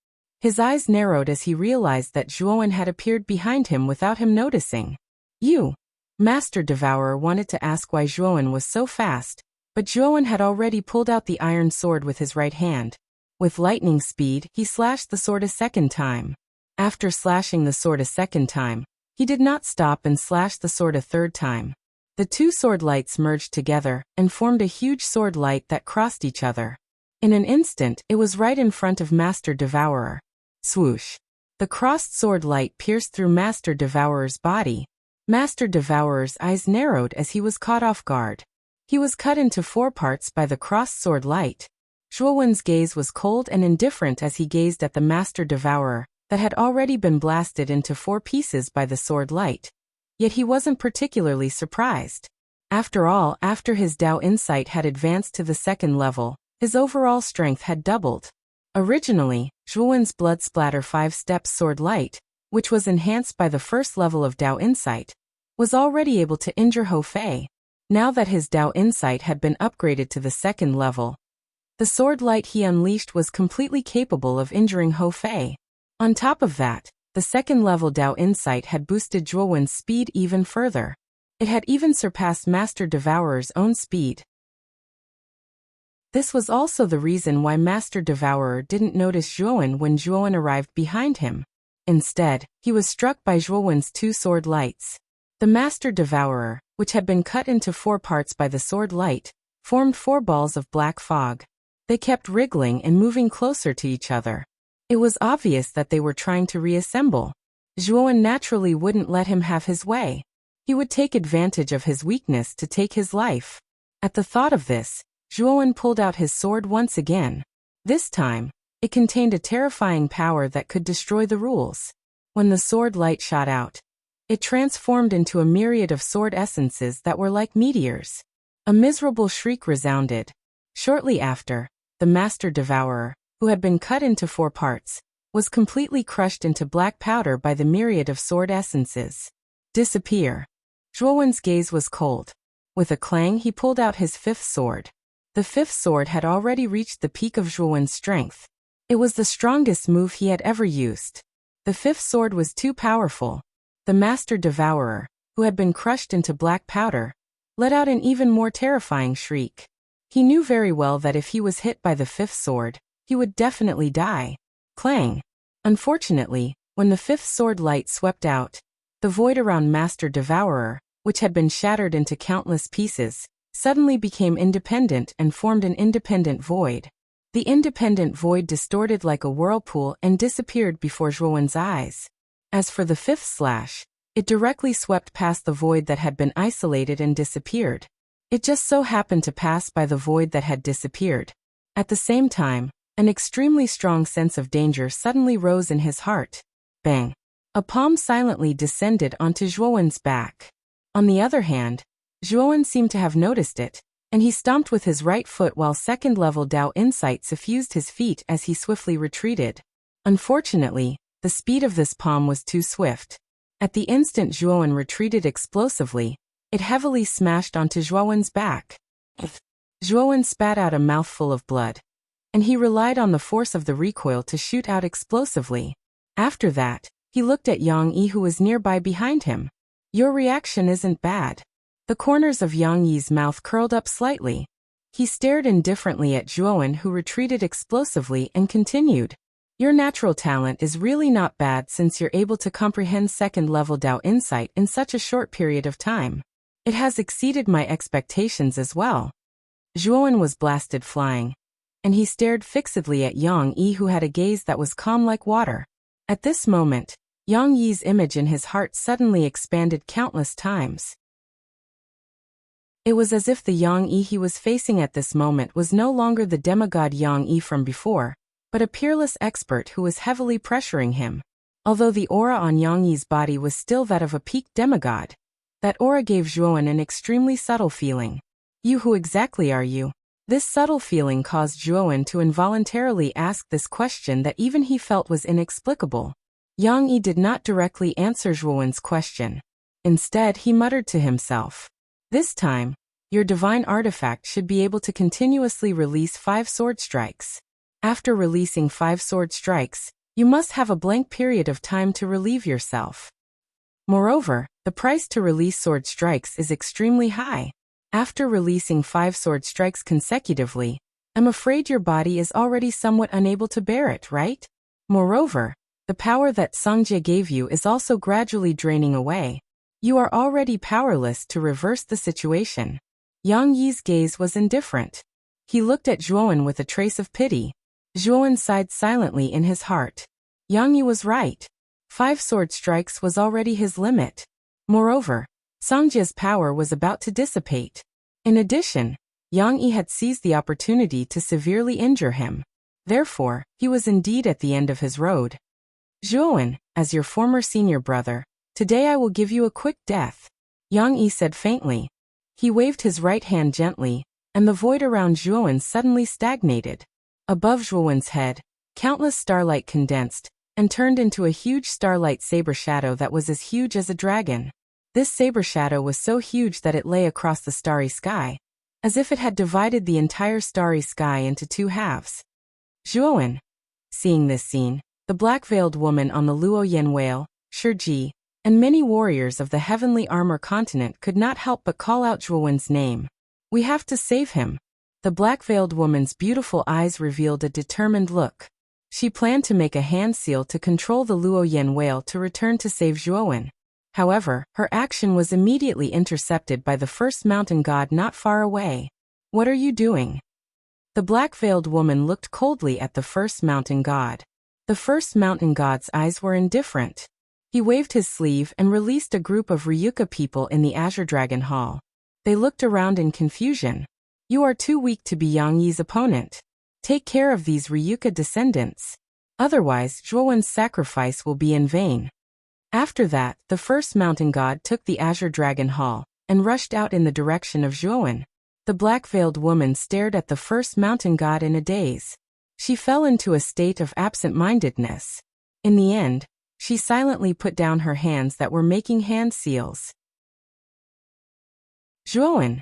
His eyes narrowed as he realized that Zhuowen had appeared behind him without him noticing. You! Master Devourer wanted to ask why Zhuowen was so fast, but Zhuowen had already pulled out the iron sword with his right hand. With lightning speed, he slashed the sword a second time. After slashing the sword a second time, he did not stop and slashed the sword a third time. The two sword lights merged together and formed a huge sword light that crossed each other. In an instant, it was right in front of Master Devourer. Swoosh! The crossed sword light pierced through Master Devourer's body. Master Devourer's eyes narrowed as he was caught off guard. He was cut into 4 parts by the crossed sword light. Zhuowen's gaze was cold and indifferent as he gazed at the Master Devourer that had already been blasted into 4 pieces by the sword light. Yet he wasn't particularly surprised. After all, after his Dao insight had advanced to the 2nd level, his overall strength had doubled. Originally, Zhuowen's blood splatter 5-step sword light, which was enhanced by the 1st level of Dao insight, was already able to injure Ho Fei. Now that his Dao insight had been upgraded to the 2nd level, the sword light he unleashed was completely capable of injuring Ho Fei. On top of that, the 2nd level Dao insight had boosted Zhuowen's speed even further. It had even surpassed Master Devourer's own speed. This was also the reason why Master Devourer didn't notice Zhuowen when Zhuowen arrived behind him. Instead, he was struck by Zhuowen's 2 sword lights. The Master Devourer, which had been cut into 4 parts by the sword light, formed 4 balls of black fog. They kept wriggling and moving closer to each other. It was obvious that they were trying to reassemble. Zhuowen naturally wouldn't let him have his way. He would take advantage of his weakness to take his life. At the thought of this, Zhuowen pulled out his sword once again. This time, it contained a terrifying power that could destroy the rules. When the sword light shot out, it transformed into a myriad of sword essences that were like meteors. A miserable shriek resounded. Shortly after, the Master Devourer, who had been cut into 4 parts, was completely crushed into black powder by the myriad of sword essences. Disappear. Zhuowen's gaze was cold. With a clang, he pulled out his 5th sword. The 5th sword had already reached the peak of Zhuowen's strength. It was the strongest move he had ever used. The 5th sword was too powerful. The Master Devourer, who had been crushed into black powder, let out an even more terrifying shriek. He knew very well that if he was hit by the 5th sword, he would definitely die. Clang! Unfortunately, when the 5th sword light swept out, the void around Master Devourer, which had been shattered into countless pieces, suddenly became independent and formed an independent void. The independent void distorted like a whirlpool and disappeared before Zhuowen's eyes. As for the fifth slash, it directly swept past the void that had been isolated and disappeared. It just so happened to pass by the void that had disappeared. At the same time, an extremely strong sense of danger suddenly rose in his heart. Bang! A palm silently descended onto Zhuowen's back. On the other hand, Zhuowen seemed to have noticed it, and he stomped with his right foot while second-level Dao insight suffused his feet as he swiftly retreated. Unfortunately, the speed of this palm was too swift. At the instant Zhuowen retreated explosively, it heavily smashed onto Zhuowen's back. Zhuowen spat out a mouthful of blood, and he relied on the force of the recoil to shoot out explosively. After that, he looked at Yang Yi who was nearby behind him. Your reaction isn't bad. The corners of Yang Yi's mouth curled up slightly. He stared indifferently at Zhuowen who retreated explosively and continued. Your natural talent is really not bad since you're able to comprehend second-level Dao insight in such a short period of time. It has exceeded my expectations as well. Zhuowen was blasted flying, and he stared fixedly at Yang Yi who had a gaze that was calm like water. At this moment, Yang Yi's image in his heart suddenly expanded countless times. It was as if the Yang Yi he was facing at this moment was no longer the demigod Yang Yi from before, but a peerless expert who was heavily pressuring him. Although the aura on Yang Yi's body was still that of a peaked demigod, that aura gave Zhuowen an extremely subtle feeling. You, who exactly are you? This subtle feeling caused Zhuowen to involuntarily ask this question that even he felt was inexplicable. Yang Yi did not directly answer Zhuowen's question. Instead, he muttered to himself. This time, your divine artifact should be able to continuously release 5 sword strikes. After releasing 5 sword strikes, you must have a blank period of time to relieve yourself. Moreover, the price to release sword strikes is extremely high. After releasing 5 sword strikes consecutively, I'm afraid your body is already somewhat unable to bear it, right? Moreover, the power that Songjie gave you is also gradually draining away. You are already powerless to reverse the situation. Yang Yi's gaze was indifferent. He looked at Zhuowen with a trace of pity. Zhuowen sighed silently in his heart. Yang Yi was right. 5 sword strikes was already his limit. Moreover, Songjie's power was about to dissipate. In addition, Yang Yi had seized the opportunity to severely injure him. Therefore, he was indeed at the end of his road. Zhuowen, as your former senior brother, today I will give you a quick death, Yang Yi said faintly. He waved his right hand gently, and the void around Zhuowen suddenly stagnated. Above Zhuowen's head, countless starlight condensed, and turned into a huge starlight saber shadow that was as huge as a dragon. This saber shadow was so huge that it lay across the starry sky, as if it had divided the entire starry sky into 2 halves. Zhuowen. Seeing this scene, the black-veiled woman on the Luoyan whale, Shiji, and many warriors of the heavenly armor continent could not help but call out Zhuowen's name. We have to save him. The black-veiled woman's beautiful eyes revealed a determined look. She planned to make a hand seal to control the Luoyan whale to return to save Zhuowen. However, her action was immediately intercepted by the first mountain god not far away. What are you doing? The black-veiled woman looked coldly at the first mountain god. The first mountain god's eyes were indifferent. He waved his sleeve and released a group of Ryuka people in the Azure Dragon Hall. They looked around in confusion. You are too weak to be Yang Yi's opponent. Take care of these Ryuka descendants. Otherwise, Zhuowen's sacrifice will be in vain. After that, the first mountain god took the Azure Dragon Hall and rushed out in the direction of Zhuowen. The black-veiled woman stared at the first mountain god in a daze. She fell into a state of absent-mindedness. In the end, she silently put down her hands that were making hand seals. Zhuowen.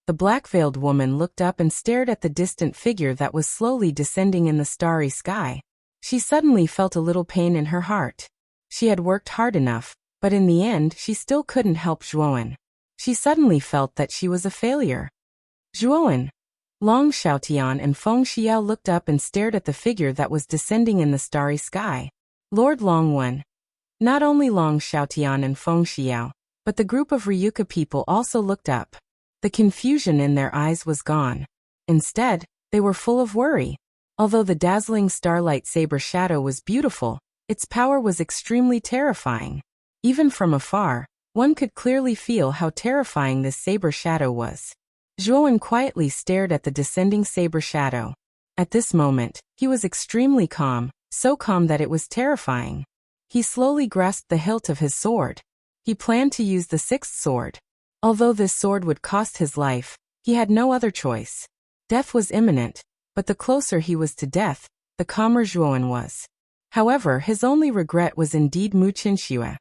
The black-veiled woman looked up and stared at the distant figure that was slowly descending in the starry sky. She suddenly felt a little pain in her heart. She had worked hard enough, but in the end she still couldn't help Zhuowen. She suddenly felt that she was a failure. Zhuowen. Long Xiaotian and Feng Xiao looked up and stared at the figure that was descending in the starry sky. Lord Longwen. Not only Long Xiaotian and Feng Xiao, but the group of Ryuka people also looked up. The confusion in their eyes was gone. Instead, they were full of worry. Although the dazzling starlight saber shadow was beautiful, its power was extremely terrifying. Even from afar, one could clearly feel how terrifying this saber shadow was. Zhuowen quietly stared at the descending saber shadow. At this moment, he was extremely calm, so calm that it was terrifying. He slowly grasped the hilt of his sword. He planned to use the sixth sword. Although this sword would cost his life, he had no other choice. Death was imminent, but the closer he was to death, the calmer Zhuowen was. However, his only regret was indeed Mu Qinshui.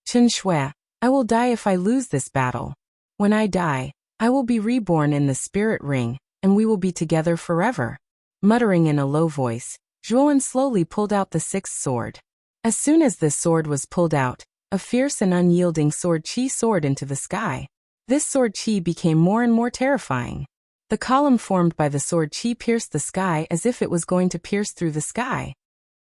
Qinshui, I will die if I lose this battle. When I die, I will be reborn in the spirit ring, and we will be together forever. Muttering in a low voice, Zhuowen slowly pulled out the sixth sword. As soon as this sword was pulled out, a fierce and unyielding sword qi soared into the sky. This sword qi became more and more terrifying. The column formed by the sword qi pierced the sky as if it was going to pierce through the sky.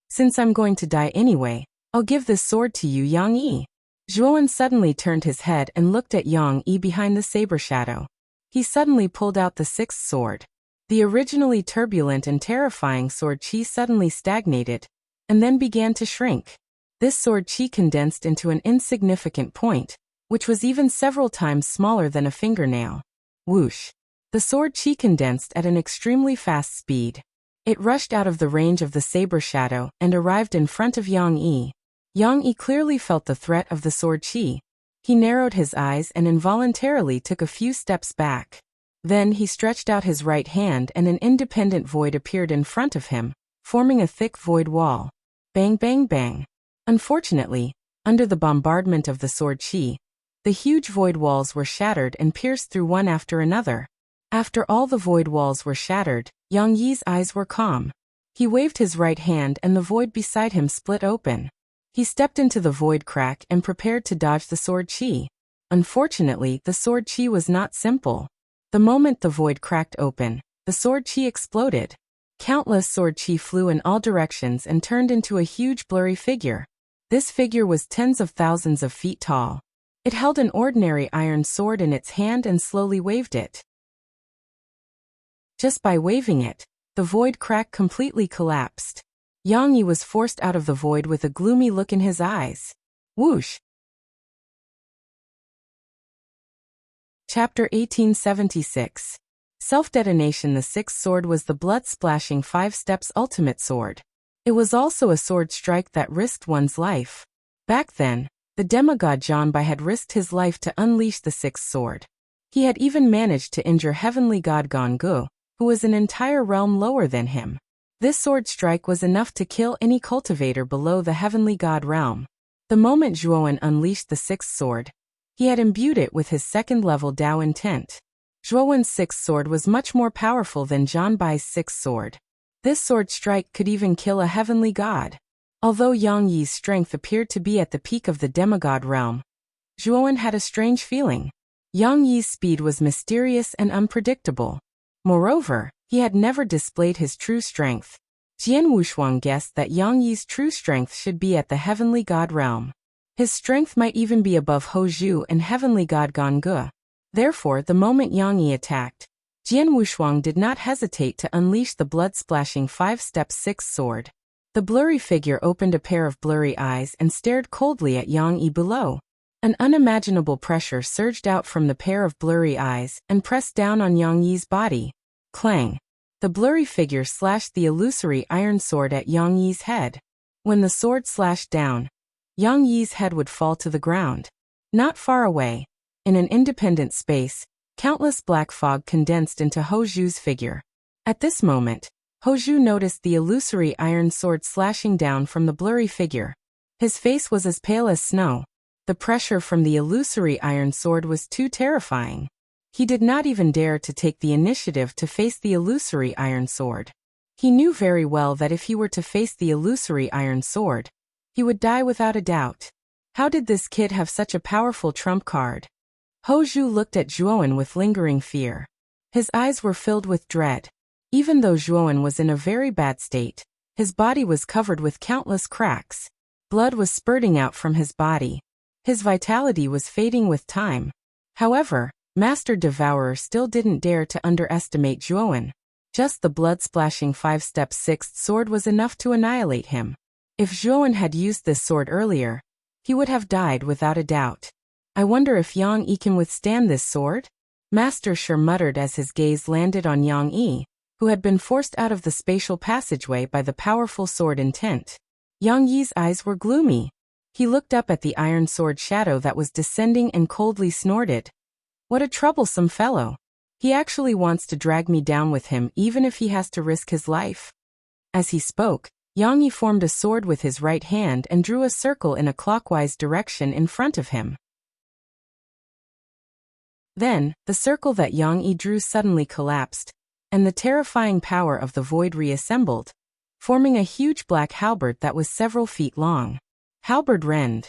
Since I'm going to die anyway, I'll give this sword to you, Yang Yi. Zhuowen suddenly turned his head and looked at Yang Yi behind the saber shadow. He suddenly pulled out the sixth sword. The originally turbulent and terrifying sword qi suddenly stagnated, and then began to shrink. This sword qi condensed into an insignificant point, which was even several times smaller than a fingernail. Whoosh! The sword qi condensed at an extremely fast speed. It rushed out of the range of the saber shadow and arrived in front of Yang Yi. Yang Yi clearly felt the threat of the sword qi. He narrowed his eyes and involuntarily took a few steps back. Then he stretched out his right hand and an independent void appeared in front of him, forming a thick void wall. Bang bang bang. Unfortunately, under the bombardment of the sword qi, the huge void walls were shattered and pierced through one after another. After all the void walls were shattered, Yang Yi's eyes were calm. He waved his right hand and the void beside him split open. He stepped into the void crack and prepared to dodge the sword qi. Unfortunately, the sword qi was not simple. The moment the void cracked open, the sword qi exploded. Countless sword qi flew in all directions and turned into a huge blurry figure. This figure was tens of thousands of feet tall. It held an ordinary iron sword in its hand and slowly waved it. Just by waving it, the void crack completely collapsed. Yang Yi was forced out of the void with a gloomy look in his eyes. Whoosh! Chapter 1876. Self-detonation. The sixth sword was the blood-splashing 5 steps ultimate sword. It was also a sword strike that risked one's life. Back then, the demigod Zhanbai had risked his life to unleash the sixth sword. He had even managed to injure heavenly god Gonggu, who was an entire realm lower than him. This sword strike was enough to kill any cultivator below the heavenly god realm. The moment Zhuowen unleashed the sixth sword, he had imbued it with his second-level Dao intent. Zhuowen's sixth sword was much more powerful than Zhanbai's sixth sword. This sword strike could even kill a heavenly god. Although Yang Yi's strength appeared to be at the peak of the demigod realm, Zhuowen had a strange feeling. Yang Yi's speed was mysterious and unpredictable. Moreover, he had never displayed his true strength. Jian Wushuang guessed that Yang Yi's true strength should be at the heavenly god realm. His strength might even be above Hou Zhu and heavenly god Gonggu. Therefore, the moment Yang Yi attacked, Jian Wushuang did not hesitate to unleash the blood-splashing 5-step sixth sword. The blurry figure opened a pair of blurry eyes and stared coldly at Yang Yi below. An unimaginable pressure surged out from the pair of blurry eyes and pressed down on Yang Yi's body. Clang! The blurry figure slashed the illusory iron sword at Yang Yi's head. When the sword slashed down, Yang Yi's head would fall to the ground. Not far away, in an independent space, countless black fog condensed into Hou Zhu's figure. At this moment, Hou Zhu noticed the illusory iron sword slashing down from the blurry figure. His face was as pale as snow. The pressure from the illusory iron sword was too terrifying. He did not even dare to take the initiative to face the illusory iron sword. He knew very well that if he were to face the illusory iron sword, he would die without a doubt. How did this kid have such a powerful trump card? Hou Zhu looked at Zhuowen with lingering fear. His eyes were filled with dread. Even though Zhuowen was in a very bad state, his body was covered with countless cracks. Blood was spurting out from his body. His vitality was fading with time. However, Master Devourer still didn't dare to underestimate Zhuowen. Just the blood-splashing 5-step sixth sword was enough to annihilate him. If Zhuowen had used this sword earlier, he would have died without a doubt. I wonder if Yang Yi can withstand this sword? Master Shi muttered as his gaze landed on Yang Yi, who had been forced out of the spatial passageway by the powerful sword intent. Yang Yi's eyes were gloomy. He looked up at the iron sword shadow that was descending and coldly snorted. What a troublesome fellow. He actually wants to drag me down with him even if he has to risk his life. As he spoke, Yang Yi formed a sword with his right hand and drew a circle in a clockwise direction in front of him. Then, the circle that Yang Yi drew suddenly collapsed, and the terrifying power of the void reassembled, forming a huge black halberd that was several feet long. Halberd rend.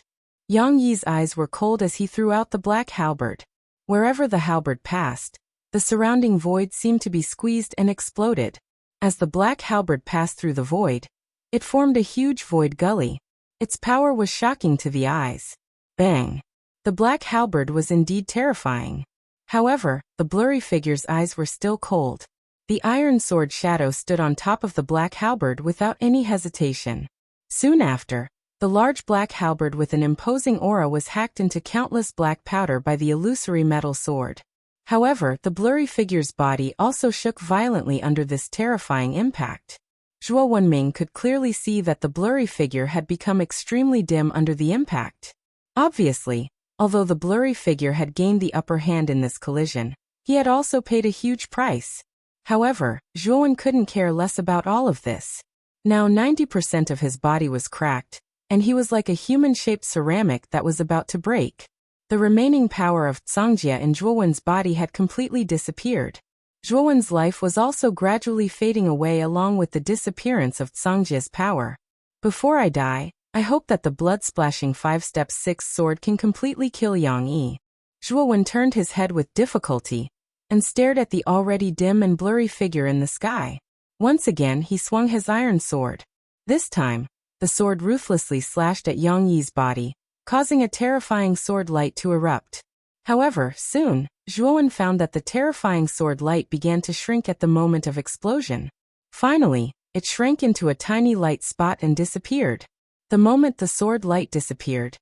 Yang Yi's eyes were cold as he threw out the black halberd. Wherever the halberd passed, the surrounding void seemed to be squeezed and exploded. As the black halberd passed through the void, it formed a huge void gully. Its power was shocking to the eyes. Bang! The black halberd was indeed terrifying. However, the blurry figure's eyes were still cold. The iron sword shadow stood on top of the black halberd without any hesitation. Soon after, the large black halberd with an imposing aura was hacked into countless black powder by the illusory metal sword. However, the blurry figure's body also shook violently under this terrifying impact. Zhuo Wenming could clearly see that the blurry figure had become extremely dim under the impact. Obviously, although the blurry figure had gained the upper hand in this collision, he had also paid a huge price. However, Zhuowen couldn't care less about all of this. Now 90% of his body was cracked, and he was like a human-shaped ceramic that was about to break. The remaining power of Zhongjia in Zhuowen's body had completely disappeared. Zhuowen's life was also gradually fading away along with the disappearance of Zhongjia's power. Before I die, I hope that the blood-splashing 5-step sixth sword can completely kill Yang Yi. Zhuowen turned his head with difficulty and stared at the already dim and blurry figure in the sky. Once again he swung his iron sword. This time, the sword ruthlessly slashed at Yang Yi's body, causing a terrifying sword light to erupt. However, soon, Zhuowen found that the terrifying sword light began to shrink at the moment of explosion. Finally, it shrank into a tiny light spot and disappeared. The moment the sword light disappeared,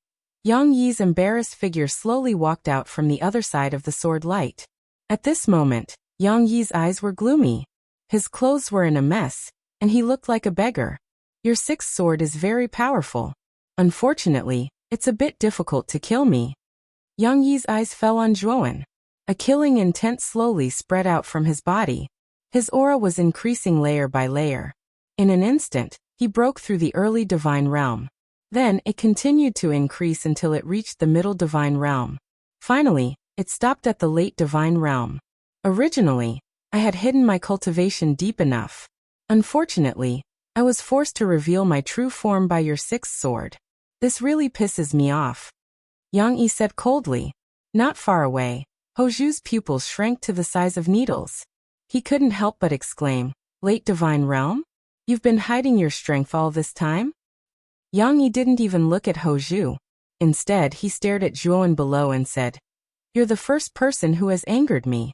Yang Yi's embarrassed figure slowly walked out from the other side of the sword light. At this moment, Yang Yi's eyes were gloomy. His clothes were in a mess, and he looked like a beggar. Your sixth sword is very powerful. Unfortunately, it's a bit difficult to kill me. Yang Yi's eyes fell on Zhuowen. A killing intent slowly spread out from his body. His aura was increasing layer by layer. In an instant, he broke through the early divine realm. Then it continued to increase until it reached the middle divine realm. Finally, it stopped at the late divine realm. Originally, I had hidden my cultivation deep enough. Unfortunately, I was forced to reveal my true form by your sixth sword. This really pisses me off. Yang Yi said coldly. Not far away, Hozhu's pupils shrank to the size of needles. He couldn't help but exclaim, "Late divine realm? You've been hiding your strength all this time?" Yang Yi didn't even look at Hozhu. Instead, he stared at Zhuowen below and said, "You're the first person who has angered me.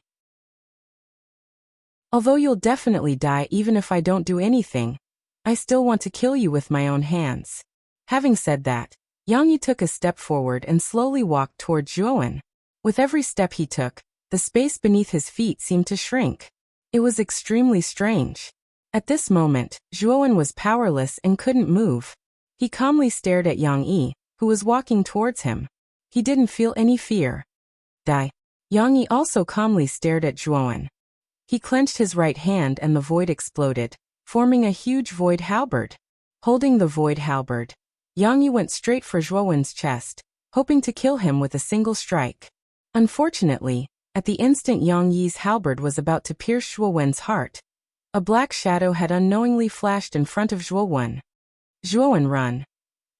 Although you'll definitely die even if I don't do anything, I still want to kill you with my own hands." Having said that, Yang Yi took a step forward and slowly walked toward Zhuowen. With every step he took, the space beneath his feet seemed to shrink. It was extremely strange. At this moment, Zhuowen was powerless and couldn't move. He calmly stared at Yang Yi, who was walking towards him. He didn't feel any fear. Die. Yang Yi also calmly stared at Zhuowen. He clenched his right hand and the void exploded, forming a huge void halberd. Holding the void halberd, Yang Yi went straight for Zhuowen's chest, hoping to kill him with a single strike. Unfortunately, at the instant Yang Yi's halberd was about to pierce Zhuowen's heart, a black shadow had unknowingly flashed in front of Zhuowen. Zhuowen run.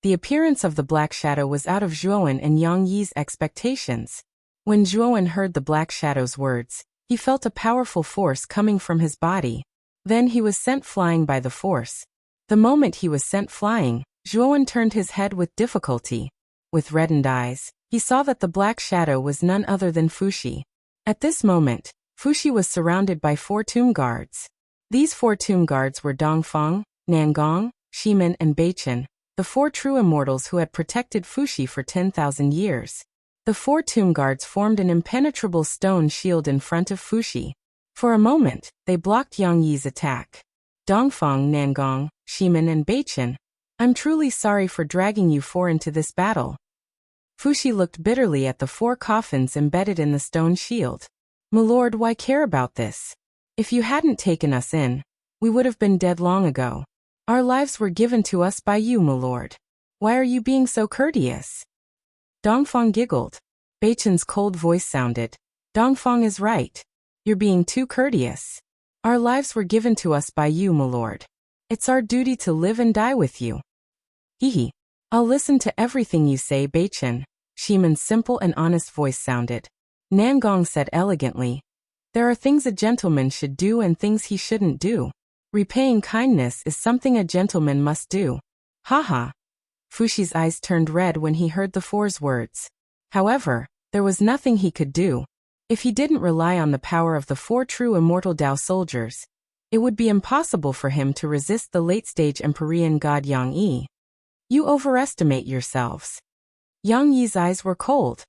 The appearance of the black shadow was out of Zhuowen and Yang Yi's expectations. When Zhuowen heard the black shadow's words, he felt a powerful force coming from his body. Then he was sent flying by the force. The moment he was sent flying, Zhuowen turned his head with difficulty. With reddened eyes, he saw that the black shadow was none other than Fuxi. At this moment, Fuxi was surrounded by 4 tomb guards. These 4 tomb guards were Dongfang, Nangong, Shimin and Beichen, the 4 true immortals who had protected Fuxi for 10,000 years. The 4 tomb guards formed an impenetrable stone shield in front of Fuxi. For a moment, they blocked Yang Yi's attack. Dongfang, Nangong, Shimin and Beichen, I'm truly sorry for dragging you 4 into this battle. Fuxi looked bitterly at the 4 coffins embedded in the stone shield. My lord, why care about this? If you hadn't taken us in, we would have been dead long ago. Our lives were given to us by you, my lord. Why are you being so courteous? Dongfang giggled. Beichen's cold voice sounded. Dongfang is right. You're being too courteous. Our lives were given to us by you, my lord. It's our duty to live and die with you. Hehe. I'll listen to everything you say, Beichen. Shimin's simple and honest voice sounded. Nangong said elegantly. There are things a gentleman should do and things he shouldn't do. Repaying kindness is something a gentleman must do. Haha. Fuxi's eyes turned red when he heard the 4's words. However, there was nothing he could do. If he didn't rely on the power of the 4 true immortal Dao soldiers, it would be impossible for him to resist the late-stage Empyrean god Yang Yi. You overestimate yourselves. Yang Yi's eyes were cold.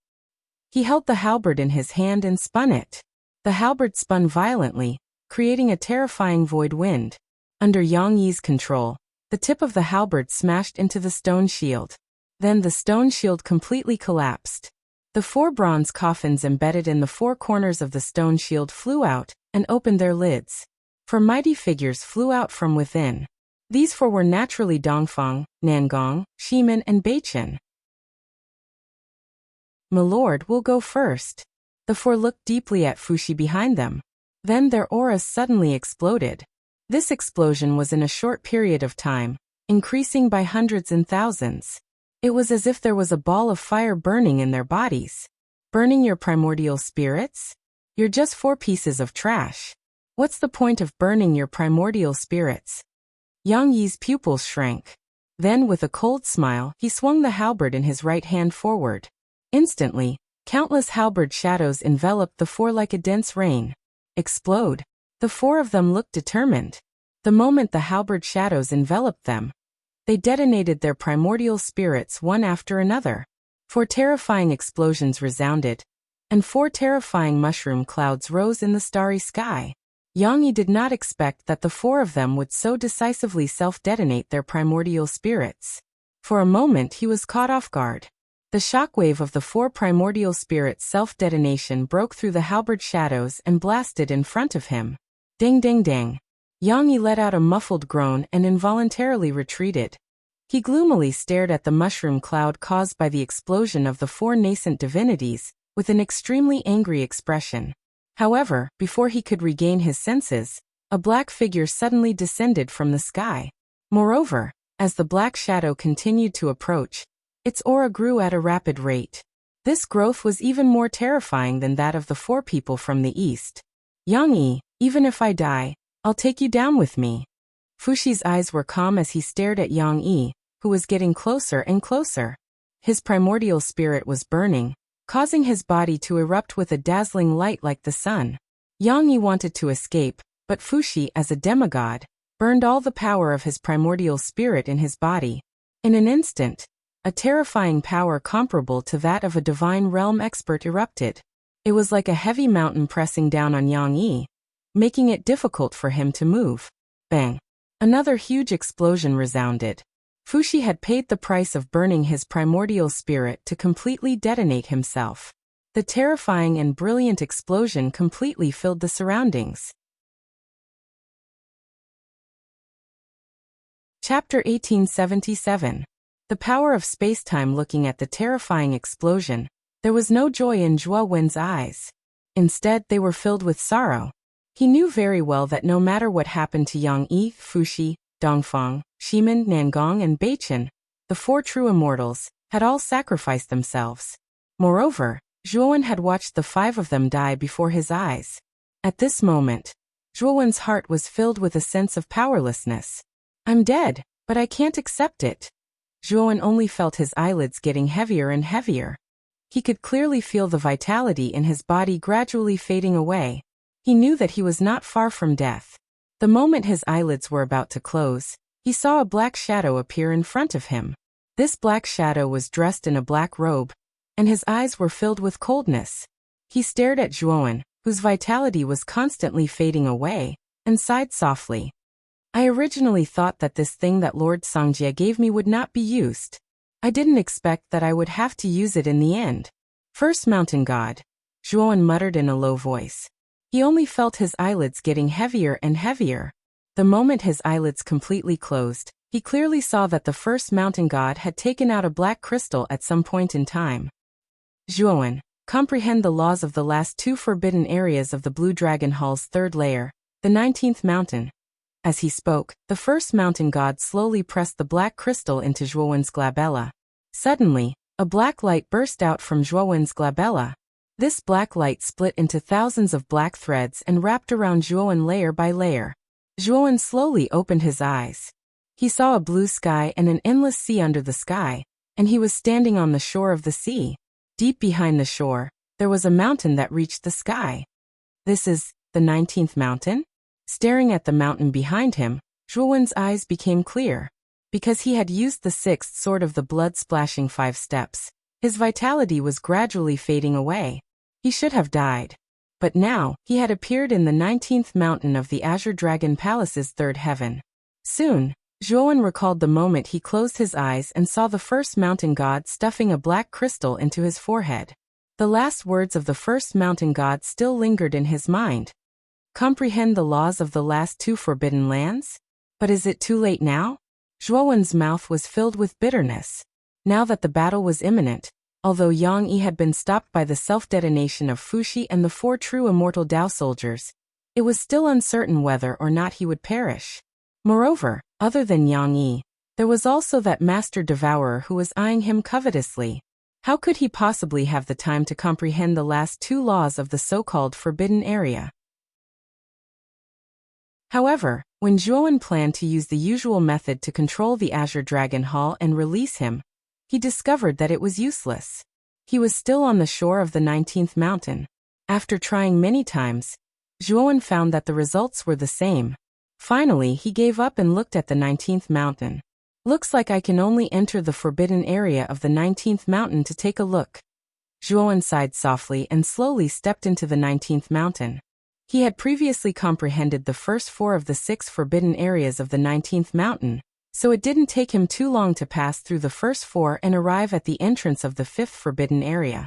He held the halberd in his hand and spun it. The halberd spun violently, creating a terrifying void wind. Under Yang Yi's control, the tip of the halberd smashed into the stone shield. Then the stone shield completely collapsed. The 4 bronze coffins embedded in the 4 corners of the stone shield flew out and opened their lids. 4 mighty figures flew out from within. These 4 were naturally Dongfang, Nangong, Shimin and Beichen. My lord, we'll go first. The 4 looked deeply at Fuxi behind them. Then their auras suddenly exploded. This explosion was in a short period of time, increasing by hundreds and thousands. It was as if there was a ball of fire burning in their bodies. Burning your primordial spirits? You're just 4 pieces of trash. What's the point of burning your primordial spirits? Yang Yi's pupils shrank. Then with a cold smile, he swung the halberd in his right hand forward. Instantly, countless halberd shadows enveloped the 4 like a dense rain. Explode. The 4 of them looked determined. The moment the halberd shadows enveloped them, they detonated their primordial spirits one after another. 4 terrifying explosions resounded, and 4 terrifying mushroom clouds rose in the starry sky. Yang Yi did not expect that the 4 of them would so decisively self-detonate their primordial spirits. For a moment he was caught off guard. The shockwave of the 4 primordial spirits' self-detonation broke through the halberd shadows and blasted in front of him. Ding ding ding. Yang Yi let out a muffled groan and involuntarily retreated. He gloomily stared at the mushroom cloud caused by the explosion of the 4 nascent divinities, with an extremely angry expression. However, before he could regain his senses, a black figure suddenly descended from the sky. Moreover, as the black shadow continued to approach, its aura grew at a rapid rate. This growth was even more terrifying than that of the 4 people from the east. Yang Yi, even if I die, I'll take you down with me. Fuxi's eyes were calm as he stared at Yang Yi, who was getting closer and closer. His primordial spirit was burning, causing his body to erupt with a dazzling light like the sun. Yang Yi wanted to escape, but Fuxi, as a demigod, burned all the power of his primordial spirit in his body. In an instant, a terrifying power comparable to that of a divine realm expert erupted. It was like a heavy mountain pressing down on Yang Yi, making it difficult for him to move. Bang! Another huge explosion resounded. Fuxi had paid the price of burning his primordial spirit to completely detonate himself. The terrifying and brilliant explosion completely filled the surroundings. Chapter 1877. The power of space-time. Looking at the terrifying explosion, there was no joy in Zhuo Wen's eyes. Instead, they were filled with sorrow. He knew very well that no matter what happened to Yang Yi, Fuxi, Dongfang, Shimin, Nangong and Beichen, the 4 true immortals, had all sacrificed themselves. Moreover, Zhuo Wen had watched the 5 of them die before his eyes. At this moment, Zhuo Wen's heart was filled with a sense of powerlessness. I'm dead, but I can't accept it. Zhuo Wen only felt his eyelids getting heavier and heavier. He could clearly feel the vitality in his body gradually fading away. He knew that he was not far from death. The moment his eyelids were about to close, he saw a black shadow appear in front of him. This black shadow was dressed in a black robe, and his eyes were filled with coldness. He stared at Zhuowen, whose vitality was constantly fading away, and sighed softly. I originally thought that this thing that Lord Songjie gave me would not be used. I didn't expect that I would have to use it in the end. First mountain god, Zhuowen muttered in a low voice. He only felt his eyelids getting heavier and heavier. The moment his eyelids completely closed, he clearly saw that the first mountain god had taken out a black crystal at some point in time. Zhuowen, comprehend the laws of the last two forbidden areas of the Blue Dragon Hall's third layer, the 19th mountain. As he spoke, the first mountain god slowly pressed the black crystal into Zhuowen's glabella. Suddenly, a black light burst out from Zhuowen's glabella. This black light split into thousands of black threads and wrapped around Zhuowen layer by layer. Zhuowen slowly opened his eyes. He saw a blue sky and an endless sea under the sky, and he was standing on the shore of the sea. Deep behind the shore, there was a mountain that reached the sky. This is the 19th mountain? Staring at the mountain behind him, Zhuowen's eyes became clear. Because he had used the sixth sword of the blood-splashing 5 steps, his vitality was gradually fading away. He should have died. But now, he had appeared in the 19th mountain of the Azure Dragon Palace's third heaven. Soon, Zhuowen recalled the moment he closed his eyes and saw the first mountain god stuffing a black crystal into his forehead. The last words of the first mountain god still lingered in his mind. Comprehend the laws of the last two forbidden lands? But is it too late now? Zhuowen's mouth was filled with bitterness. Now that the battle was imminent, although Yang Yi had been stopped by the self-detonation of Fuxi and the 4 true immortal Dao soldiers, it was still uncertain whether or not he would perish. Moreover, other than Yang Yi, there was also that master devourer who was eyeing him covetously. How could he possibly have the time to comprehend the last 2 laws of the so-called forbidden area? However, when Zhuowen planned to use the usual method to control the Azure Dragon Hall and release him, he discovered that it was useless. He was still on the shore of the 19th mountain. After trying many times, Zhuowen found that the results were the same. Finally, he gave up and looked at the 19th mountain. Looks like I can only enter the forbidden area of the 19th mountain to take a look. Zhuowen sighed softly and slowly stepped into the 19th mountain. He had previously comprehended the first 4 of the 6 forbidden areas of the 19th mountain, so it didn't take him too long to pass through the first 4 and arrive at the entrance of the 5th forbidden area.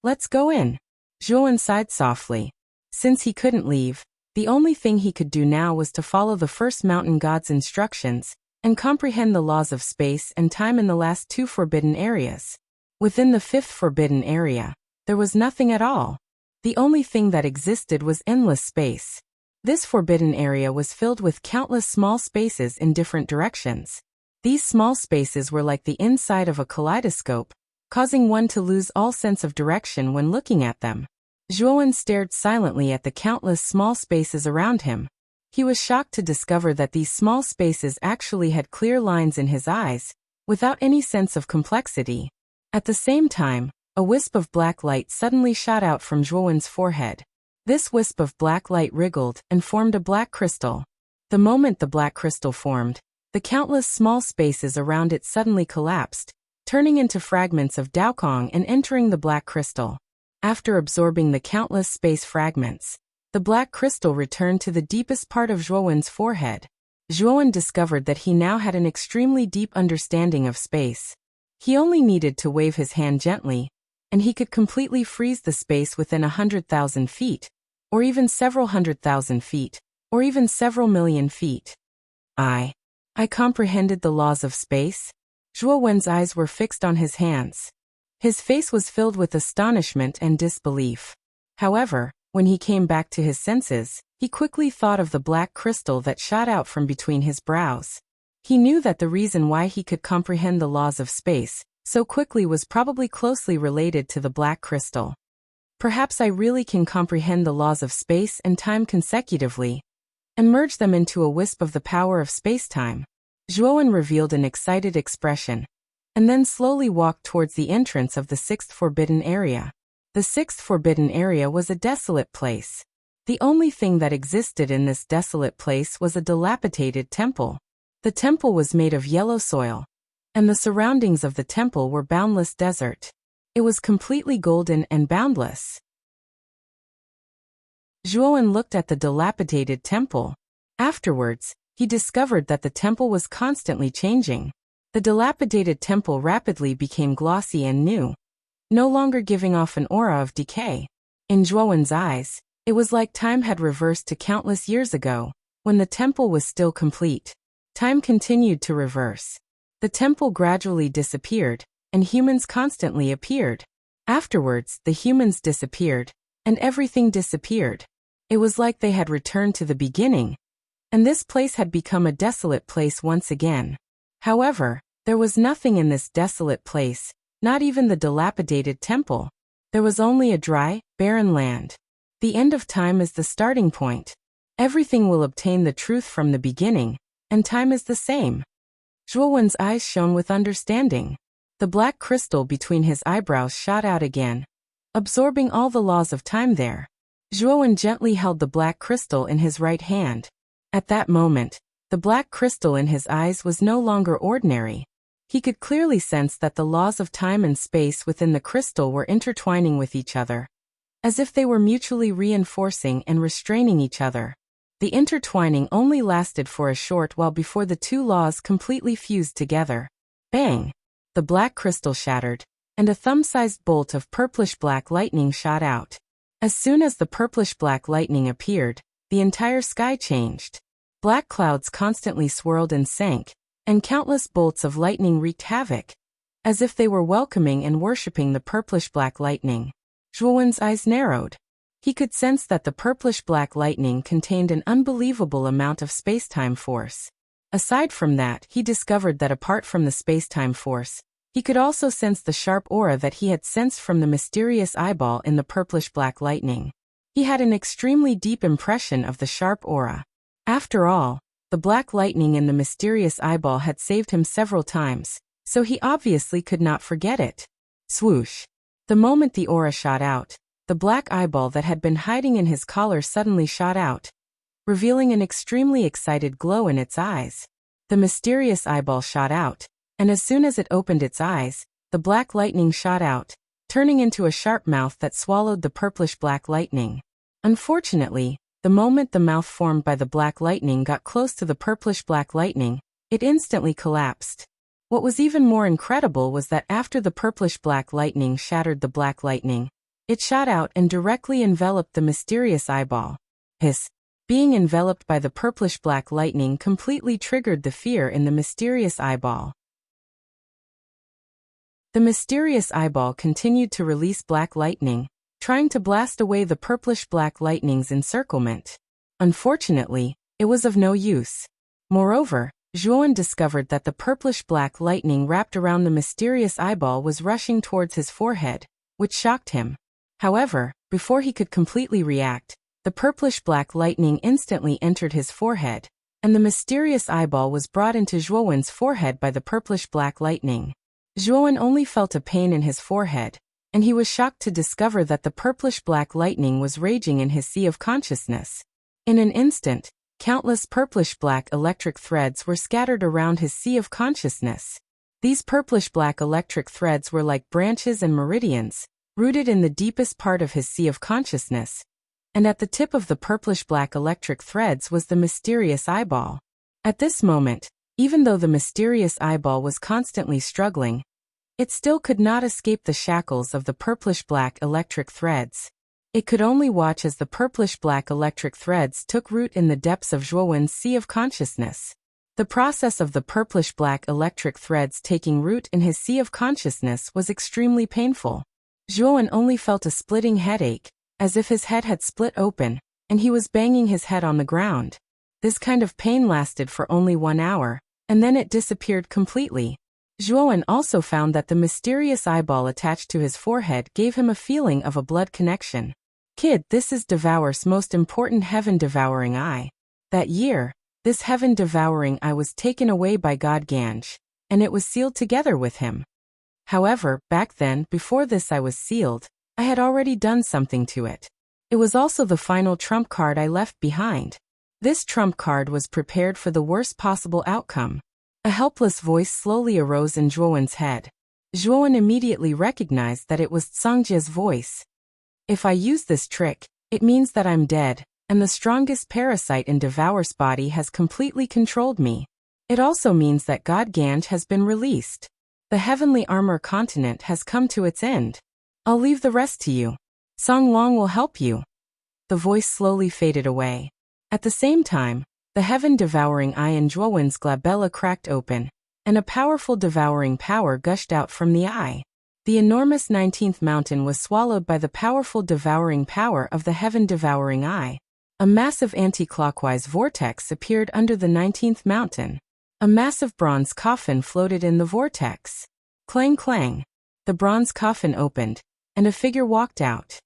Let's go in. Zhuowen sighed softly. Since he couldn't leave, the only thing he could do now was to follow the first mountain god's instructions and comprehend the laws of space and time in the last 2 forbidden areas. Within the 5th forbidden area, there was nothing at all. The only thing that existed was endless space. This forbidden area was filled with countless small spaces in different directions. These small spaces were like the inside of a kaleidoscope, causing one to lose all sense of direction when looking at them. Zhuowen stared silently at the countless small spaces around him. He was shocked to discover that these small spaces actually had clear lines in his eyes, without any sense of complexity. At the same time, a wisp of black light suddenly shot out from Zhuowen's forehead. This wisp of black light wriggled and formed a black crystal. The moment the black crystal formed, the countless small spaces around it suddenly collapsed, turning into fragments of Daokong and entering the black crystal. After absorbing the countless space fragments, the black crystal returned to the deepest part of Zhuowen's forehead. Zhuowen discovered that he now had an extremely deep understanding of space. He only needed to wave his hand gently, and he could completely freeze the space within 100,000 feet, or even several 100,000 feet, or even several million feet. I comprehended the laws of space. Zhuowen's eyes were fixed on his hands. His face was filled with astonishment and disbelief. However, when he came back to his senses, he quickly thought of the black crystal that shot out from between his brows. He knew that the reason why he could comprehend the laws of space so quickly was probably closely related to the black crystal. Perhaps I really can comprehend the laws of space and time consecutively, and merge them into a wisp of the power of space-time. Zhuowen revealed an excited expression, and then slowly walked towards the entrance of the 6th forbidden area. The 6th forbidden area was a desolate place. The only thing that existed in this desolate place was a dilapidated temple. The temple was made of yellow soil, and the surroundings of the temple were boundless desert. It was completely golden and boundless. Zhuowen looked at the dilapidated temple. Afterwards, he discovered that the temple was constantly changing. The dilapidated temple rapidly became glossy and new, no longer giving off an aura of decay. In Zhuowen's eyes, it was like time had reversed to countless years ago, when the temple was still complete. Time continued to reverse. The temple gradually disappeared, and humans constantly appeared. Afterwards, the humans disappeared, and everything disappeared. It was like they had returned to the beginning, and this place had become a desolate place once again. However, there was nothing in this desolate place, not even the dilapidated temple. There was only a dry, barren land. The end of time is the starting point. Everything will obtain the truth from the beginning, and time is the same. Zhuowen's eyes shone with understanding. The black crystal between his eyebrows shot out again, absorbing all the laws of time there. Zhuowen gently held the black crystal in his right hand. At that moment, the black crystal in his eyes was no longer ordinary. He could clearly sense that the laws of time and space within the crystal were intertwining with each other, as if they were mutually reinforcing and restraining each other. The intertwining only lasted for a short while before the two laws completely fused together. Bang! The black crystal shattered, and a thumb-sized bolt of purplish-black lightning shot out. As soon as the purplish-black lightning appeared, the entire sky changed. Black clouds constantly swirled and sank, and countless bolts of lightning wreaked havoc, as if they were welcoming and worshipping the purplish-black lightning. Zhuowen's eyes narrowed. He could sense that the purplish-black lightning contained an unbelievable amount of space-time force. Aside from that, he discovered that apart from the space-time force, he could also sense the sharp aura that he had sensed from the mysterious eyeball in the purplish-black lightning. He had an extremely deep impression of the sharp aura. After all, the black lightning in the mysterious eyeball had saved him several times, so he obviously could not forget it. Swoosh! The moment the aura shot out, the black eyeball that had been hiding in his collar suddenly shot out, revealing an extremely excited glow in its eyes. The mysterious eyeball shot out, and as soon as it opened its eyes, the black lightning shot out, turning into a sharp mouth that swallowed the purplish-black lightning. Unfortunately, the moment the mouth formed by the black lightning got close to the purplish-black lightning, it instantly collapsed. What was even more incredible was that after the purplish-black lightning shattered the black lightning, it shot out and directly enveloped the mysterious eyeball. Hiss! Being enveloped by the purplish-black lightning completely triggered the fear in the mysterious eyeball. The mysterious eyeball continued to release black lightning, trying to blast away the purplish-black lightning's encirclement. Unfortunately, it was of no use. Moreover, Zhuowen discovered that the purplish-black lightning wrapped around the mysterious eyeball was rushing towards his forehead, which shocked him. However, before he could completely react, the purplish-black lightning instantly entered his forehead, and the mysterious eyeball was brought into Zhuowen's forehead by the purplish-black lightning. Zhuowen only felt a pain in his forehead, and he was shocked to discover that the purplish-black lightning was raging in his sea of consciousness. In an instant, countless purplish-black electric threads were scattered around his sea of consciousness. These purplish-black electric threads were like branches and meridians, rooted in the deepest part of his sea of consciousness, and at the tip of the purplish-black electric threads was the mysterious eyeball. At this moment, even though the mysterious eyeball was constantly struggling, it still could not escape the shackles of the purplish-black electric threads. It could only watch as the purplish-black electric threads took root in the depths of Zhuowen's sea of consciousness. The process of the purplish-black electric threads taking root in his sea of consciousness was extremely painful. Zhuowen only felt a splitting headache, as if his head had split open, and he was banging his head on the ground. This kind of pain lasted for only 1 hour, and then it disappeared completely. Zhuowen also found that the mysterious eyeball attached to his forehead gave him a feeling of a blood connection. Kid, this is Devour's most important heaven-devouring eye. That year, this heaven-devouring eye was taken away by God Ganj, and it was sealed together with him. However, back then, before this eye was sealed, I had already done something to it. It was also the final trump card I left behind. This trump card was prepared for the worst possible outcome. A helpless voice slowly arose in Zhuowen's head. Zhuowen immediately recognized that it was Songjie's voice. If I use this trick, it means that I'm dead, and the strongest parasite in Devour's body has completely controlled me. It also means that God Ganj has been released. The heavenly armor continent has come to its end. I'll leave the rest to you. Song Long will help you. The voice slowly faded away. At the same time, the heaven-devouring eye in Zhuowen's glabella cracked open, and a powerful devouring power gushed out from the eye. The enormous 19th mountain was swallowed by the powerful devouring power of the heaven-devouring eye. A massive anti-clockwise vortex appeared under the 19th mountain. A massive bronze coffin floated in the vortex. Clang clang. The bronze coffin opened, and a figure walked out.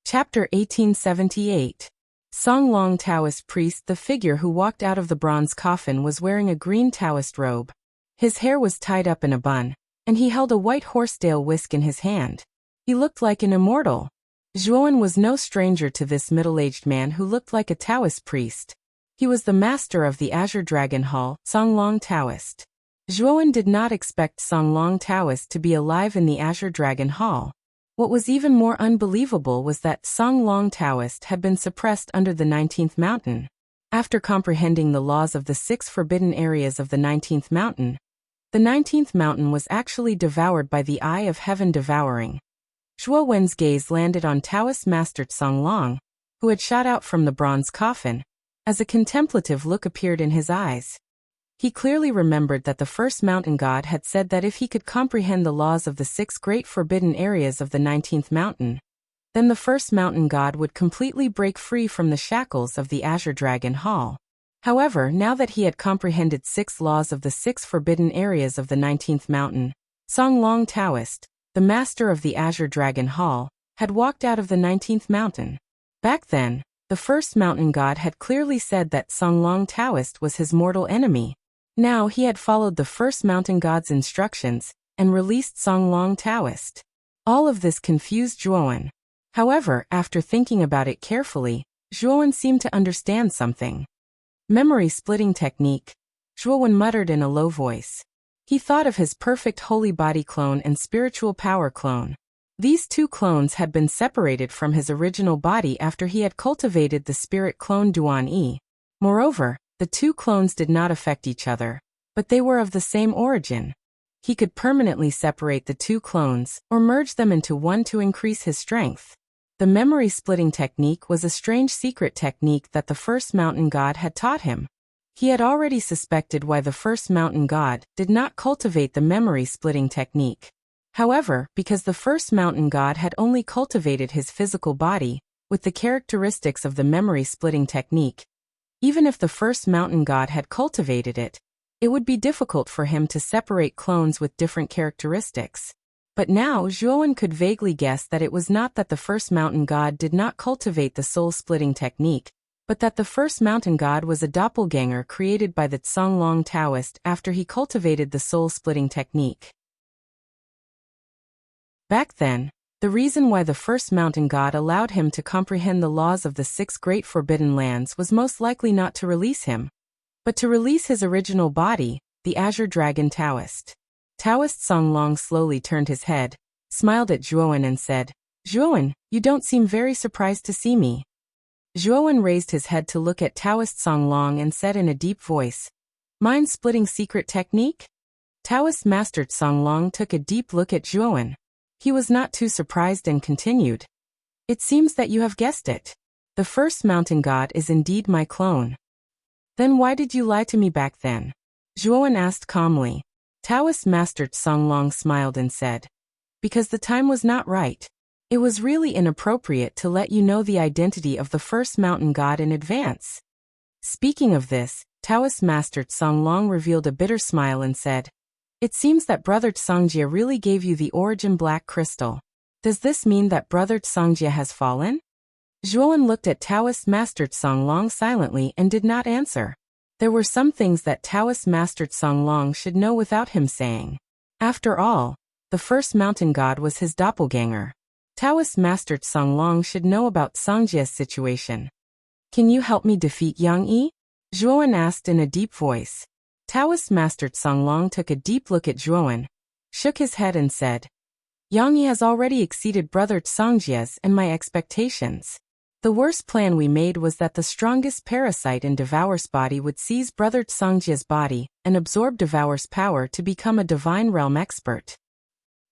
Chapter 1878. Song Long Taoist priest. The figure who walked out of the bronze coffin was wearing a green Taoist robe. His hair was tied up in a bun, and he held a white horsedale whisk in his hand. He looked like an immortal. Zhuowen was no stranger to this middle-aged man who looked like a Taoist priest. He was the master of the Azure Dragon Hall, Song Long Taoist. Zhuowen did not expect Song Long Taoist to be alive in the Azure Dragon Hall. What was even more unbelievable was that Song Long Taoist had been suppressed under the 19th mountain. After comprehending the laws of the 6 forbidden areas of the 19th mountain, the 19th mountain was actually devoured by the Eye of Heaven devouring. Zhuowen's gaze landed on Taoist Master Song Long, who had shot out from the bronze coffin, as a contemplative look appeared in his eyes. He clearly remembered that the first mountain god had said that if he could comprehend the laws of the 6 great forbidden areas of the 19th mountain, then the first mountain god would completely break free from the shackles of the Azure Dragon Hall. However, now that he had comprehended 6 laws of the 6 forbidden areas of the 19th mountain, Song Long Taoist, the master of the Azure Dragon Hall, had walked out of the 19th mountain. Back then, the first mountain god had clearly said that Song Long Taoist was his mortal enemy. Now he had followed the first mountain god's instructions and released Song Long Taoist. All of this confused Zhuowen. However, after thinking about it carefully, Zhuowen seemed to understand something. Memory splitting technique, Zhuowen muttered in a low voice. He thought of his perfect holy body clone and spiritual power clone. These 2 clones had been separated from his original body after he had cultivated the spirit clone Duan Yi. Moreover, the 2 clones did not affect each other, but they were of the same origin. He could permanently separate the 2 clones or merge them into one to increase his strength. The memory splitting technique was a strange secret technique that the first mountain god had taught him. He had already suspected why the first mountain god did not cultivate the memory splitting technique. However, because the first mountain god had only cultivated his physical body with the characteristics of the memory splitting technique, even if the first mountain god had cultivated it, it would be difficult for him to separate clones with different characteristics. But now Zhuowen could vaguely guess that it was not that the first mountain god did not cultivate the soul-splitting technique, but that the first mountain god was a doppelganger created by the Song Long Taoist after he cultivated the soul-splitting technique. Back then, the reason why the first mountain god allowed him to comprehend the laws of the 6 great forbidden lands was most likely not to release him, but to release his original body, the Azure Dragon Taoist. Taoist Song Long slowly turned his head, smiled at Zhuowen and said, "Zhuowen, you don't seem very surprised to see me." Zhuowen raised his head to look at Taoist Song Long and said in a deep voice, "Mind-splitting secret technique?" Taoist Master Song Long took a deep look at Zhuowen. He was not too surprised and continued, "It seems that you have guessed it. The first mountain god is indeed my clone." "Then why did you lie to me back then?" Zhuowen asked calmly. Taoist Master Song Long smiled and said, "Because the time was not right. It was really inappropriate to let you know the identity of the first mountain god in advance." Speaking of this, Taoist Master Song Long revealed a bitter smile and said, "It seems that Brother Songjie really gave you the origin black crystal. Does this mean that Brother Songjie has fallen?" Zhuowen looked at Taoist Master Song Long silently and did not answer. There were some things that Taoist Master Song Long should know without him saying. After all, The first mountain god was his doppelganger. Taoist Master Songlong should know about Songjia's situation. Can you help me defeat Yang Yi? Zhuowen asked in a deep voice. Taoist Master Songlong took a deep look at Zhuowen, shook his head and said, Yang Yi has already exceeded Brother Songjia's and my expectations. The worst plan we made was that the strongest parasite in Devour's body would seize Brother Songjia's body and absorb Devour's power to become a divine realm expert.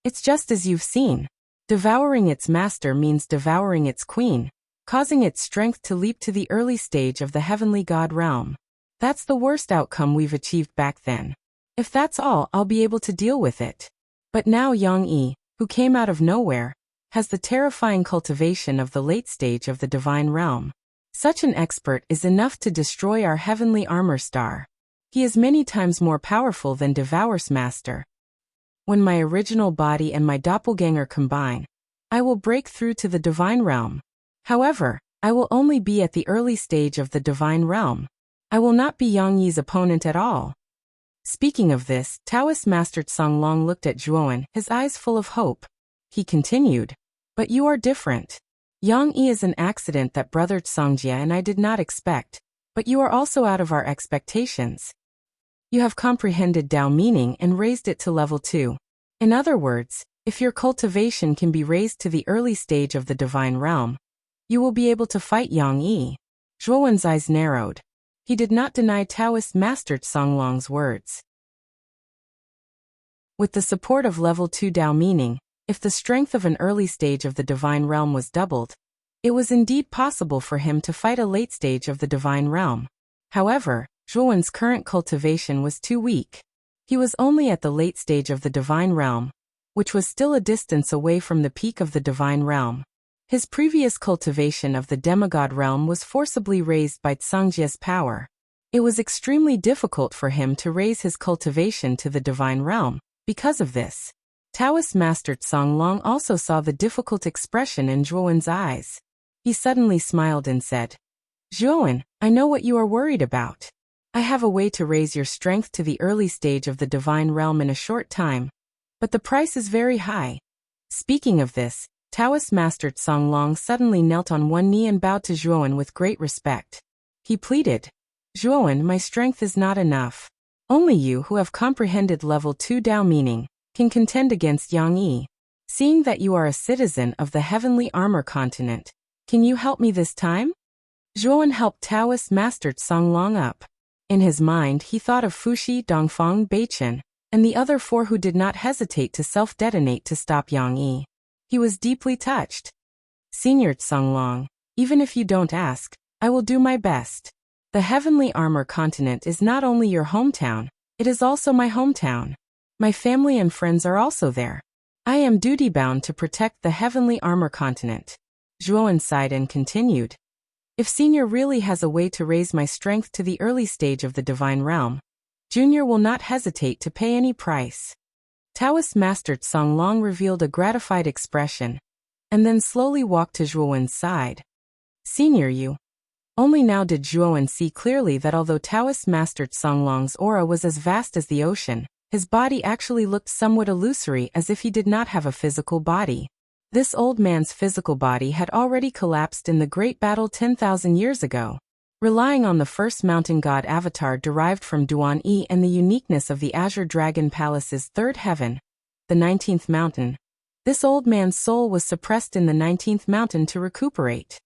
It's just as you've seen. Devouring its master means devouring its queen, causing its strength to leap to the early stage of the heavenly god realm. That's the worst outcome we've achieved back then. If that's all, I'll be able to deal with it. But now Yang Yi, who came out of nowhere, has the terrifying cultivation of the late stage of the divine realm. Such an expert is enough to destroy our heavenly armor star. He is many times more powerful than Devour's master. When my original body and my doppelganger combine, I will break through to the divine realm. However, I will only be at the early stage of the divine realm. I will not be Yang Yi's opponent at all. Speaking of this, Taoist Master Songlong looked at Zhuowen, his eyes full of hope. He continued, but you are different. Yang Yi is an accident that Brother Songjia and I did not expect, but you are also out of our expectations. You have comprehended Dao meaning and raised it to level 2. In other words, if your cultivation can be raised to the early stage of the divine realm, you will be able to fight Yang Yi. Zhuowen's eyes narrowed. He did not deny Taoist Master Songlong's words. With the support of level 2 Dao meaning, if the strength of an early stage of the divine realm was doubled, it was indeed possible for him to fight a late stage of the divine realm. However, Zhuowen's current cultivation was too weak. He was only at the late stage of the divine realm, which was still a distance away from the peak of the divine realm. His previous cultivation of the demigod realm was forcibly raised by Songjia's power. It was extremely difficult for him to raise his cultivation to the divine realm. Because of this, Taoist Master Songlong also saw the difficult expression in Zhuowen's eyes. He suddenly smiled and said, Zhuowen, I know what you are worried about. I have a way to raise your strength to the early stage of the divine realm in a short time, but the price is very high. Speaking of this, Taoist Master Songlong suddenly knelt on one knee and bowed to Zhuowen with great respect. He pleaded, Zhuowen, my strength is not enough. Only you who have comprehended level 2 Dao meaning can contend against Yang Yi. Seeing that you are a citizen of the heavenly armor continent, can you help me this time? Zhuowen helped Taoist Master Songlong up. In his mind he thought of Fuxi, Dongfang, Beichen, and the other 4 who did not hesitate to self-detonate to stop Yang Yi. He was deeply touched. Senior Songlong, even if you don't ask, I will do my best. The heavenly armor continent is not only your hometown, it is also my hometown. My family and friends are also there. I am duty-bound to protect the heavenly armor continent. Zhuowen sighed and continued. If Senior really has a way to raise my strength to the early stage of the divine realm, Junior will not hesitate to pay any price. Taoist Master Songlong revealed a gratified expression, and then slowly walked to Zhuowen's side. Senior you. Only now did Zhuowen see clearly that although Taoist Master Songlong's aura was as vast as the ocean, his body actually looked somewhat illusory as if he did not have a physical body. This old man's physical body had already collapsed in the great battle 10,000 years ago. Relying on the first mountain god avatar derived from Duan Yi and the uniqueness of the Azure Dragon Palace's third heaven, the 19th mountain, this old man's soul was suppressed in the 19th mountain to recuperate.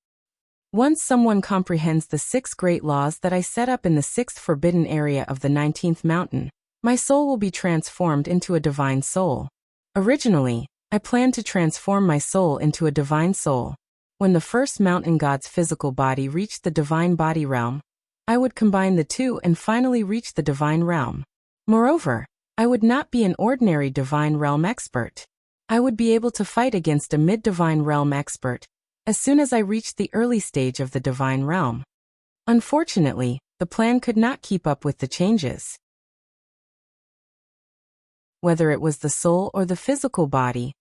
Once someone comprehends the 6 great laws that I set up in the 6th forbidden area of the 19th mountain, my soul will be transformed into a divine soul. Originally, I planned to transform my soul into a divine soul. When the first mountain god's physical body reached the divine body realm, I would combine the two and finally reach the divine realm. Moreover, I would not be an ordinary divine realm expert. I would be able to fight against a mid-divine realm expert as soon as I reached the early stage of the divine realm. Unfortunately, the plan could not keep up with the changes. Whether it was the soul or the physical body,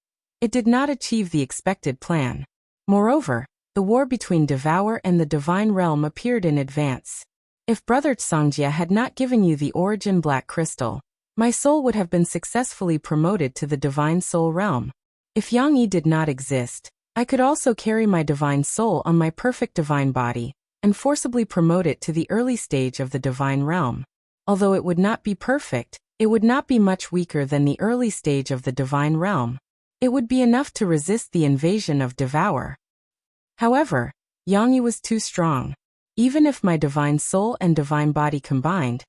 it did not achieve the expected plan. Moreover, the war between Devour and the divine realm appeared in advance. If Brother Songjia had not given you the origin black crystal, my soul would have been successfully promoted to the divine soul realm. If Yang Yi did not exist, I could also carry my divine soul on my perfect divine body, and forcibly promote it to the early stage of the divine realm. Although it would not be perfect, it would not be much weaker than the early stage of the divine realm. It would be enough to resist the invasion of Devour. However, Yang Yi was too strong. Even if my divine soul and divine body combined,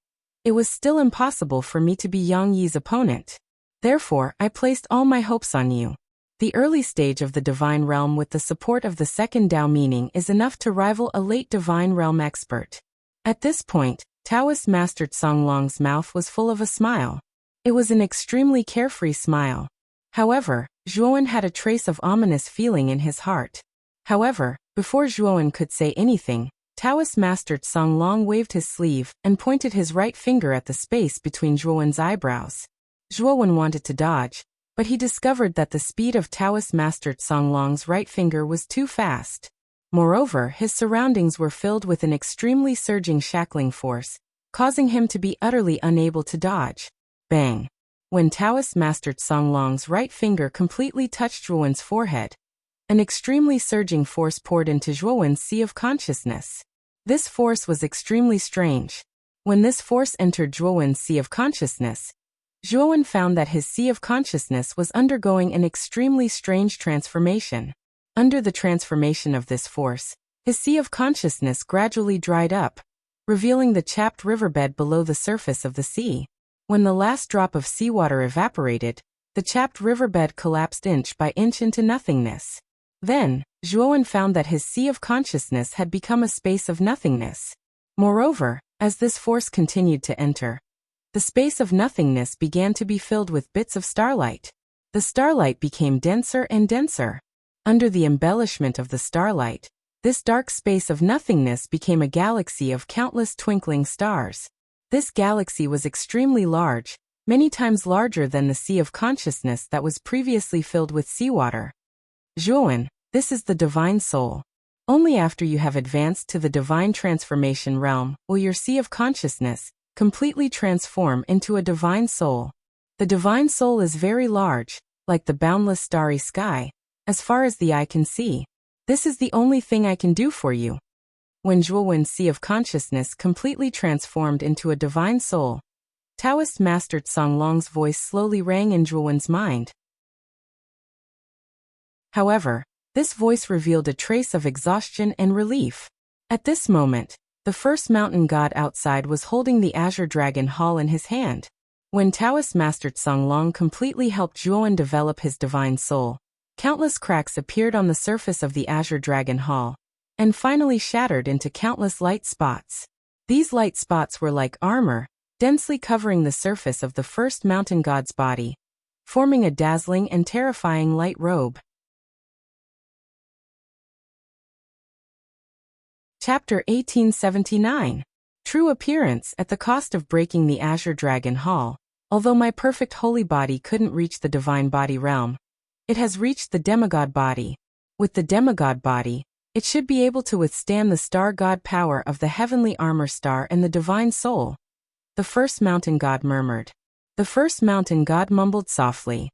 it was still impossible for me to be Yang Yi's opponent. Therefore, I placed all my hopes on you. The early stage of the divine realm with the support of the second Tao meaning is enough to rival a late divine realm expert. At this point, Taoist Master Song Long's mouth was full of a smile. It was an extremely carefree smile. However, Zhuowen had a trace of ominous feeling in his heart. However, before Zhuowen could say anything, Taoist Master Song Long waved his sleeve and pointed his right finger at the space between Zhuowen's eyebrows. Zhuowen wanted to dodge, but he discovered that the speed of Taoist Master Song Long's right finger was too fast. Moreover, his surroundings were filled with an extremely surging shackling force, causing him to be utterly unable to dodge. Bang! When Taoist Master Song Long's right finger completely touched Zhuowen's forehead, an extremely surging force poured into Zhuowen's sea of consciousness. This force was extremely strange. When this force entered Zhuowen's sea of consciousness, Zhuowen found that his sea of consciousness was undergoing an extremely strange transformation. Under the transformation of this force, his sea of consciousness gradually dried up, revealing the chapped riverbed below the surface of the sea. When the last drop of seawater evaporated, the chapped riverbed collapsed inch by inch into nothingness. Then, Zhuowen found that his sea of consciousness had become a space of nothingness. Moreover, as this force continued to enter, the space of nothingness began to be filled with bits of starlight. The starlight became denser and denser. Under the embellishment of the starlight, this dark space of nothingness became a galaxy of countless twinkling stars. This galaxy was extremely large, many times larger than the sea of consciousness that was previously filled with seawater. Zhuowen, this is the divine soul. Only after you have advanced to the divine transformation realm will your sea of consciousness completely transform into a divine soul. The divine soul is very large, like the boundless starry sky, as far as the eye can see. This is the only thing I can do for you. When Zhuowen's sea of consciousness completely transformed into a divine soul, Taoist Master Song Long's voice slowly rang in Zhuowen's mind. However, this voice revealed a trace of exhaustion and relief. At this moment, the first mountain god outside was holding the Azure Dragon Hall in his hand. When Taoist Master Song Long completely helped Zhuowen develop his divine soul, countless cracks appeared on the surface of the Azure Dragon Hall, and finally shattered into countless light spots. These light spots were like armor, densely covering the surface of the first mountain god's body, forming a dazzling and terrifying light robe. Chapter 1879. True appearance. At the cost of breaking the Azure Dragon Hall, although my perfect holy body couldn't reach the divine body realm, it has reached the demigod body. With the demigod body, it should be able to withstand the star god power of the heavenly armor star and the divine soul. The first mountain god murmured. The first mountain god mumbled softly.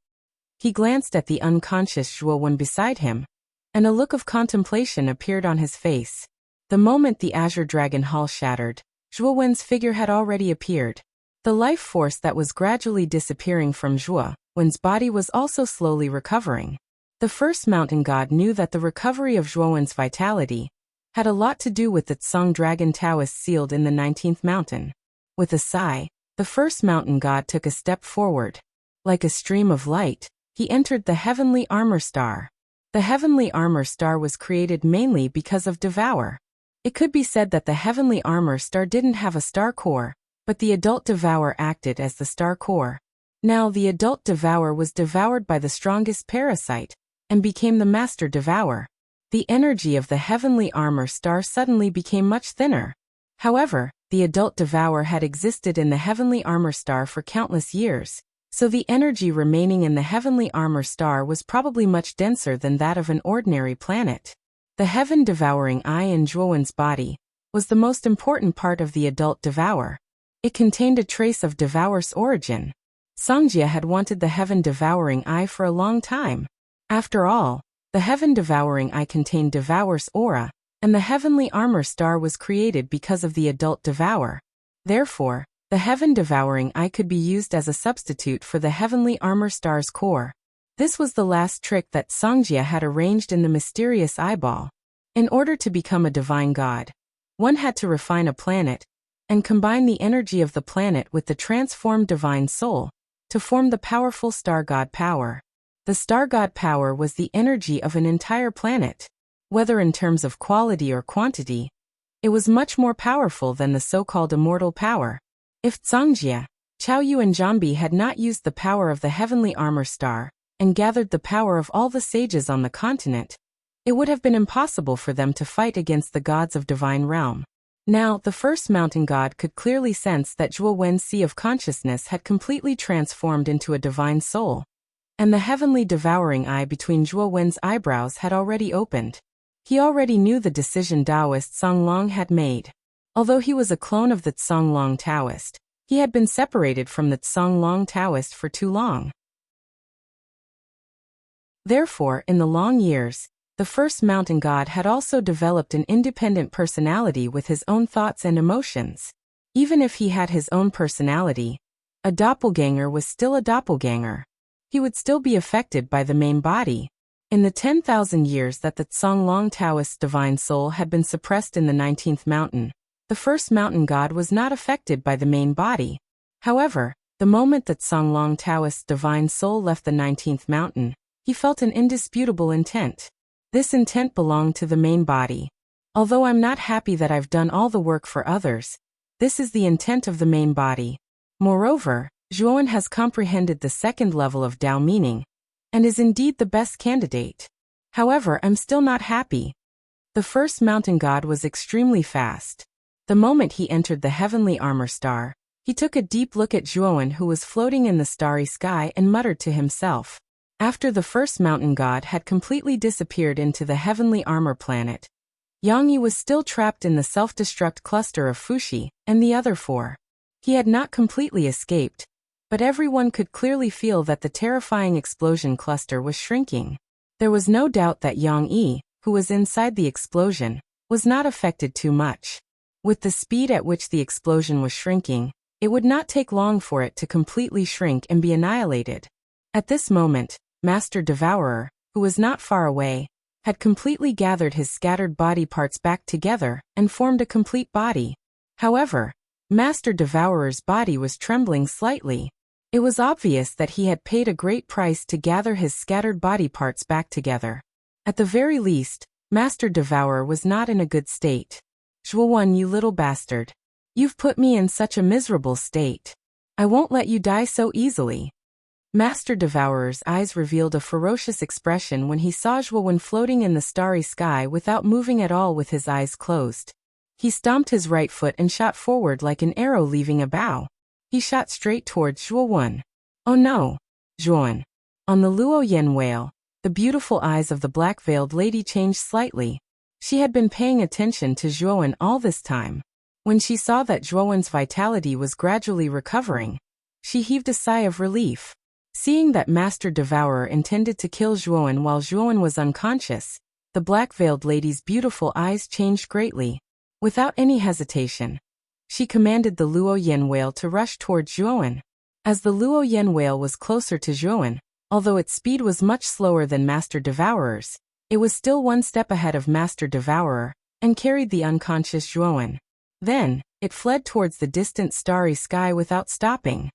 He glanced at the unconscious Zhuowen beside him, and a look of contemplation appeared on his face. The moment the Azure Dragon Hall shattered, Zhuowen's figure had already appeared. The life force that was gradually disappearing from Zhuowen's body was also slowly recovering. The first mountain god knew that the recovery of Zhuowen's vitality had a lot to do with the Tsang Dragon Taoist sealed in the 19th mountain. With a sigh, the first mountain god took a step forward. Like a stream of light, he entered the heavenly armor star. The heavenly armor star was created mainly because of Devour. It could be said that the heavenly armor star didn't have a star core, but the adult Devour acted as the star core. Now the adult Devour was devoured by the strongest parasite, and became the master Devour. The energy of the heavenly armor star suddenly became much thinner. However, the adult Devour had existed in the heavenly armor star for countless years, so the energy remaining in the heavenly armor star was probably much denser than that of an ordinary planet. The heaven-devouring eye in Zhuowen's body was the most important part of the adult Devour. It contained a trace of Devour's origin. Songjia had wanted the heaven-devouring eye for a long time. After all, the heaven-devouring eye contained Devour's aura, and the heavenly armor star was created because of the adult Devour. Therefore, the heaven-devouring eye could be used as a substitute for the heavenly armor star's core. This was the last trick that Songjia had arranged in the mysterious eyeball. In order to become a divine god, one had to refine a planet and combine the energy of the planet with the transformed divine soul to form the powerful star god power. The star god power was the energy of an entire planet. Whether in terms of quality or quantity, it was much more powerful than the so-called immortal power. If Songjia, Chaoyu and Jambi had not used the power of the heavenly armor star and gathered the power of all the sages on the continent, it would have been impossible for them to fight against the gods of divine realm. Now, the first mountain god could clearly sense that Zhuo Wen's sea of consciousness had completely transformed into a divine soul, and the heavenly devouring eye between Zhuo Wen's eyebrows had already opened. He already knew the decision Taoist Songlong had made. Although he was a clone of the Songlong Taoist, he had been separated from the Songlong Taoist for too long. Therefore, in the long years, the first mountain god had also developed an independent personality with his own thoughts and emotions. Even if he had his own personality, a doppelganger was still a doppelganger. He would still be affected by the main body. In the 10,000 years that the Songlong Taoist's divine soul had been suppressed in the 19th mountain, the first mountain god was not affected by the main body. However, the moment that Songlong Taoist's divine soul left the 19th mountain, he felt an indisputable intent. This intent belonged to the main body. Although I'm not happy that I've done all the work for others, this is the intent of the main body. Moreover, Zhuowen has comprehended the second level of Tao meaning, and is indeed the best candidate. However, I'm still not happy. The first mountain god was extremely fast. The moment he entered the heavenly armor star, he took a deep look at Zhuowen, who was floating in the starry sky, and muttered to himself. After the first mountain god had completely disappeared into the heavenly armor planet, Yang Yi was still trapped in the self-destruct cluster of Fuxi and the other four. He had not completely escaped, but everyone could clearly feel that the terrifying explosion cluster was shrinking. There was no doubt that Yang Yi, who was inside the explosion, was not affected too much. With the speed at which the explosion was shrinking, it would not take long for it to completely shrink and be annihilated. At this moment, Master Devourer, who was not far away, had completely gathered his scattered body parts back together and formed a complete body. However, Master Devourer's body was trembling slightly. It was obvious that he had paid a great price to gather his scattered body parts back together. At the very least, Master Devourer was not in a good state. Zhuowen, you little bastard. You've put me in such a miserable state. I won't let you die so easily. Master Devourer's eyes revealed a ferocious expression when he saw Zhuowen floating in the starry sky without moving at all with his eyes closed. He stomped his right foot and shot forward like an arrow leaving a bow. He shot straight towards Zhuowen. Oh no! Zhuowen. On the Luoyan whale, the beautiful eyes of the black-veiled lady changed slightly. She had been paying attention to Zhuowen all this time. When she saw that Zhuowen's vitality was gradually recovering, she heaved a sigh of relief. Seeing that Master Devourer intended to kill Zhuowen while Zhuowen was unconscious, the black-veiled lady's beautiful eyes changed greatly. Without any hesitation, she commanded the Luoyan whale to rush towards Zhuowen. As the Luoyan whale was closer to Zhuowen, although its speed was much slower than Master Devourer's, it was still one step ahead of Master Devourer, and carried the unconscious Zhuowen. Then, it fled towards the distant starry sky without stopping.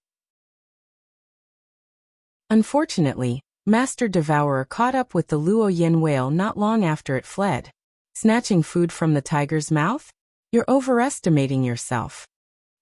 Unfortunately, Master Devourer caught up with the Luoyan whale not long after it fled. Snatching food from the tiger's mouth? You're overestimating yourself.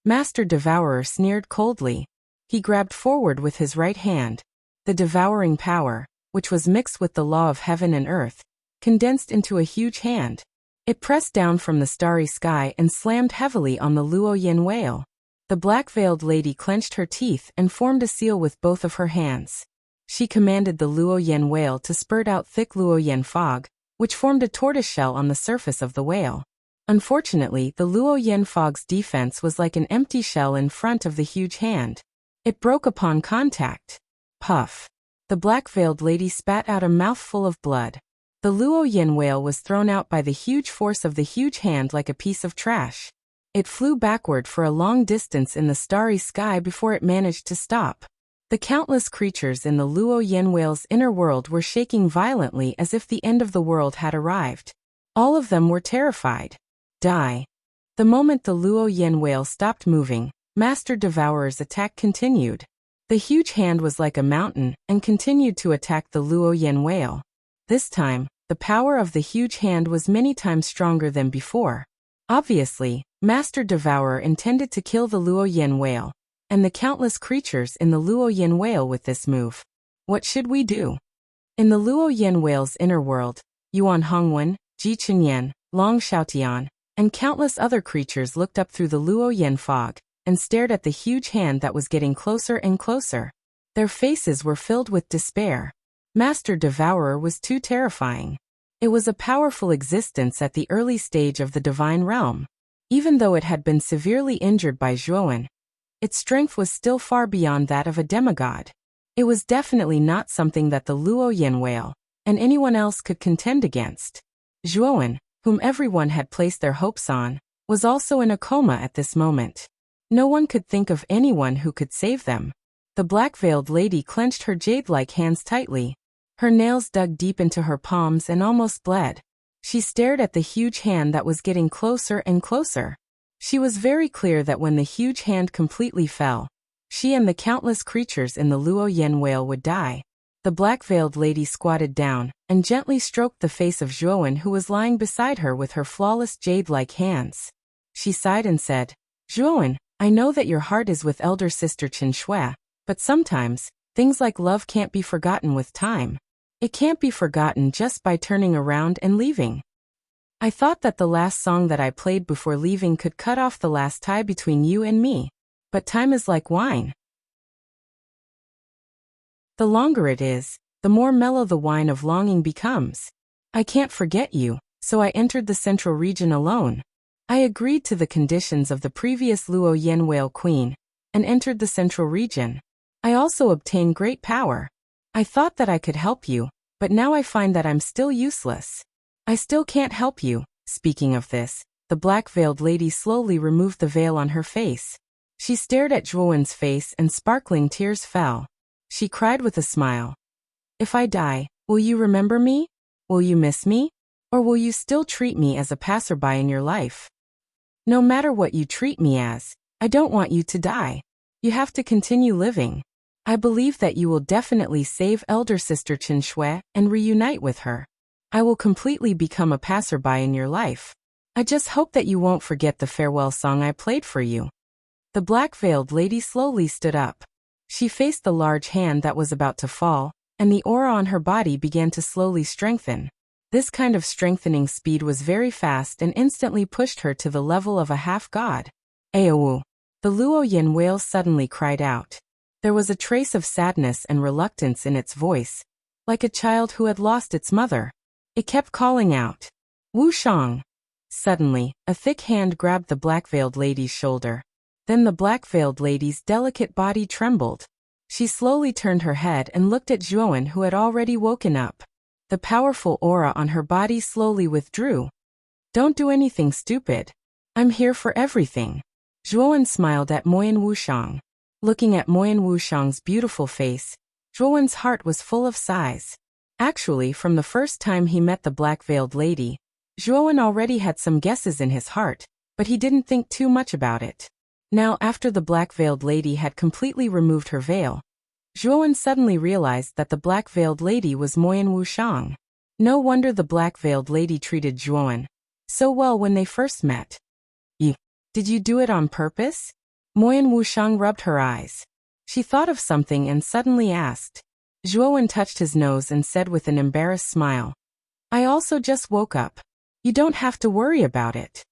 Master Devourer sneered coldly. He grabbed forward with his right hand. The devouring power, which was mixed with the law of heaven and earth, condensed into a huge hand. It pressed down from the starry sky and slammed heavily on the Luoyan whale. The black-veiled lady clenched her teeth and formed a seal with both of her hands. She commanded the Luoyan whale to spurt out thick Luoyan fog, which formed a tortoiseshell on the surface of the whale. Unfortunately, the Luoyan fog's defense was like an empty shell in front of the huge hand. It broke upon contact. Puff. The black-veiled lady spat out a mouthful of blood. The Luo Yin whale was thrown out by the huge force of the huge hand like a piece of trash. It flew backward for a long distance in the starry sky before it managed to stop. The countless creatures in the Luo Yin whale's inner world were shaking violently as if the end of the world had arrived. All of them were terrified. Die. The moment the Luo Yin whale stopped moving, Master Devourer's attack continued. The huge hand was like a mountain and continued to attack the Luo Yin whale. This time, the power of the huge hand was many times stronger than before. Obviously, Master Devourer intended to kill the Luo Yin whale and the countless creatures in the Luo Yin whale with this move. What should we do? In the Luo Yin whale's inner world, Yuan Hongwen, Ji Chenyan, Long Xiaotian, and countless other creatures looked up through the Luo Yin fog and stared at the huge hand that was getting closer and closer. Their faces were filled with despair. Master Devourer was too terrifying. It was a powerful existence at the early stage of the divine realm. Even though it had been severely injured by Zhuowen, its strength was still far beyond that of a demigod. It was definitely not something that the Luo Yin whale and anyone else could contend against. Zhuowen, whom everyone had placed their hopes on, was also in a coma at this moment. No one could think of anyone who could save them. The black-veiled lady clenched her jade-like hands tightly. Her nails dug deep into her palms and almost bled. She stared at the huge hand that was getting closer and closer. She was very clear that when the huge hand completely fell, she and the countless creatures in the Luo Yin whale would die. The black-veiled lady squatted down and gently stroked the face of Zhuowen, who was lying beside her with her flawless jade-like hands. She sighed and said, "Zhuowen, I know that your heart is with elder sister Qin Shui, but sometimes, things like love can't be forgotten with time. It can't be forgotten just by turning around and leaving. I thought that the last song that I played before leaving could cut off the last tie between you and me. But time is like wine. The longer it is, the more mellow the wine of longing becomes. I can't forget you, so I entered the central region alone. I agreed to the conditions of the previous Luo Yin whale queen and entered the central region. I also obtained great power. I thought that I could help you, but now I find that I'm still useless. I still can't help you." Speaking of this, the black-veiled lady slowly removed the veil on her face. She stared at Zhuowen's face and sparkling tears fell. She cried with a smile. "If I die, will you remember me? Will you miss me? Or will you still treat me as a passerby in your life? No matter what you treat me as, I don't want you to die. You have to continue living. I believe that you will definitely save elder sister Qin Shui and reunite with her. I will completely become a passerby in your life. I just hope that you won't forget the farewell song I played for you." The black-veiled lady slowly stood up. She faced the large hand that was about to fall, and the aura on her body began to slowly strengthen. This kind of strengthening speed was very fast and instantly pushed her to the level of a half-god. "Aowu!" The Luo Yin whale suddenly cried out. There was a trace of sadness and reluctance in its voice, like a child who had lost its mother. It kept calling out, "Wu Shang!" Suddenly, a thick hand grabbed the black-veiled lady's shoulder. Then the black-veiled lady's delicate body trembled. She slowly turned her head and looked at Zhuowen, who had already woken up. The powerful aura on her body slowly withdrew. "Don't do anything stupid. I'm here for everything." Zhuowen smiled at Moyan Wushang. Looking at Moyan Wushang's beautiful face, Zhuowen's heart was full of sighs. Actually, from the first time he met the black-veiled lady, Zhuowen already had some guesses in his heart, but he didn't think too much about it. Now, after the black-veiled lady had completely removed her veil, Zhuowen suddenly realized that the black-veiled lady was Moyan Wushang. No wonder the black-veiled lady treated Zhuowen so well when they first met. Did you do it on purpose?" Moyan Wushang rubbed her eyes. She thought of something and suddenly asked. Zhuowen touched his nose and said with an embarrassed smile, "I also just woke up. You don't have to worry about it."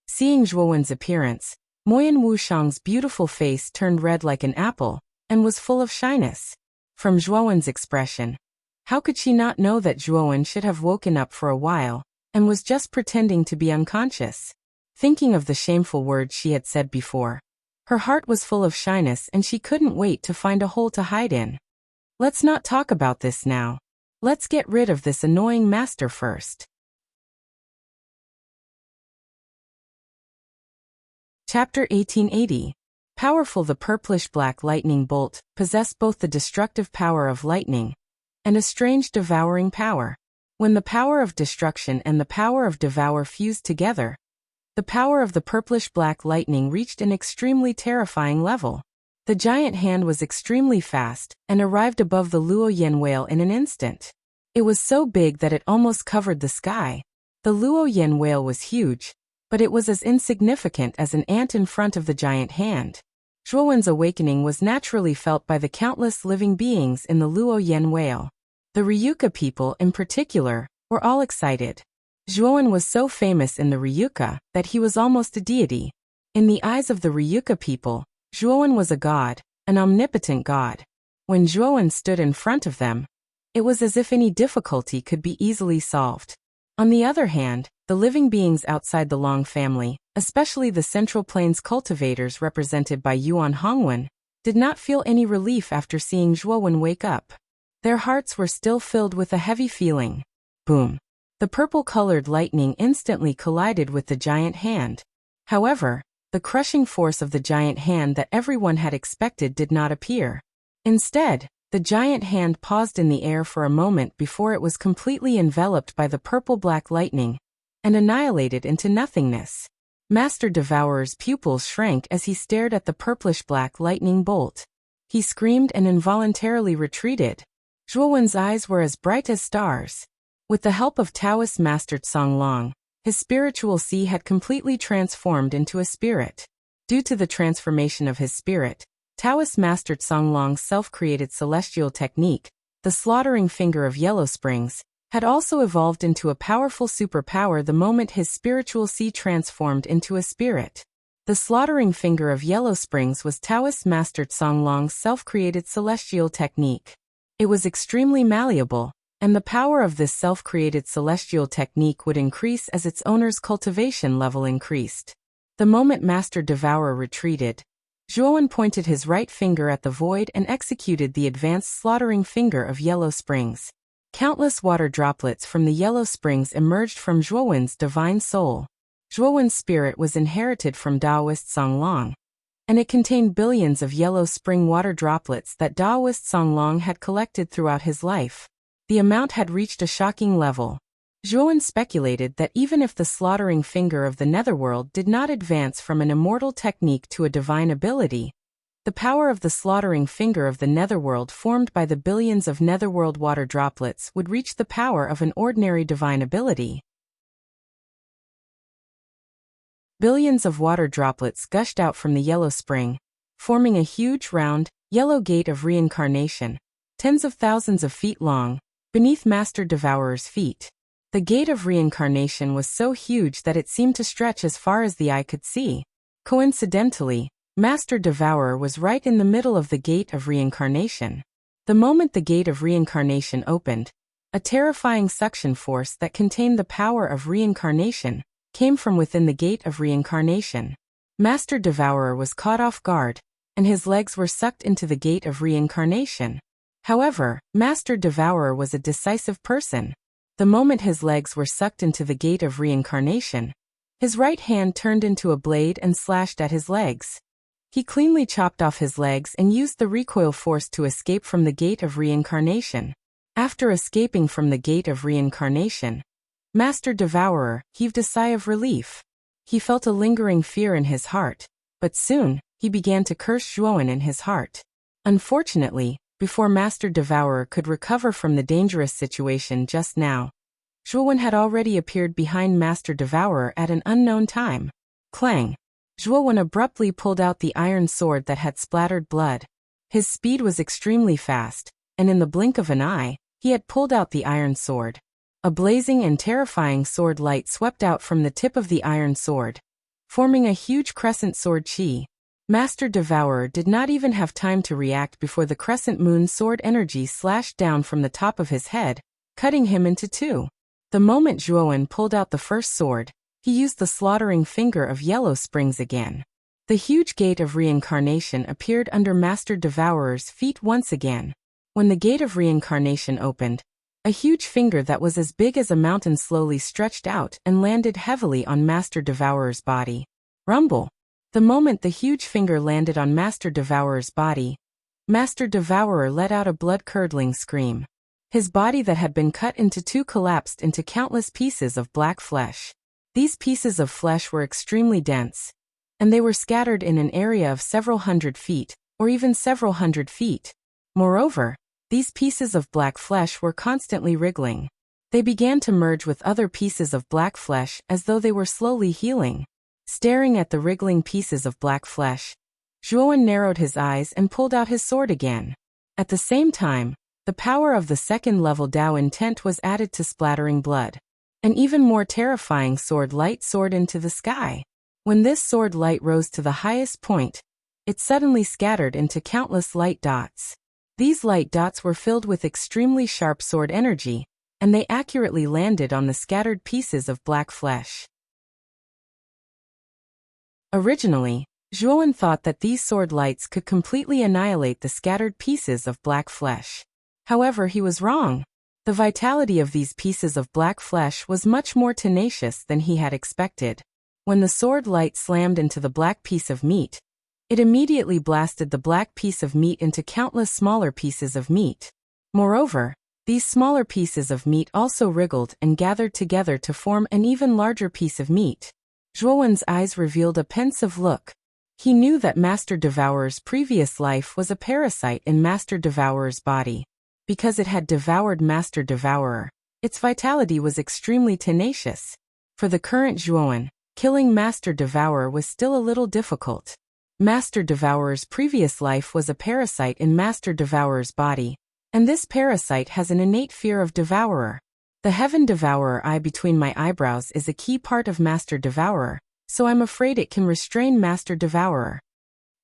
Seeing Zhuowen's appearance, Moyan Wushang's beautiful face turned red like an apple and was full of shyness. From Zhuowen's expression, how could she not know that Zhuowen should have woken up for a while and was just pretending to be unconscious? Thinking of the shameful words she had said before, Her heart was full of shyness and she couldn't wait to find a hole to hide in. Let's not talk about this now. Let's get rid of this annoying master first. Chapter 1880. Powerful. The purplish-black lightning bolt possessed both the destructive power of lightning and a strange devouring power. When the power of destruction and the power of devour fused together, the power of the purplish-black lightning reached an extremely terrifying level. The giant hand was extremely fast and arrived above the Luoyan whale in an instant. It was so big that it almost covered the sky. The Luoyan whale was huge, but it was as insignificant as an ant in front of the giant hand. Zhuowen's awakening was naturally felt by the countless living beings in the Luoyan whale. The Ryuka people, in particular, were all excited. Zhuowen was so famous in the Ryuka that he was almost a deity. In the eyes of the Ryuka people, Zhuowen was a god, an omnipotent god. When Zhuowen stood in front of them, it was as if any difficulty could be easily solved. On the other hand, the living beings outside the Long family, especially the Central Plains cultivators represented by Yuan Hongwen, did not feel any relief after seeing Zhuowen wake up. Their hearts were still filled with a heavy feeling. Boom! The purple-colored lightning instantly collided with the giant hand. However, the crushing force of the giant hand that everyone had expected did not appear. Instead, the giant hand paused in the air for a moment before it was completely enveloped by the purple-black lightning and annihilated into nothingness. Master Devourer's pupils shrank as he stared at the purplish-black lightning bolt. He screamed and involuntarily retreated. Zhuowen's eyes were as bright as stars. With the help of Taoist Master Songlong, his spiritual sea had completely transformed into a spirit. Due to the transformation of his spirit, Taoist Master Songlong's self-created celestial technique, the slaughtering finger of Yellow Springs, had also evolved into a powerful superpower the moment his spiritual sea transformed into a spirit. The slaughtering finger of Yellow Springs was Taoist Master Songlong's self-created celestial technique. It was extremely malleable, and the power of this self-created celestial technique would increase as its owner's cultivation level increased. The moment Master Devourer retreated, Zhuowen pointed his right finger at the void and executed the advanced slaughtering finger of Yellow Springs. Countless water droplets from the Yellow Springs emerged from Zhuowen's divine soul. Zhuowen's spirit was inherited from Taoist Songlong, and it contained billions of yellow spring water droplets that Taoist Songlong had collected throughout his life. The amount had reached a shocking level. Zhuowen speculated that even if the slaughtering finger of the netherworld did not advance from an immortal technique to a divine ability, the power of the slaughtering finger of the netherworld formed by the billions of netherworld water droplets would reach the power of an ordinary divine ability. Billions of water droplets gushed out from the yellow spring, forming a huge round, yellow gate of reincarnation, tens of thousands of feet long, beneath Master Devourer's feet. The gate of reincarnation was so huge that it seemed to stretch as far as the eye could see. Coincidentally, Master Devourer was right in the middle of the gate of reincarnation. The moment the gate of reincarnation opened, a terrifying suction force that contained the power of reincarnation came from within the gate of reincarnation. Master Devourer was caught off guard, and his legs were sucked into the gate of reincarnation. However, Master Devourer was a decisive person. The moment his legs were sucked into the gate of reincarnation, his right hand turned into a blade and slashed at his legs. He cleanly chopped off his legs and used the recoil force to escape from the gate of reincarnation. After escaping from the gate of reincarnation, Master Devourer heaved a sigh of relief. He felt a lingering fear in his heart, but soon, he began to curse Zhuowen in his heart. Unfortunately, before Master Devourer could recover from the dangerous situation just now, Zhuowen had already appeared behind Master Devourer at an unknown time. Clang! Zhuowen abruptly pulled out the iron sword that had splattered blood. His speed was extremely fast, and in the blink of an eye, he had pulled out the iron sword. A blazing and terrifying sword light swept out from the tip of the iron sword, forming a huge crescent sword chi. Master Devourer did not even have time to react before the crescent moon sword energy slashed down from the top of his head, cutting him into two. The moment Zhuowen pulled out the first sword, he used the slaughtering finger of Yellow Springs again. The huge gate of reincarnation appeared under Master Devourer's feet once again. When the gate of reincarnation opened, a huge finger that was as big as a mountain slowly stretched out and landed heavily on Master Devourer's body. Rumble! The moment the huge finger landed on Master Devourer's body, Master Devourer let out a blood-curdling scream. His body that had been cut into two collapsed into countless pieces of black flesh. These pieces of flesh were extremely dense, and they were scattered in an area of several hundred feet, or even several hundred feet. Moreover, these pieces of black flesh were constantly wriggling. They began to merge with other pieces of black flesh as though they were slowly healing. Staring at the wriggling pieces of black flesh, Zhuowen narrowed his eyes and pulled out his sword again. At the same time, the power of the second-level Dao intent was added to splattering blood. An even more terrifying sword light soared into the sky. When this sword light rose to the highest point, it suddenly scattered into countless light dots. These light dots were filled with extremely sharp sword energy, and they accurately landed on the scattered pieces of black flesh. Originally, Zhuowen thought that these sword lights could completely annihilate the scattered pieces of black flesh. However, he was wrong. The vitality of these pieces of black flesh was much more tenacious than he had expected. When the sword light slammed into the black piece of meat, it immediately blasted the black piece of meat into countless smaller pieces of meat. Moreover, these smaller pieces of meat also wriggled and gathered together to form an even larger piece of meat. Zhuowen's eyes revealed a pensive look. He knew that Master Devourer's previous life was a parasite in Master Devourer's body. Because it had devoured Master Devourer, its vitality was extremely tenacious. For the current Zhuowen, killing Master Devourer was still a little difficult. Master Devourer's previous life was a parasite in Master Devourer's body, and this parasite has an innate fear of Devourer. The Heaven Devourer eye between my eyebrows is a key part of Master Devourer, so I'm afraid it can restrain Master Devourer.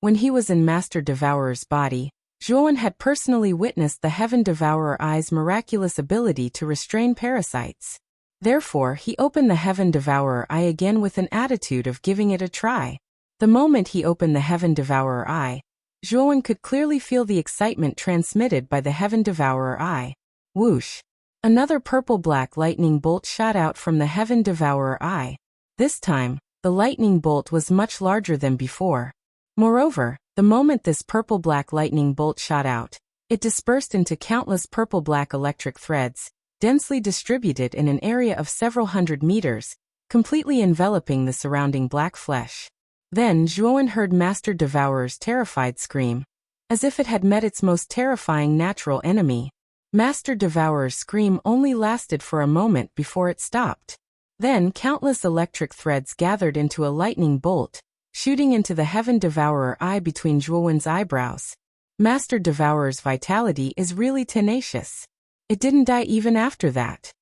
When he was in Master Devourer's body, Zhuowen had personally witnessed the Heaven Devourer eye's miraculous ability to restrain parasites. Therefore, he opened the Heaven Devourer eye again with an attitude of giving it a try. The moment he opened the Heaven Devourer eye, Zhuowen could clearly feel the excitement transmitted by the Heaven Devourer eye. Whoosh! Another purple-black lightning bolt shot out from the Heaven Devourer eye. This time, the lightning bolt was much larger than before. Moreover, the moment this purple-black lightning bolt shot out, it dispersed into countless purple-black electric threads, densely distributed in an area of several hundred meters, completely enveloping the surrounding black flesh. Then Zhuowen heard Master Devourer's terrified scream, as if it had met its most terrifying natural enemy. Master Devourer's scream only lasted for a moment before it stopped. Then countless electric threads gathered into a lightning bolt, shooting into the Heaven Devourer eye between Zhuowen's eyebrows. Master Devourer's vitality is really tenacious. It didn't die even after that.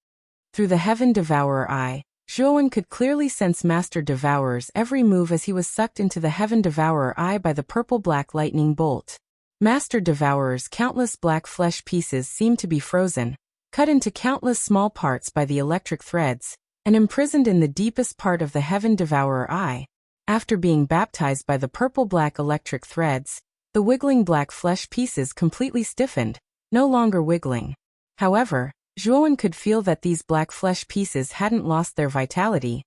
Through the Heaven Devourer eye, Zhuowen could clearly sense Master Devourer's every move as he was sucked into the Heaven Devourer eye by the purple-black lightning bolt. Master Devourer's countless black flesh pieces seemed to be frozen, cut into countless small parts by the electric threads, and imprisoned in the deepest part of the Heaven Devourer eye. After being baptized by the purple-black electric threads, the wiggling black flesh pieces completely stiffened, no longer wiggling. However, Zhuowen could feel that these black flesh pieces hadn't lost their vitality,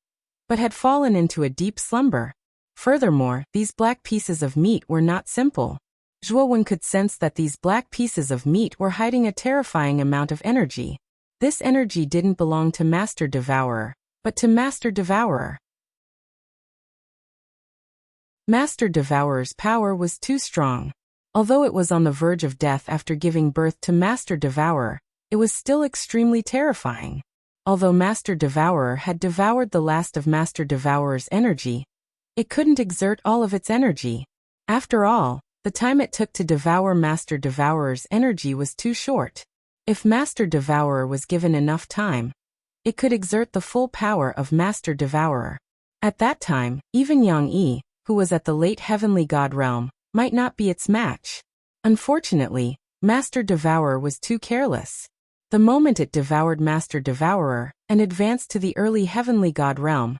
but had fallen into a deep slumber. Furthermore, these black pieces of meat were not simple. Zhuowen could sense that these black pieces of meat were hiding a terrifying amount of energy. This energy didn't belong to Master Devourer, but to Master Devourer. Master Devourer's power was too strong. Although it was on the verge of death after giving birth to Master Devourer, it was still extremely terrifying. Although Master Devourer had devoured the last of Master Devourer's energy, it couldn't exert all of its energy. After all, the time it took to devour Master Devourer's energy was too short. If Master Devourer was given enough time, it could exert the full power of Master Devourer. At that time, even Yang Yi, who was at the late heavenly god realm, might not be its match. Unfortunately, Master Devourer was too careless. The moment it devoured Master Devourer and advanced to the early heavenly god realm,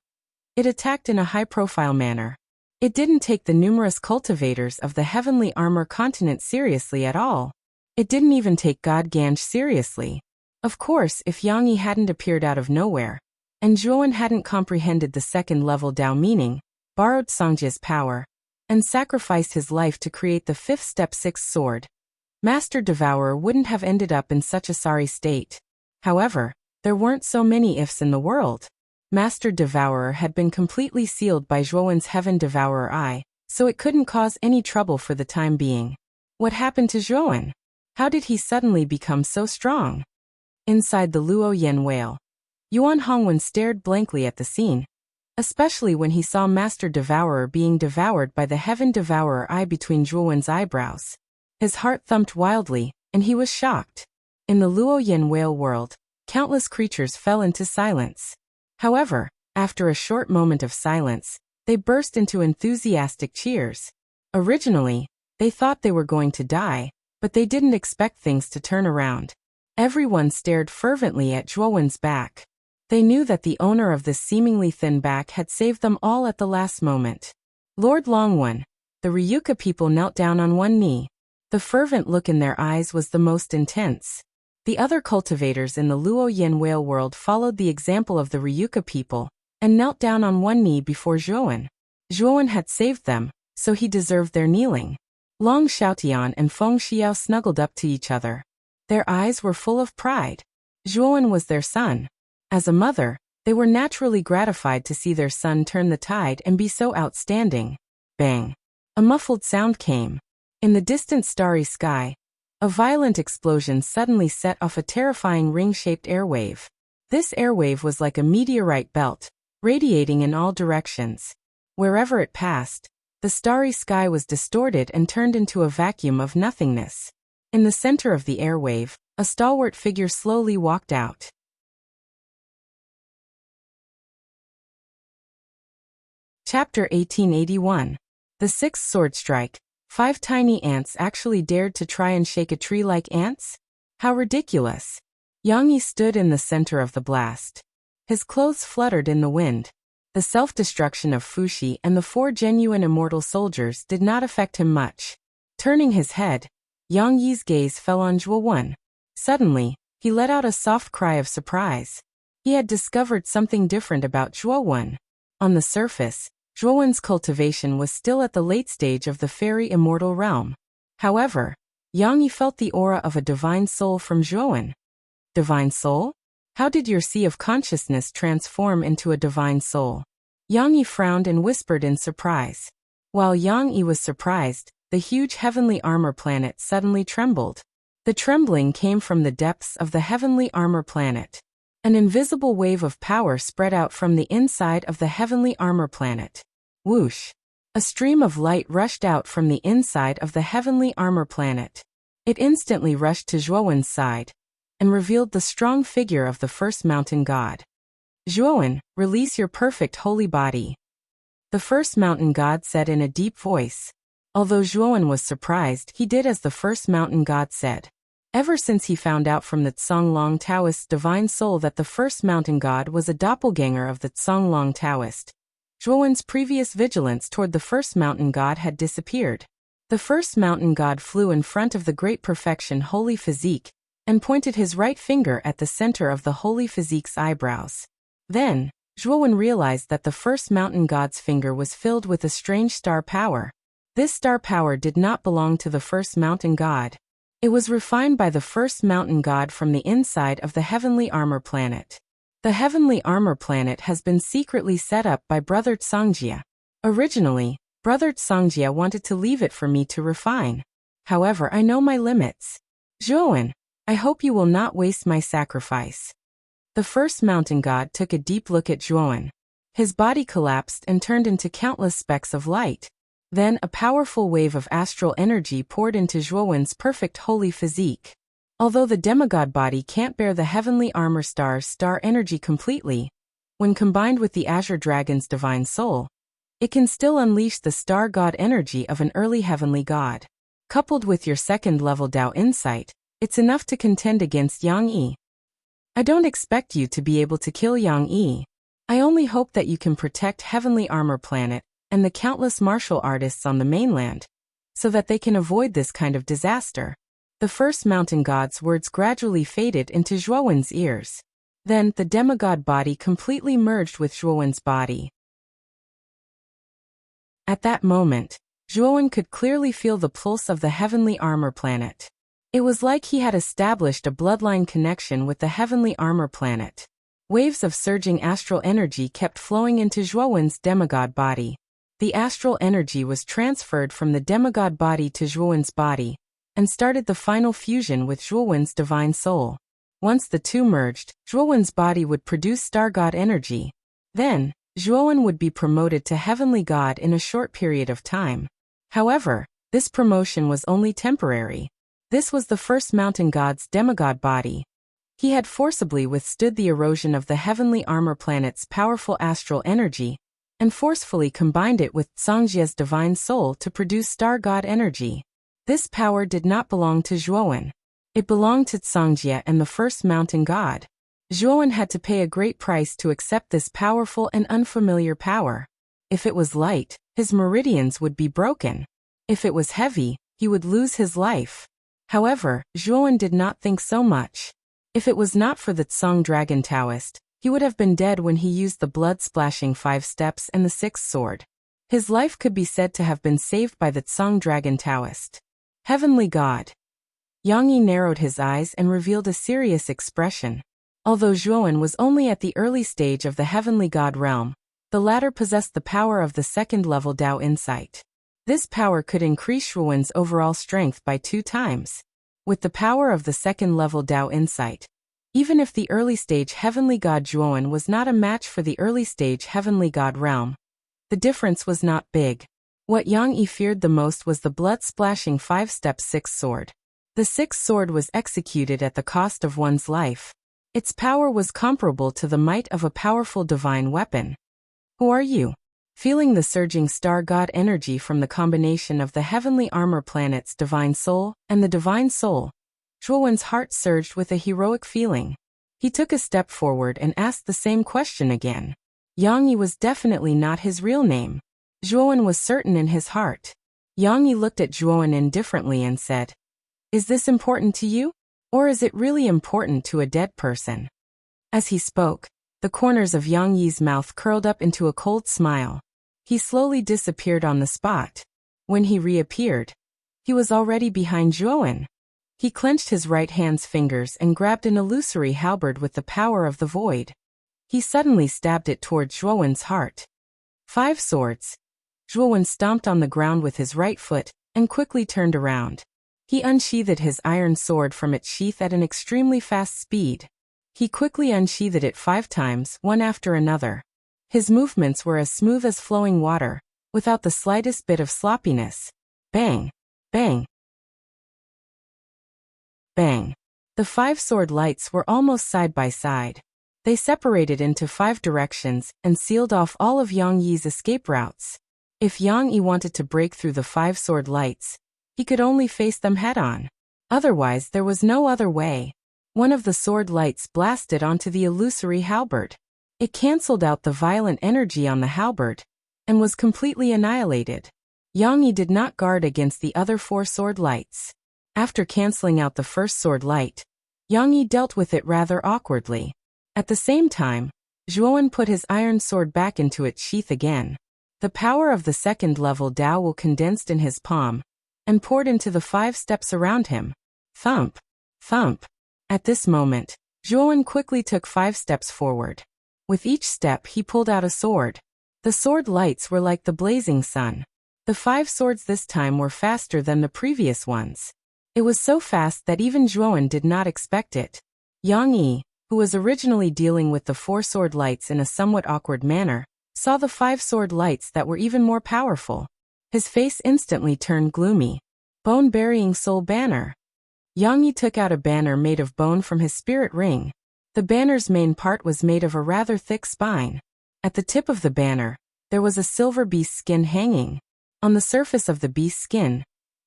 it attacked in a high-profile manner. It didn't take the numerous cultivators of the heavenly armor continent seriously at all. It didn't even take God Ganj seriously. Of course, if Yang Yi hadn't appeared out of nowhere, and Zhuowen hadn't comprehended the second-level Dao meaning, borrowed Songjia's power, and sacrificed his life to create the fifth-step sixth sword, Master Devourer wouldn't have ended up in such a sorry state. However, there weren't so many ifs in the world. Master Devourer had been completely sealed by Zhuowen's Heaven Devourer Eye, so it couldn't cause any trouble for the time being. What happened to Zhuowen? How did he suddenly become so strong? Inside the Luo Yen whale, Yuan Hongwen stared blankly at the scene, especially when he saw Master Devourer being devoured by the Heaven Devourer Eye between Zhuowen's eyebrows. His heart thumped wildly, and he was shocked. In the Luo Yen whale world, countless creatures fell into silence. However, after a short moment of silence, they burst into enthusiastic cheers. Originally, they thought they were going to die, but they didn't expect things to turn around. Everyone stared fervently at Zhuowen's back. They knew that the owner of this seemingly thin back had saved them all at the last moment. Lord Longwen, the Ryuka people knelt down on one knee. The fervent look in their eyes was the most intense. The other cultivators in the Luo Yen whale world followed the example of the Ryuka people, and knelt down on one knee before Zhuowen. Zhuowen had saved them, so he deserved their kneeling. Long Xiaotian and Feng Xiao snuggled up to each other. Their eyes were full of pride. Zhuowen was their son. As a mother, they were naturally gratified to see their son turn the tide and be so outstanding. Bang! A muffled sound came. In the distant starry sky, a violent explosion suddenly set off a terrifying ring-shaped airwave. This airwave was like a meteorite belt, radiating in all directions. Wherever it passed, the starry sky was distorted and turned into a vacuum of nothingness. In the center of the airwave, a stalwart figure slowly walked out. Chapter 1881. The Sixth Sword Strike. 5 tiny ants actually dared to try and shake a tree like ants? How ridiculous. Yang Yi stood in the center of the blast. His clothes fluttered in the wind. The self-destruction of Fuxi and the 4 genuine immortal soldiers did not affect him much. Turning his head, Yang Yi's gaze fell on Zhuowen. Suddenly, he let out a soft cry of surprise. He had discovered something different about Zhuowen. On the surface, Zhuowen's cultivation was still at the late stage of the fairy immortal realm. However, Yang Yi felt the aura of a divine soul from Zhuowen. Divine soul? How did your sea of consciousness transform into a divine soul? Yang Yi frowned and whispered in surprise. While Yang Yi was surprised, the huge heavenly armor planet suddenly trembled. The trembling came from the depths of the heavenly armor planet. An invisible wave of power spread out from the inside of the heavenly armor planet. Whoosh! A stream of light rushed out from the inside of the heavenly armor planet. It instantly rushed to Zhuowen's side, and revealed the strong figure of the first mountain god. Zhuowen, release your perfect holy body. The first mountain god said in a deep voice. Although Zhuowen was surprised, he did as the first mountain god said. Ever since he found out from the Tsonglong Taoist's divine soul that the first mountain god was a doppelganger of the Tsonglong Taoist, Zhuowen's previous vigilance toward the first mountain god had disappeared. The first mountain god flew in front of the great perfection holy physique, and pointed his right finger at the center of the holy physique's eyebrows. Then, Zhuowen realized that the first mountain god's finger was filled with a strange star power. This star power did not belong to the first mountain god. It was refined by the first mountain god from the inside of the heavenly armor planet. The heavenly armor planet has been secretly set up by Brother Songjia. Originally, Brother Songjia wanted to leave it for me to refine. However, I know my limits. Zhuowen, I hope you will not waste my sacrifice. The first mountain god took a deep look at Zhuowen. His body collapsed and turned into countless specks of light. Then a powerful wave of astral energy poured into Zhuowen's perfect holy physique. Although the demigod body can't bear the heavenly armor star's star energy completely, when combined with the Azure Dragon's divine soul, it can still unleash the star god energy of an early heavenly god. Coupled with your second-level Dao insight, it's enough to contend against Yang Yi. I don't expect you to be able to kill Yang Yi. I only hope that you can protect heavenly armor planet and the countless martial artists on the mainland, so that they can avoid this kind of disaster. The first mountain god's words gradually faded into Zhuowen's ears. Then, the demigod body completely merged with Zhuowen's body. At that moment, Zhuowen could clearly feel the pulse of the heavenly armor planet. It was like he had established a bloodline connection with the heavenly armor planet. Waves of surging astral energy kept flowing into Zhuowen's demigod body. The astral energy was transferred from the demigod body to Zhuowen's body, and started the final fusion with Zhuowen's divine soul. Once the two merged, Zhuowen's body would produce star god energy. Then, Zhuowen would be promoted to heavenly god in a short period of time. However, this promotion was only temporary. This was the first mountain god's demigod body. He had forcibly withstood the erosion of the heavenly armor planet's powerful astral energy, and forcefully combined it with Zhangjia's divine soul to produce star god energy. This power did not belong to Zhuowen. It belonged to Zhangjia and the first mountain god. Zhuowen had to pay a great price to accept this powerful and unfamiliar power. If it was light, his meridians would be broken. If it was heavy, he would lose his life. However, Zhuowen did not think so much. If it was not for the Tsang Dragon Taoist, he would have been dead when he used the blood-splashing 5 steps and the 6th sword. His life could be said to have been saved by the Tsang Dragon Taoist. Heavenly God. Yang Yi narrowed his eyes and revealed a serious expression. Although Zhuowen was only at the early stage of the heavenly god realm, the latter possessed the power of the second-level Dao insight. This power could increase Zhuowen's overall strength by 2 times. With the power of the second-level Dao insight, even if the early-stage heavenly god Zhuowen was not a match for the early-stage heavenly god realm, the difference was not big. What Yang Yi feared the most was the blood-splashing 5-step 6th sword. The 6th sword was executed at the cost of one's life. Its power was comparable to the might of a powerful divine weapon. Who are you? Feeling the surging star god energy from the combination of the heavenly armor planet's divine soul and the divine soul, Zhuowen's heart surged with a heroic feeling. He took a step forward and asked the same question again. Yang Yi was definitely not his real name. Zhuowen was certain in his heart. Yang Yi looked at Zhuowen indifferently and said, "Is this important to you? Or is it really important to a dead person?" As he spoke, the corners of Yang Yi's mouth curled up into a cold smile. He slowly disappeared on the spot. When he reappeared, he was already behind Zhuowen. He clenched his right hand's fingers and grabbed an illusory halberd with the power of the void. He suddenly stabbed it toward Zhuowen's heart. 5 swords. Zhuowen stomped on the ground with his right foot and quickly turned around. He unsheathed his iron sword from its sheath at an extremely fast speed. He quickly unsheathed it 5 times, one after another. His movements were as smooth as flowing water, without the slightest bit of sloppiness. Bang! Bang! Bang! The 5 sword lights were almost side by side. They separated into 5 directions and sealed off all of Yang Yi's escape routes. If Yang Yi wanted to break through the 5 sword lights, he could only face them head-on. Otherwise, there was no other way. One of the sword lights blasted onto the illusory halberd. It cancelled out the violent energy on the halberd, and was completely annihilated. Yang Yi did not guard against the other 4 sword lights. After cancelling out the first sword light, Yang Yi dealt with it rather awkwardly. At the same time, Zhuowen put his iron sword back into its sheath again. The power of the second-level Dao will condensed in his palm, and poured into the 5 steps around him. Thump! Thump! At this moment, Zhuowen quickly took 5 steps forward. With each step he pulled out a sword. The sword lights were like the blazing sun. The 5 swords this time were faster than the previous ones. It was so fast that even Zhuowen did not expect it. Yang Yi, who was originally dealing with the 4 sword lights in a somewhat awkward manner, saw the 5 sword lights that were even more powerful. His face instantly turned gloomy. Bone-burying soul banner. Yang Yi took out a banner made of bone from his spirit ring. The banner's main part was made of a rather thick spine. At the tip of the banner, there was a silver beast skin hanging. On the surface of the beast skin,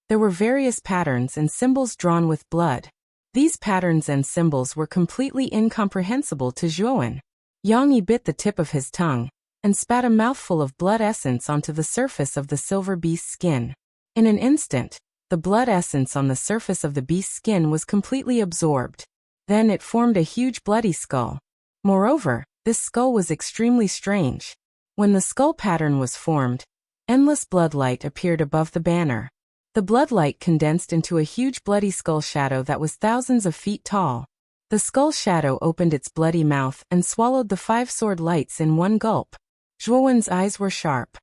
there were various patterns and symbols drawn with blood. These patterns and symbols were completely incomprehensible to Zhuowen. Yang Yi bit the tip of his tongue, and spat a mouthful of blood essence onto the surface of the silver beast's skin. In an instant, the blood essence on the surface of the beast's skin was completely absorbed. Then it formed a huge bloody skull. Moreover, this skull was extremely strange. When the skull pattern was formed, endless blood light appeared above the banner. The blood light condensed into a huge bloody skull shadow that was thousands of feet tall. The skull shadow opened its bloody mouth and swallowed the 5 sword lights in one gulp. Zhuowen's eyes were sharp.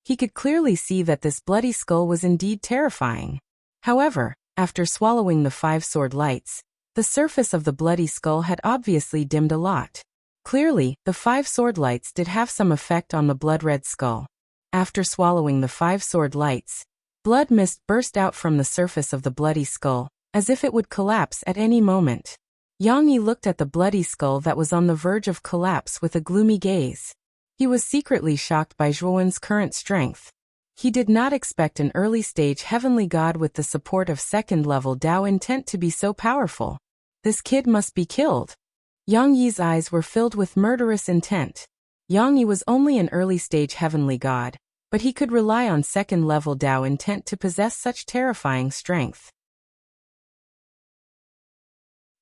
He could clearly see that this bloody skull was indeed terrifying. However, after swallowing the 5 sword lights, the surface of the bloody skull had obviously dimmed a lot. Clearly, the 5 sword lights did have some effect on the blood-red skull. After swallowing the 5 sword lights, blood mist burst out from the surface of the bloody skull, as if it would collapse at any moment. Yang Yi looked at the bloody skull that was on the verge of collapse with a gloomy gaze. He was secretly shocked by Zhuowen's current strength. He did not expect an early-stage heavenly god with the support of second-level Dao intent to be so powerful. This kid must be killed. Yang Yi's eyes were filled with murderous intent. Yang Yi was only an early-stage heavenly god, but he could rely on second-level Dao intent to possess such terrifying strength.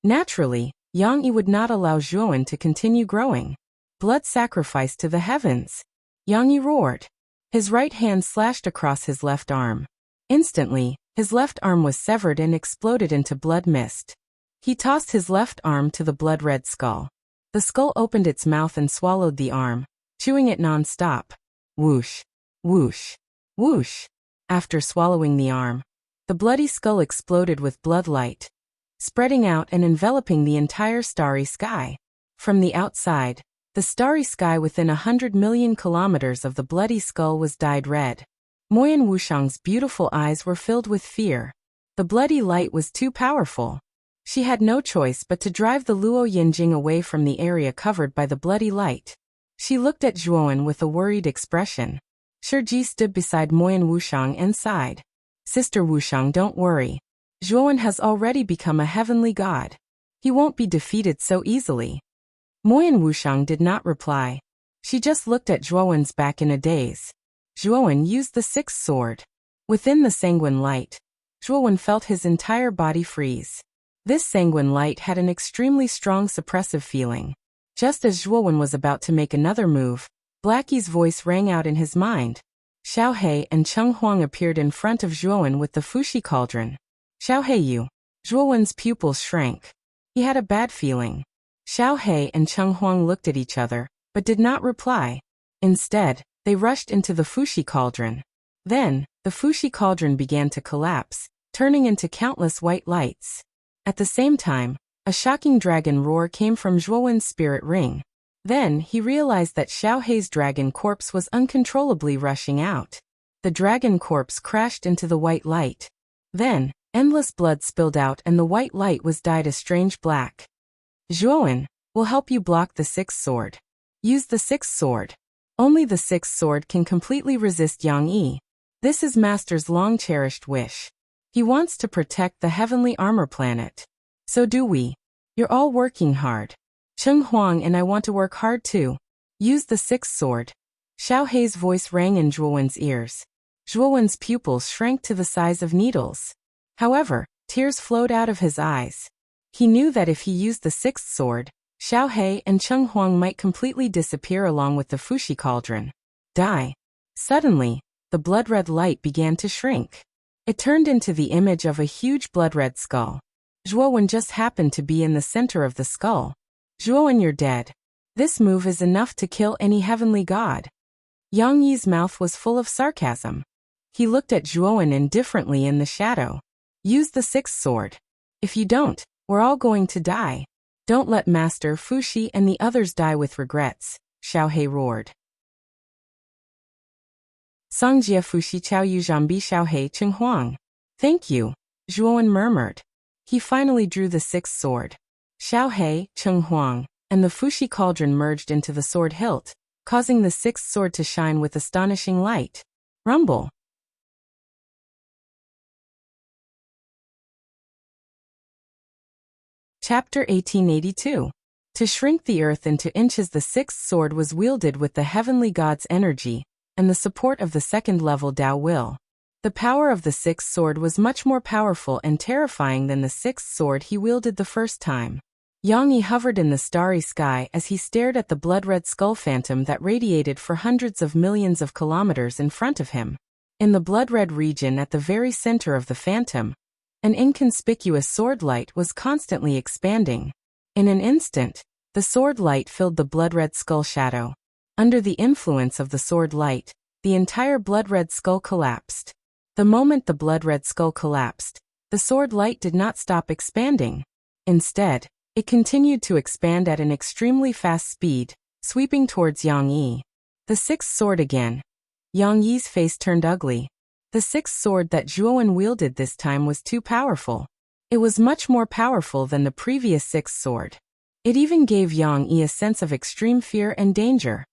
Naturally, Yang Yi would not allow Zhuowen to continue growing. Blood sacrifice to the heavens. Yang Yi roared. His right hand slashed across his left arm. Instantly, his left arm was severed and exploded into blood mist. He tossed his left arm to the blood-red skull. The skull opened its mouth and swallowed the arm, chewing it non-stop. Whoosh, whoosh, whoosh. After swallowing the arm, the bloody skull exploded with blood light, spreading out and enveloping the entire starry sky. From the outside, the starry sky within 100 million kilometers of the bloody skull was dyed red. Moyan Wuxiang's beautiful eyes were filled with fear. The bloody light was too powerful. She had no choice but to drive the Luo Yinjing away from the area covered by the bloody light. She looked at Zhuowen with a worried expression. Shiji stood beside Moyan Wuxiang and sighed. Sister Wuxiang, don't worry. Zhuowen has already become a heavenly god. He won't be defeated so easily. Moyan Wuxiang did not reply. She just looked at Zhuowen's back in a daze. Zhuowen used the 6th sword. Within the sanguine light, Zhuowen felt his entire body freeze. This sanguine light had an extremely strong suppressive feeling. Just as Zhuowen was about to make another move, Blackie's voice rang out in his mind. Xiao He and Cheng Huang appeared in front of Zhuowen with the Fushi cauldron. Xiao He, you. Zhuowen's pupils shrank. He had a bad feeling. Xiao He and Cheng Huang looked at each other, but did not reply. Instead, they rushed into the Fushi cauldron. Then, the Fushi cauldron began to collapse, turning into countless white lights. At the same time, a shocking dragon roar came from Zhuowen's spirit ring. Then, he realized that Xiao Hei's dragon corpse was uncontrollably rushing out. The dragon corpse crashed into the white light. Then, endless blood spilled out and the white light was dyed a strange black. Zhuowen, will help you block the 6th sword. Use the 6th sword. Only the 6th sword can completely resist Yang Yi. This is Master's long-cherished wish. He wants to protect the heavenly armor planet. So do we. You're all working hard. Cheng Huang and I want to work hard too. Use the 6th sword. Xiao Hei's voice rang in Zhuowen's ears. Zhuowen's pupils shrank to the size of needles. However, tears flowed out of his eyes. He knew that if he used the 6th sword, Xiao Hei and Cheng Huang might completely disappear along with the Fushi cauldron. Die. Suddenly, the blood-red light began to shrink. It turned into the image of a huge blood-red skull. Zhuowen just happened to be in the center of the skull. Zhuowen, you're dead. This move is enough to kill any heavenly god. Yang Yi's mouth was full of sarcasm. He looked at Zhuowen indifferently in the shadow. Use the 6th sword. If you don't, we're all going to die. Don't let Master Fushi and the others die with regrets, Xiao Hei roared. Songjia Fushi Chao Yu Zhambi Xiao Hei Cheng Huang. Thank you, Zhuowen murmured. He finally drew the 6th sword. Xiao Hei, Cheng Huang, and the Fushi cauldron merged into the sword hilt, causing the 6th sword to shine with astonishing light. Rumble. Chapter 1882. To shrink the earth into inches, the sixth sword was wielded with the heavenly god's energy and the support of the second-level Tao will. The power of the sixth sword was much more powerful and terrifying than the sixth sword he wielded the first time. Yang Yi hovered in the starry sky as he stared at the blood-red skull phantom that radiated for hundreds of millions of kilometers in front of him. In the blood-red region at the very center of the phantom, an inconspicuous sword light was constantly expanding. In an instant, the sword light filled the blood-red skull shadow. Under the influence of the sword light, the entire blood-red skull collapsed. The moment the blood-red skull collapsed, the sword light did not stop expanding. Instead, it continued to expand at an extremely fast speed, sweeping towards Yang Yi. The sixth sword again. Yang Yi's face turned ugly. The sixth sword that Zhuowen wielded this time was too powerful. It was much more powerful than the previous sixth sword. It even gave Yang Yi a sense of extreme fear and danger.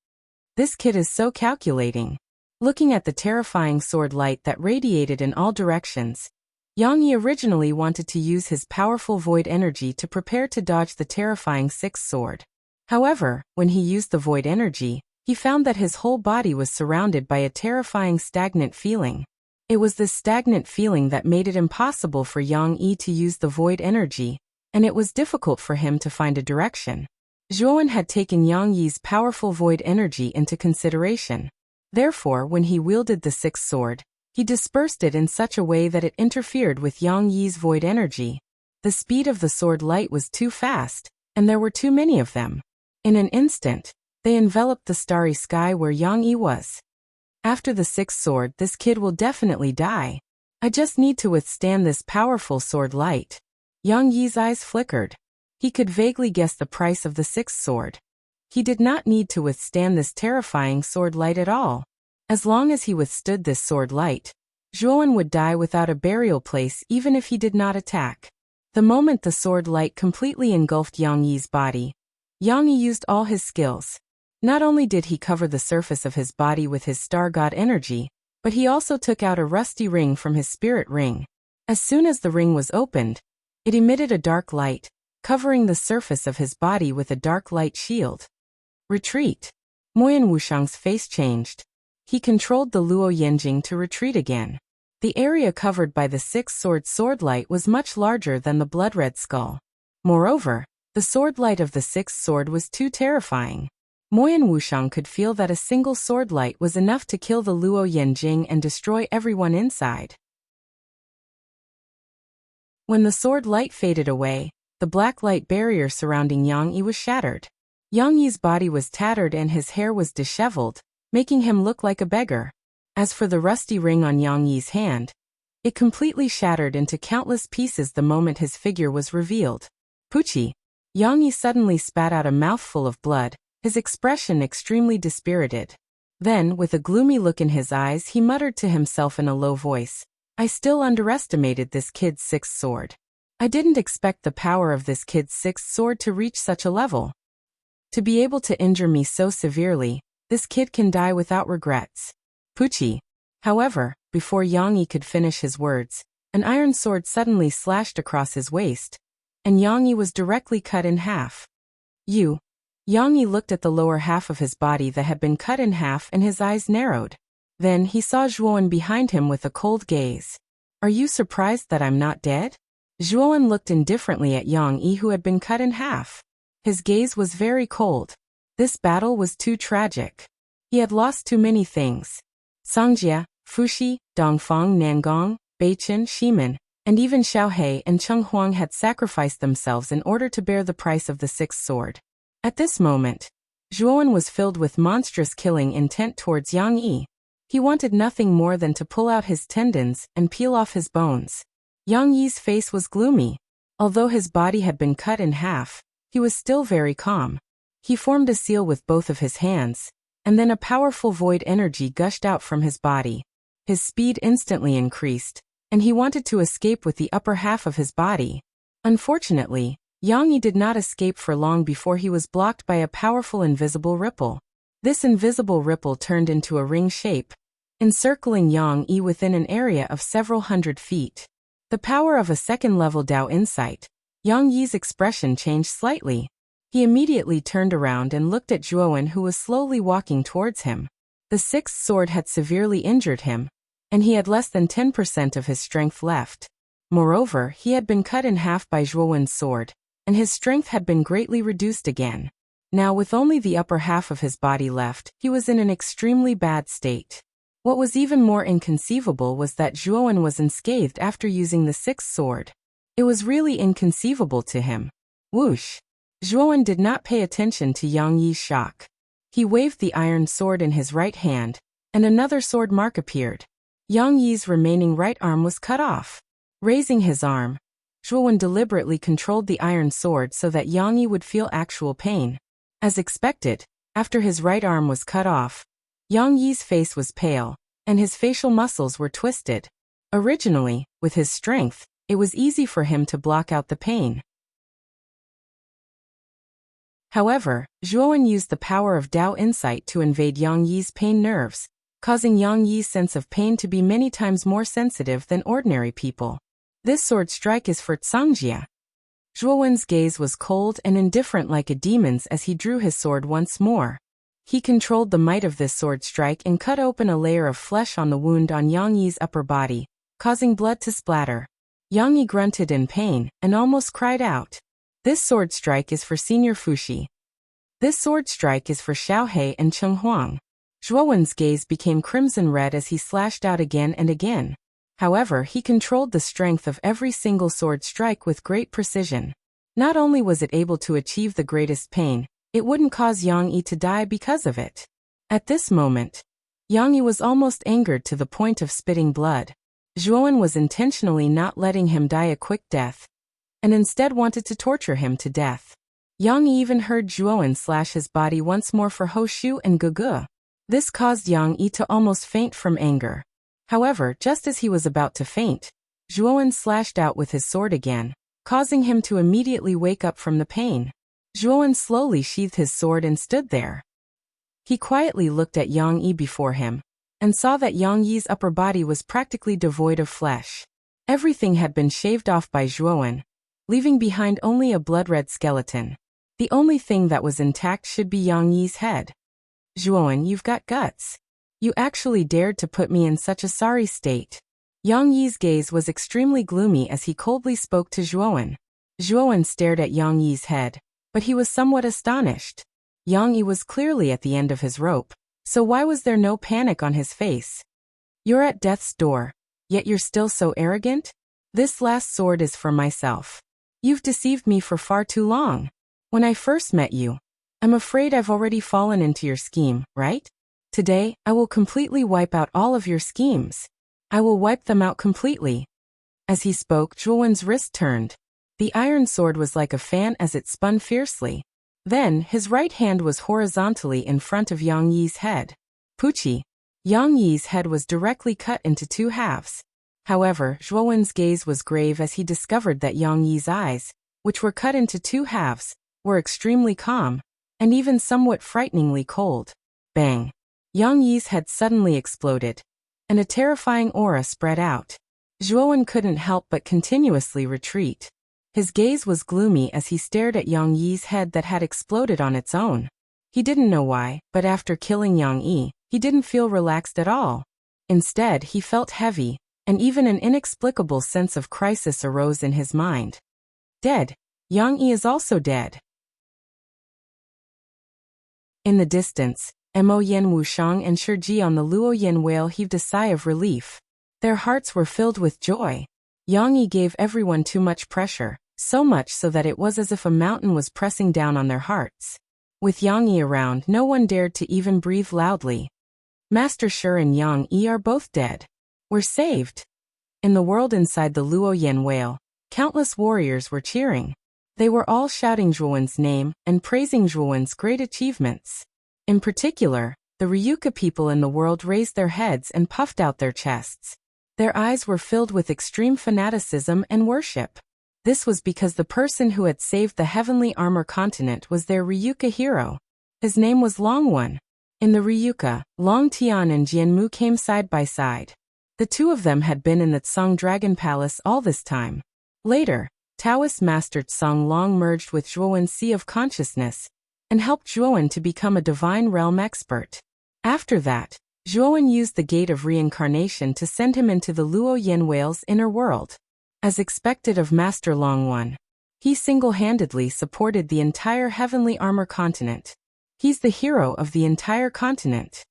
This kid is so calculating. Looking at the terrifying sword light that radiated in all directions, Yang Yi originally wanted to use his powerful void energy to prepare to dodge the terrifying sixth sword. However, when he used the void energy, he found that his whole body was surrounded by a terrifying stagnant feeling. It was this stagnant feeling that made it impossible for Yang Yi to use the void energy, and it was difficult for him to find a direction. Zhuowen had taken Yang Yi's powerful void energy into consideration. Therefore, when he wielded the sixth sword, he dispersed it in such a way that it interfered with Yang Yi's void energy. The speed of the sword light was too fast, and there were too many of them. In an instant, they enveloped the starry sky where Yang Yi was. After the sixth sword, this kid will definitely die. I just need to withstand this powerful sword light. Yang Yi's eyes flickered. He could vaguely guess the price of the sixth sword. He did not need to withstand this terrifying sword light at all. As long as he withstood this sword light, Zhuowen would die without a burial place even if he did not attack. The moment the sword light completely engulfed Yang Yi's body, Yang Yi used all his skills. Not only did he cover the surface of his body with his star god energy, but he also took out a rusty ring from his spirit ring. As soon as the ring was opened, it emitted a dark light, covering the surface of his body with a dark light shield. Retreat. Moyan Wuxiang's face changed. He controlled the Luo Yanjing to retreat again. The area covered by the sixth sword light was much larger than the blood-red skull. Moreover, the sword light of the sixth sword was too terrifying. Moyan Wuxiang could feel that a single sword light was enough to kill the Luo Yanjing and destroy everyone inside. When the sword light faded away, the black light barrier surrounding Yang Yi was shattered. Yang Yi's body was tattered and his hair was disheveled, making him look like a beggar. As for the rusty ring on Yang Yi's hand, it completely shattered into countless pieces the moment his figure was revealed. Pucci. Yang Yi suddenly spat out a mouthful of blood, his expression extremely dispirited. Then, with a gloomy look in his eyes, he muttered to himself in a low voice, "I still underestimated this kid's sixth sword. I didn't expect the power of this kid's sixth sword to reach such a level. To be able to injure me so severely, this kid can die without regrets." Pucci. However, before Yang Yi could finish his words, an iron sword suddenly slashed across his waist, and Yang Yi was directly cut in half. Yang Yi looked at the lower half of his body that had been cut in half and his eyes narrowed. Then he saw Zhuowen behind him with a cold gaze. "Are you surprised that I'm not dead?" Zhuowen looked indifferently at Yang Yi who had been cut in half. His gaze was very cold. This battle was too tragic. He had lost too many things. Songjia, Fuxi, Dongfang, Nangong, Beichen, Shimen, and even Xiaohe and Cheng Huang had sacrificed themselves in order to bear the price of the sixth sword. At this moment, Zhuowen was filled with monstrous killing intent towards Yang Yi. He wanted nothing more than to pull out his tendons and peel off his bones. Yang Yi's face was gloomy. Although his body had been cut in half, he was still very calm. He formed a seal with both of his hands, and then a powerful void energy gushed out from his body. His speed instantly increased, and he wanted to escape with the upper half of his body. Unfortunately, Yang Yi did not escape for long before he was blocked by a powerful invisible ripple. This invisible ripple turned into a ring shape, encircling Yang Yi within an area of several hundred feet. The power of a second-level Dao insight. Yang Yi's expression changed slightly. He immediately turned around and looked at Zhuowen, who was slowly walking towards him. The sixth sword had severely injured him, and he had less than 10% of his strength left. Moreover, he had been cut in half by Zhuowen's sword, and his strength had been greatly reduced again. Now, with only the upper half of his body left, he was in an extremely bad state. What was even more inconceivable was that Zhuowen was unscathed after using the sixth sword. It was really inconceivable to him. Whoosh! Zhuowen did not pay attention to Yang Yi's shock. He waved the iron sword in his right hand, and another sword mark appeared. Yang Yi's remaining right arm was cut off. Raising his arm, Zhuowen deliberately controlled the iron sword so that Yang Yi would feel actual pain. As expected, after his right arm was cut off, Yang Yi's face was pale, and his facial muscles were twisted. Originally, with his strength, it was easy for him to block out the pain. However, Zhuowen used the power of Dao insight to invade Yang Yi's pain nerves, causing Yang Yi's sense of pain to be many times more sensitive than ordinary people. This sword strike is for Cangjia. Zhuowen's gaze was cold and indifferent like a demon's as he drew his sword once more. He controlled the might of this sword strike and cut open a layer of flesh on the wound on Yang Yi's upper body, causing blood to splatter. Yang Yi grunted in pain and almost cried out. This sword strike is for Senior Fuxi. This sword strike is for Xiaohe and Cheng Huang. Zhuowen's gaze became crimson red as he slashed out again and again. However, he controlled the strength of every single sword strike with great precision. Not only was it able to achieve the greatest pain, it wouldn't cause Yang Yi to die because of it. At this moment, Yang Yi was almost angered to the point of spitting blood. Zhuowen was intentionally not letting him die a quick death, and instead wanted to torture him to death. Yang Yi even heard Zhuowen slash his body once more for Ho Shu and Gugu. This caused Yang Yi to almost faint from anger. However, just as he was about to faint, Zhuowen slashed out with his sword again, causing him to immediately wake up from the pain. Zhuowen slowly sheathed his sword and stood there. He quietly looked at Yang Yi before him, and saw that Yang Yi's upper body was practically devoid of flesh. Everything had been shaved off by Zhuowen, leaving behind only a blood-red skeleton. The only thing that was intact should be Yang Yi's head. Zhuowen, you've got guts. You actually dared to put me in such a sorry state. Yang Yi's gaze was extremely gloomy as he coldly spoke to Zhuowen. Zhuowen stared at Yang Yi's head, but he was somewhat astonished. Yang Yi was clearly at the end of his rope, so why was there no panic on his face? You're at death's door, yet you're still so arrogant? This last sword is for myself. You've deceived me for far too long. When I first met you, I'm afraid I've already fallen into your scheme, right? Today, I will completely wipe out all of your schemes. I will wipe them out completely. As he spoke, Zhuowen's wrist turned. The iron sword was like a fan as it spun fiercely. Then, his right hand was horizontally in front of Yang Yi's head. Puchi. Yang Yi's head was directly cut into two halves. However, Zhuowen's gaze was grave as he discovered that Yang Yi's eyes, which were cut into two halves, were extremely calm, and even somewhat frighteningly cold. Bang! Yang Yi's head suddenly exploded, and a terrifying aura spread out. Zhuowen couldn't help but continuously retreat. His gaze was gloomy as he stared at Yang Yi's head that had exploded on its own. He didn't know why, but after killing Yang Yi, he didn't feel relaxed at all. Instead, he felt heavy, and even an inexplicable sense of crisis arose in his mind. Dead. Yang Yi is also dead. In the distance, Mo Yen Wushang and Shiji on the Luoyan whale heaved a sigh of relief. Their hearts were filled with joy. Yang Yi gave everyone too much pressure, so much so that it was as if a mountain was pressing down on their hearts. With Yang Yi around, no one dared to even breathe loudly. Master Shi and Yang Yi are both dead. We're saved. In the world inside the Luoyan whale, countless warriors were cheering. They were all shouting Zhuowen's name and praising Zhuowen's great achievements. In particular, the Ryuka people in the world raised their heads and puffed out their chests. Their eyes were filled with extreme fanaticism and worship. This was because the person who had saved the heavenly armor continent was their Ryuka hero. His name was Long One. In the Ryuka, Long Tian and Jianmu came side by side. The two of them had been in the Tsang Dragon Palace all this time. Later, Taoist Master Tsang Long merged with Zhuowen's Sea of Consciousness and helped Zhuowen to become a divine realm expert. After that, Zhuowen used the Gate of Reincarnation to send him into the Luo Yin Whale's inner world. As expected of Master Long One, he single-handedly supported the entire Heavenly Armor continent. He's the hero of the entire continent.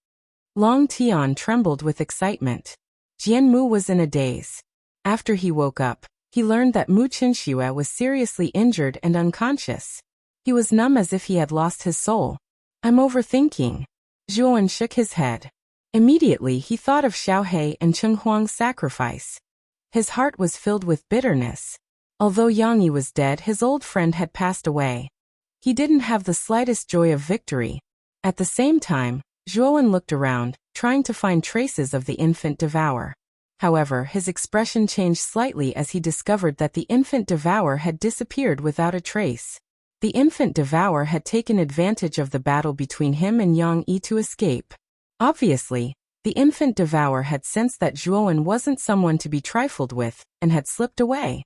Long Tian trembled with excitement. Jian Mu was in a daze. After he woke up, he learned that Mu Qinxue was seriously injured and unconscious. He was numb as if he had lost his soul. I'm overthinking. Zhuowen shook his head. Immediately he thought of Xiaohe and Cheng Huang's sacrifice. His heart was filled with bitterness. Although Yang Yi was dead, his old friend had passed away. He didn't have the slightest joy of victory. At the same time, Zhuowen looked around, trying to find traces of the infant devourer. However, his expression changed slightly as he discovered that the infant devourer had disappeared without a trace. The infant devourer had taken advantage of the battle between him and Yang Yi to escape. Obviously, the infant devourer had sensed that Zhuowen wasn't someone to be trifled with, and had slipped away.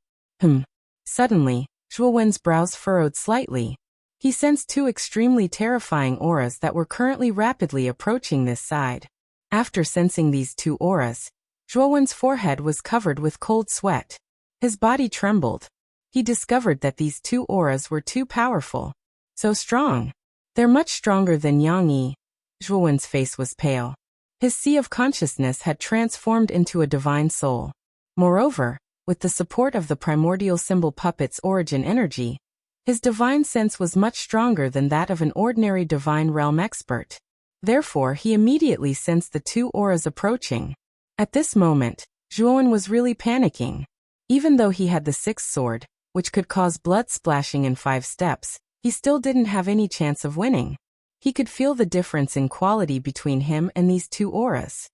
Suddenly, Zhuowen's brows furrowed slightly. He sensed two extremely terrifying auras that were currently rapidly approaching this side. After sensing these two auras, Zhuowen's forehead was covered with cold sweat. His body trembled. He discovered that these two auras were too powerful. So strong. They're much stronger than Yang Yi. Zhuowen's face was pale. His sea of consciousness had transformed into a divine soul. Moreover, with the support of the primordial symbol puppet's origin energy, his divine sense was much stronger than that of an ordinary divine realm expert. Therefore, he immediately sensed the two auras approaching. At this moment, Zhuowen was really panicking. Even though he had the sixth sword, which could cause blood splashing in 5 steps, he still didn't have any chance of winning. He could feel the difference in quality between him and these two auras.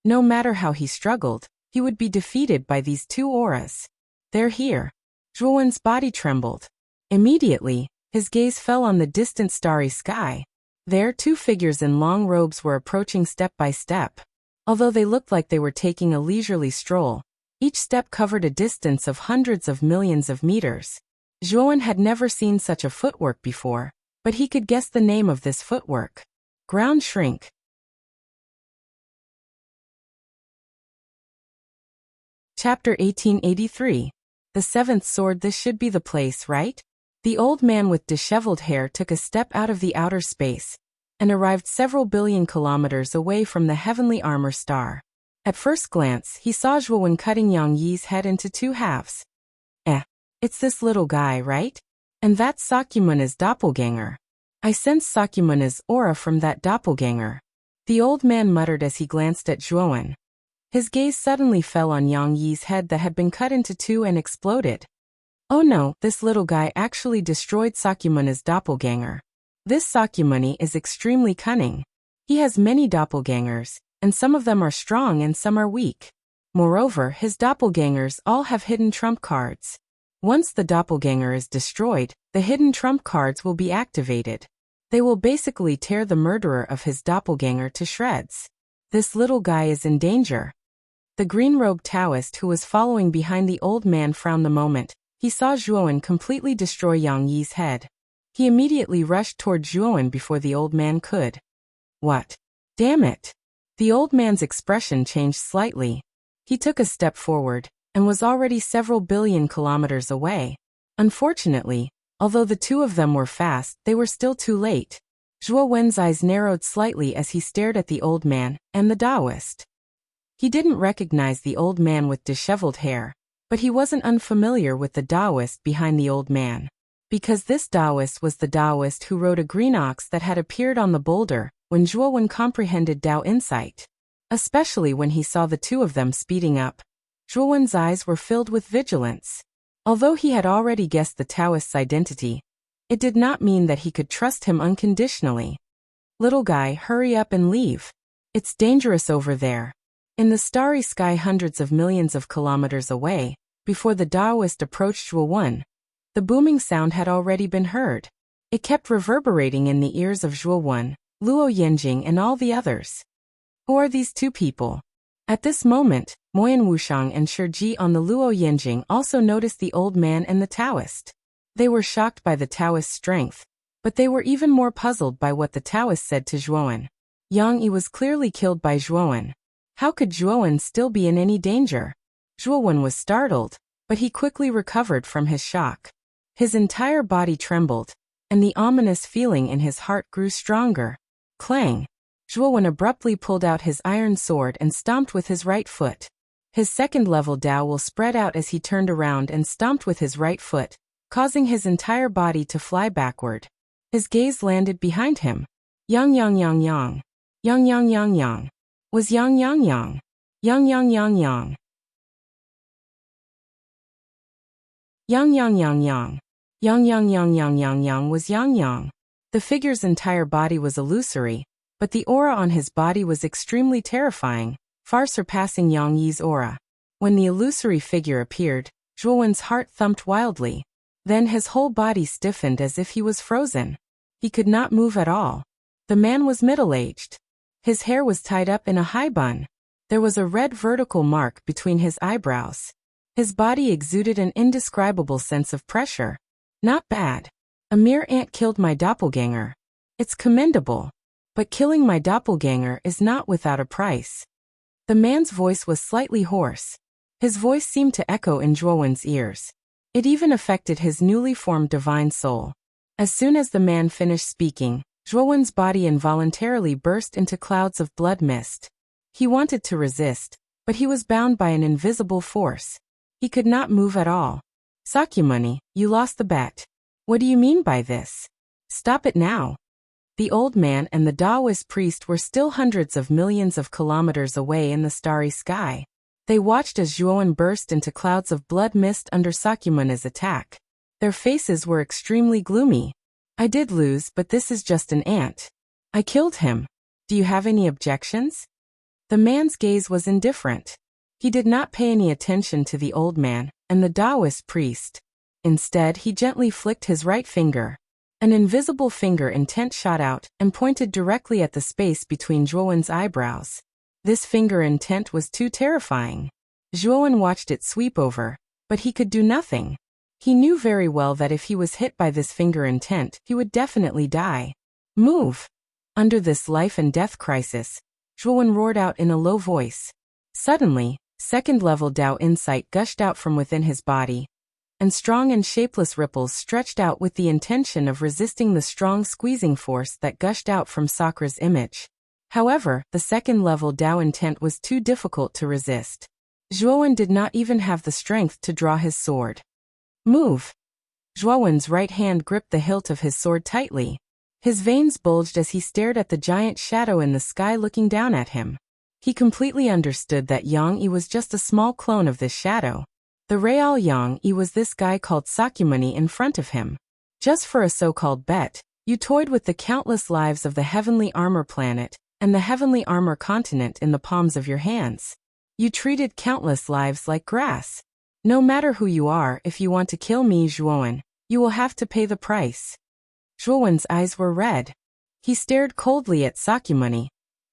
No matter how he struggled, he would be defeated by these two auras. They're here. Zhuowen's body trembled. Immediately, his gaze fell on the distant starry sky. There, 2 figures in long robes were approaching step by step. Although they looked like they were taking a leisurely stroll, each step covered a distance of hundreds of millions of meters. Zhuowen had never seen such a footwork before, but he could guess the name of this footwork. Ground shrink. Chapter 1883. The 7th sword. This should be the place, right? The old man with disheveled hair took a step out of the outer space and arrived several billion kilometers away from the heavenly armor star. At first glance, he saw Zhuowen cutting Yang Yi's head into 2 halves. It's this little guy, right? And that's Sakyamuni doppelganger. I sense Sakyamuni aura from that doppelganger. The old man muttered as he glanced at Zhuowen. His gaze suddenly fell on Yang Yi's head that had been cut into 2 and exploded. Oh no, this little guy actually destroyed Sakyamuni's doppelganger. This Sakyamuni is extremely cunning. He has many doppelgangers, and some of them are strong and some are weak. Moreover, his doppelgangers all have hidden trump cards. Once the doppelganger is destroyed, the hidden trump cards will be activated. They will basically tear the murderer of his doppelganger to shreds. This little guy is in danger. The green-robed Taoist who was following behind the old man frowned the moment he saw Zhuowen completely destroy Yang Yi's head. He immediately rushed toward Zhuowen before the old man could. What? Damn it! The old man's expression changed slightly. He took a step forward and was already several billion kilometers away. Unfortunately, although the 2 of them were fast, they were still too late. Zhuowen's eyes narrowed slightly as he stared at the old man and the Taoist. He didn't recognize the old man with disheveled hair, but he wasn't unfamiliar with the Taoist behind the old man. Because this Taoist was the Taoist who rode a green ox that had appeared on the boulder when Zhuowen comprehended Tao insight. Especially when he saw the 2 of them speeding up, Zhuowen's eyes were filled with vigilance. Although he had already guessed the Taoist's identity, it did not mean that he could trust him unconditionally. Little guy, hurry up and leave. It's dangerous over there. In the starry sky hundreds of millions of kilometers away, before the Taoist approached Zhuowen, the booming sound had already been heard. It kept reverberating in the ears of Zhuowen, Luo Yanjing and all the others. Who are these 2 people? At this moment, Moyan Wuxiang and Shiji on the Luo Yanjing also noticed the old man and the Taoist. They were shocked by the Taoist's strength, but they were even more puzzled by what the Taoist said to Zhuowen. Yang Yi was clearly killed by Zhuowen. How could Zhuowen still be in any danger? Zhuowen was startled, but he quickly recovered from his shock. His entire body trembled, and the ominous feeling in his heart grew stronger. Clang! Zhuowen abruptly pulled out his iron sword and stomped with his right foot. His second-level Dao will spread out as he turned around and stomped with his right foot, causing his entire body to fly backward. His gaze landed behind him. Yang yang yang yang. Yang yang yang yang. Was yang yang yang. Yang yang yang yang. Yang yang yang yang. Yang yang yang yang yang yang was yang yang. The figure's entire body was illusory, but the aura on his body was extremely terrifying, far surpassing Yang Yi's aura. When the illusory figure appeared, Zhuowen's heart thumped wildly. Then his whole body stiffened as if he was frozen. He could not move at all. The man was middle-aged. His hair was tied up in a high bun. There was a red vertical mark between his eyebrows. His body exuded an indescribable sense of pressure. Not bad. A mere ant killed my doppelganger. It's commendable. But killing my doppelganger is not without a price. The man's voice was slightly hoarse. His voice seemed to echo in Zhuowen's ears. It even affected his newly formed divine soul. As soon as the man finished speaking, Zhuowen's body involuntarily burst into clouds of blood mist. He wanted to resist, but he was bound by an invisible force. He could not move at all. Sakyamuni, you lost the bet. What do you mean by this? Stop it now. The old man and the Taoist priest were still hundreds of millions of kilometers away in the starry sky. They watched as Zhuowen burst into clouds of blood mist under Sakyamuni's attack. Their faces were extremely gloomy. I did lose, but this is just an ant. I killed him. Do you have any objections? The man's gaze was indifferent. He did not pay any attention to the old man and the Taoist priest. Instead, he gently flicked his right finger. An invisible finger intent shot out and pointed directly at the space between Zhuowen's eyebrows. This finger intent was too terrifying. Zhuowen watched it sweep over, but he could do nothing. He knew very well that if he was hit by this finger intent, he would definitely die. Move! Under this life and death crisis, Zhuowen roared out in a low voice. Suddenly, second-level Dao insight gushed out from within his body, and strong and shapeless ripples stretched out with the intention of resisting the strong squeezing force that gushed out from Sakra's image. However, the second-level Dao intent was too difficult to resist. Zhuowen did not even have the strength to draw his sword. Move! Zhuowen's right hand gripped the hilt of his sword tightly. His veins bulged as he stared at the giant shadow in the sky looking down at him. He completely understood that Yang Yi was just a small clone of this shadow. The real Yang Yi was this guy called Sakyamuni in front of him. Just for a so-called bet, you toyed with the countless lives of the heavenly armor planet and the heavenly armor continent in the palms of your hands. You treated countless lives like grass. No matter who you are, if you want to kill me, Zhuowen, you will have to pay the price. Zhuowen's eyes were red. He stared coldly at Sakyamuni,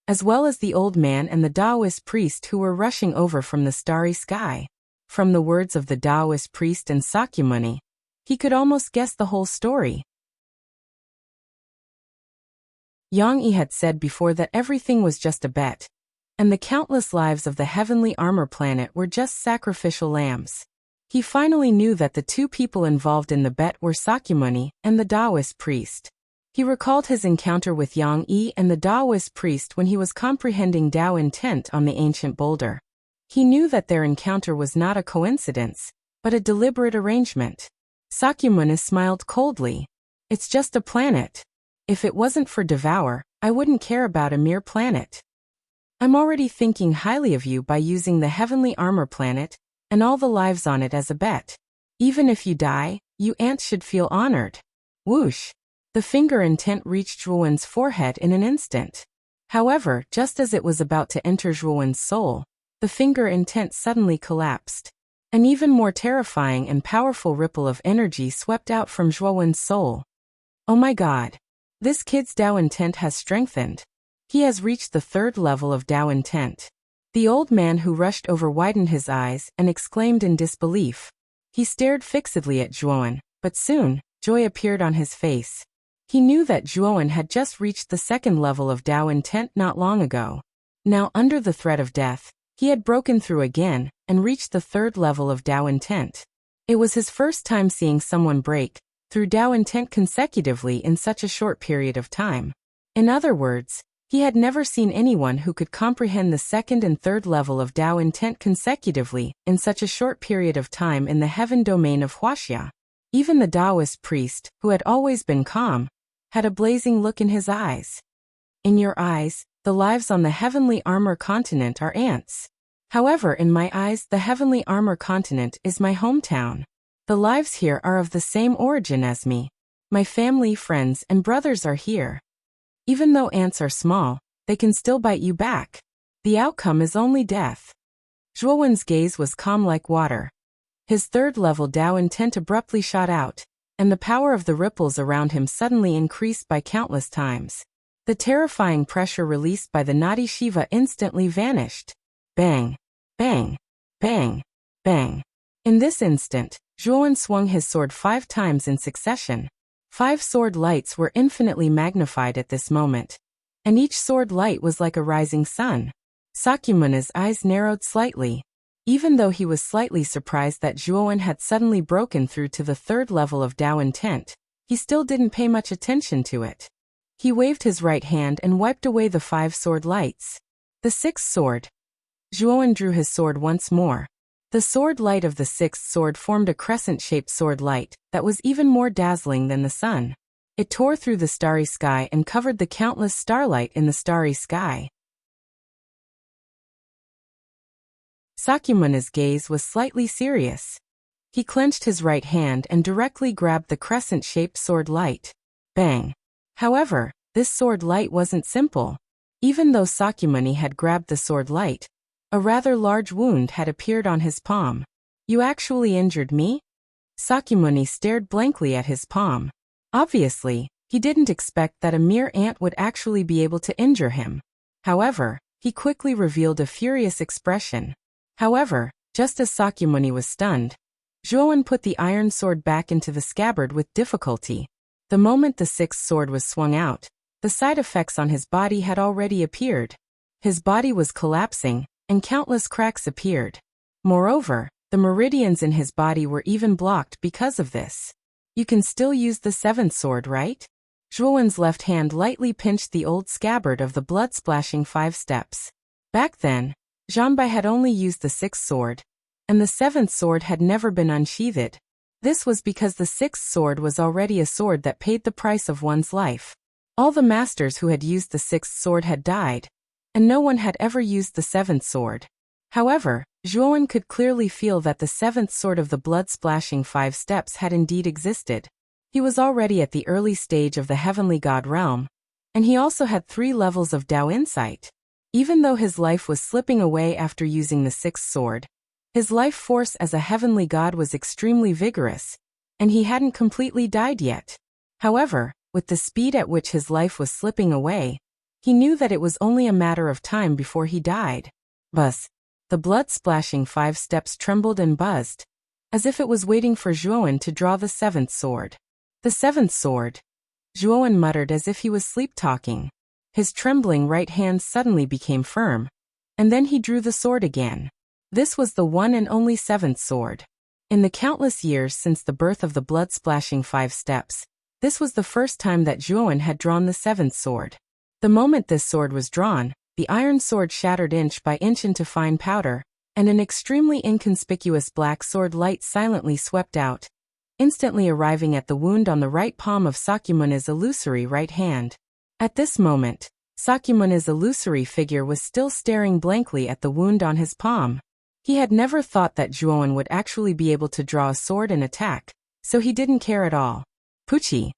as well as the old man and the Taoist priest who were rushing over from the starry sky. From the words of the Taoist priest and Sakyamuni, he could almost guess the whole story. Yang Yi had said before that everything was just a bet, and the countless lives of the heavenly armor planet were just sacrificial lambs. He finally knew that the two people involved in the bet were Sakyamuni and the Taoist priest. He recalled his encounter with Yang Yi and the Taoist priest when he was comprehending Tao intent on the ancient boulder. He knew that their encounter was not a coincidence, but a deliberate arrangement. Sakyamuni smiled coldly. It's just a planet. If it wasn't for Devour, I wouldn't care about a mere planet. I'm already thinking highly of you by using the heavenly armor planet and all the lives on it as a bet. Even if you die, you ants should feel honored. Whoosh! The finger intent reached Zhuowen's forehead in an instant. However, just as it was about to enter Zhuowen's soul, the finger intent suddenly collapsed. An even more terrifying and powerful ripple of energy swept out from Zhuowen's soul. Oh my god! This kid's Tao intent has strengthened. He has reached the third level of Tao intent. The old man who rushed over widened his eyes and exclaimed in disbelief. He stared fixedly at Zhuowen, but soon, joy appeared on his face. He knew that Zhuowen had just reached the second level of Dao intent not long ago. Now, under the threat of death, he had broken through again and reached the third level of Dao intent. It was his first time seeing someone break through Dao intent consecutively in such a short period of time. In other words, he had never seen anyone who could comprehend the second and third level of Dao intent consecutively in such a short period of time in the heaven domain of Wuxia. Even the Taoist priest, who had always been calm, had a blazing look in his eyes. In your eyes, the lives on the heavenly armor continent are ants. However, in my eyes, the heavenly armor continent is my hometown. The lives here are of the same origin as me. My family, friends, and brothers are here. Even though ants are small, they can still bite you back. The outcome is only death. Zhuowen's gaze was calm like water. His third-level Dao intent abruptly shot out, and the power of the ripples around him suddenly increased by countless times. The terrifying pressure released by the Nadi Shiva instantly vanished. Bang! Bang! Bang! Bang! In this instant, Zhuowen swung his sword 5 times in succession. 5 sword lights were infinitely magnified at this moment, and each sword light was like a rising sun. Sakyamana's eyes narrowed slightly. Even though he was slightly surprised that Zhuowen had suddenly broken through to the third level of Dao intent, he still didn't pay much attention to it. He waved his right hand and wiped away the 5 sword lights. The 6th sword. Zhuowen drew his sword once more. The sword light of the 6th sword formed a crescent-shaped sword light that was even more dazzling than the sun. It tore through the starry sky and covered the countless starlight in the starry sky. Sakyamana's gaze was slightly serious. He clenched his right hand and directly grabbed the crescent-shaped sword light. Bang! However, this sword light wasn't simple. Even though Sakyamuni had grabbed the sword light, a rather large wound had appeared on his palm. You actually injured me? Sakyamuni stared blankly at his palm. Obviously, he didn't expect that a mere ant would actually be able to injure him. However, he quickly revealed a furious expression. However, just as Sakyamuni was stunned, Zhuowen put the iron sword back into the scabbard with difficulty. The moment the 6th sword was swung out, the side effects on his body had already appeared. His body was collapsing, and countless cracks appeared. Moreover, the meridians in his body were even blocked because of this. You can still use the 7th sword, right? Zhuowen's left hand lightly pinched the old scabbard of the blood-splashing 5 steps. Back then, Zhanbai had only used the 6th sword, and the 7th sword had never been unsheathed. This was because the 6th sword was already a sword that paid the price of one's life. All the masters who had used the 6th sword had died, and no one had ever used the 7th sword. However, Zhuowen could clearly feel that the 7th sword of the blood-splashing 5 steps had indeed existed. He was already at the early stage of the heavenly god realm, and he also had 3 levels of Dao insight. Even though his life was slipping away after using the 6th sword, his life force as a heavenly god was extremely vigorous, and he hadn't completely died yet. However, with the speed at which his life was slipping away, he knew that it was only a matter of time before he died. Buzz! The blood-splashing 5 steps trembled and buzzed, as if it was waiting for Zhuowen to draw the 7th sword. The 7th sword! Zhuowen muttered as if he was sleep-talking. His trembling right hand suddenly became firm, and then he drew the sword again. This was the one and only 7th sword. In the countless years since the birth of the blood-splashing 5 steps, this was the first time that Zhuowen had drawn the 7th sword. The moment this sword was drawn, the iron sword shattered inch by inch into fine powder, and an extremely inconspicuous black sword light silently swept out, instantly arriving at the wound on the right palm of Sakyamuni's illusory right hand. At this moment, Sakyamuni's illusory figure was still staring blankly at the wound on his palm. He had never thought that Zhuowen would actually be able to draw a sword and attack, so he didn't care at all. Pucci.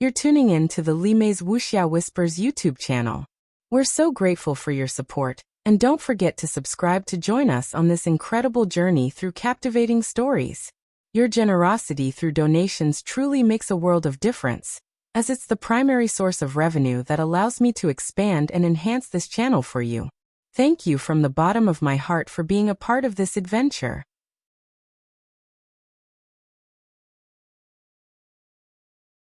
You're tuning in to the Limei's Wuxia Whispers YouTube channel. We're so grateful for your support, and don't forget to subscribe to join us on this incredible journey through captivating stories. Your generosity through donations truly makes a world of difference, as it's the primary source of revenue that allows me to expand and enhance this channel for you. Thank you from the bottom of my heart for being a part of this adventure.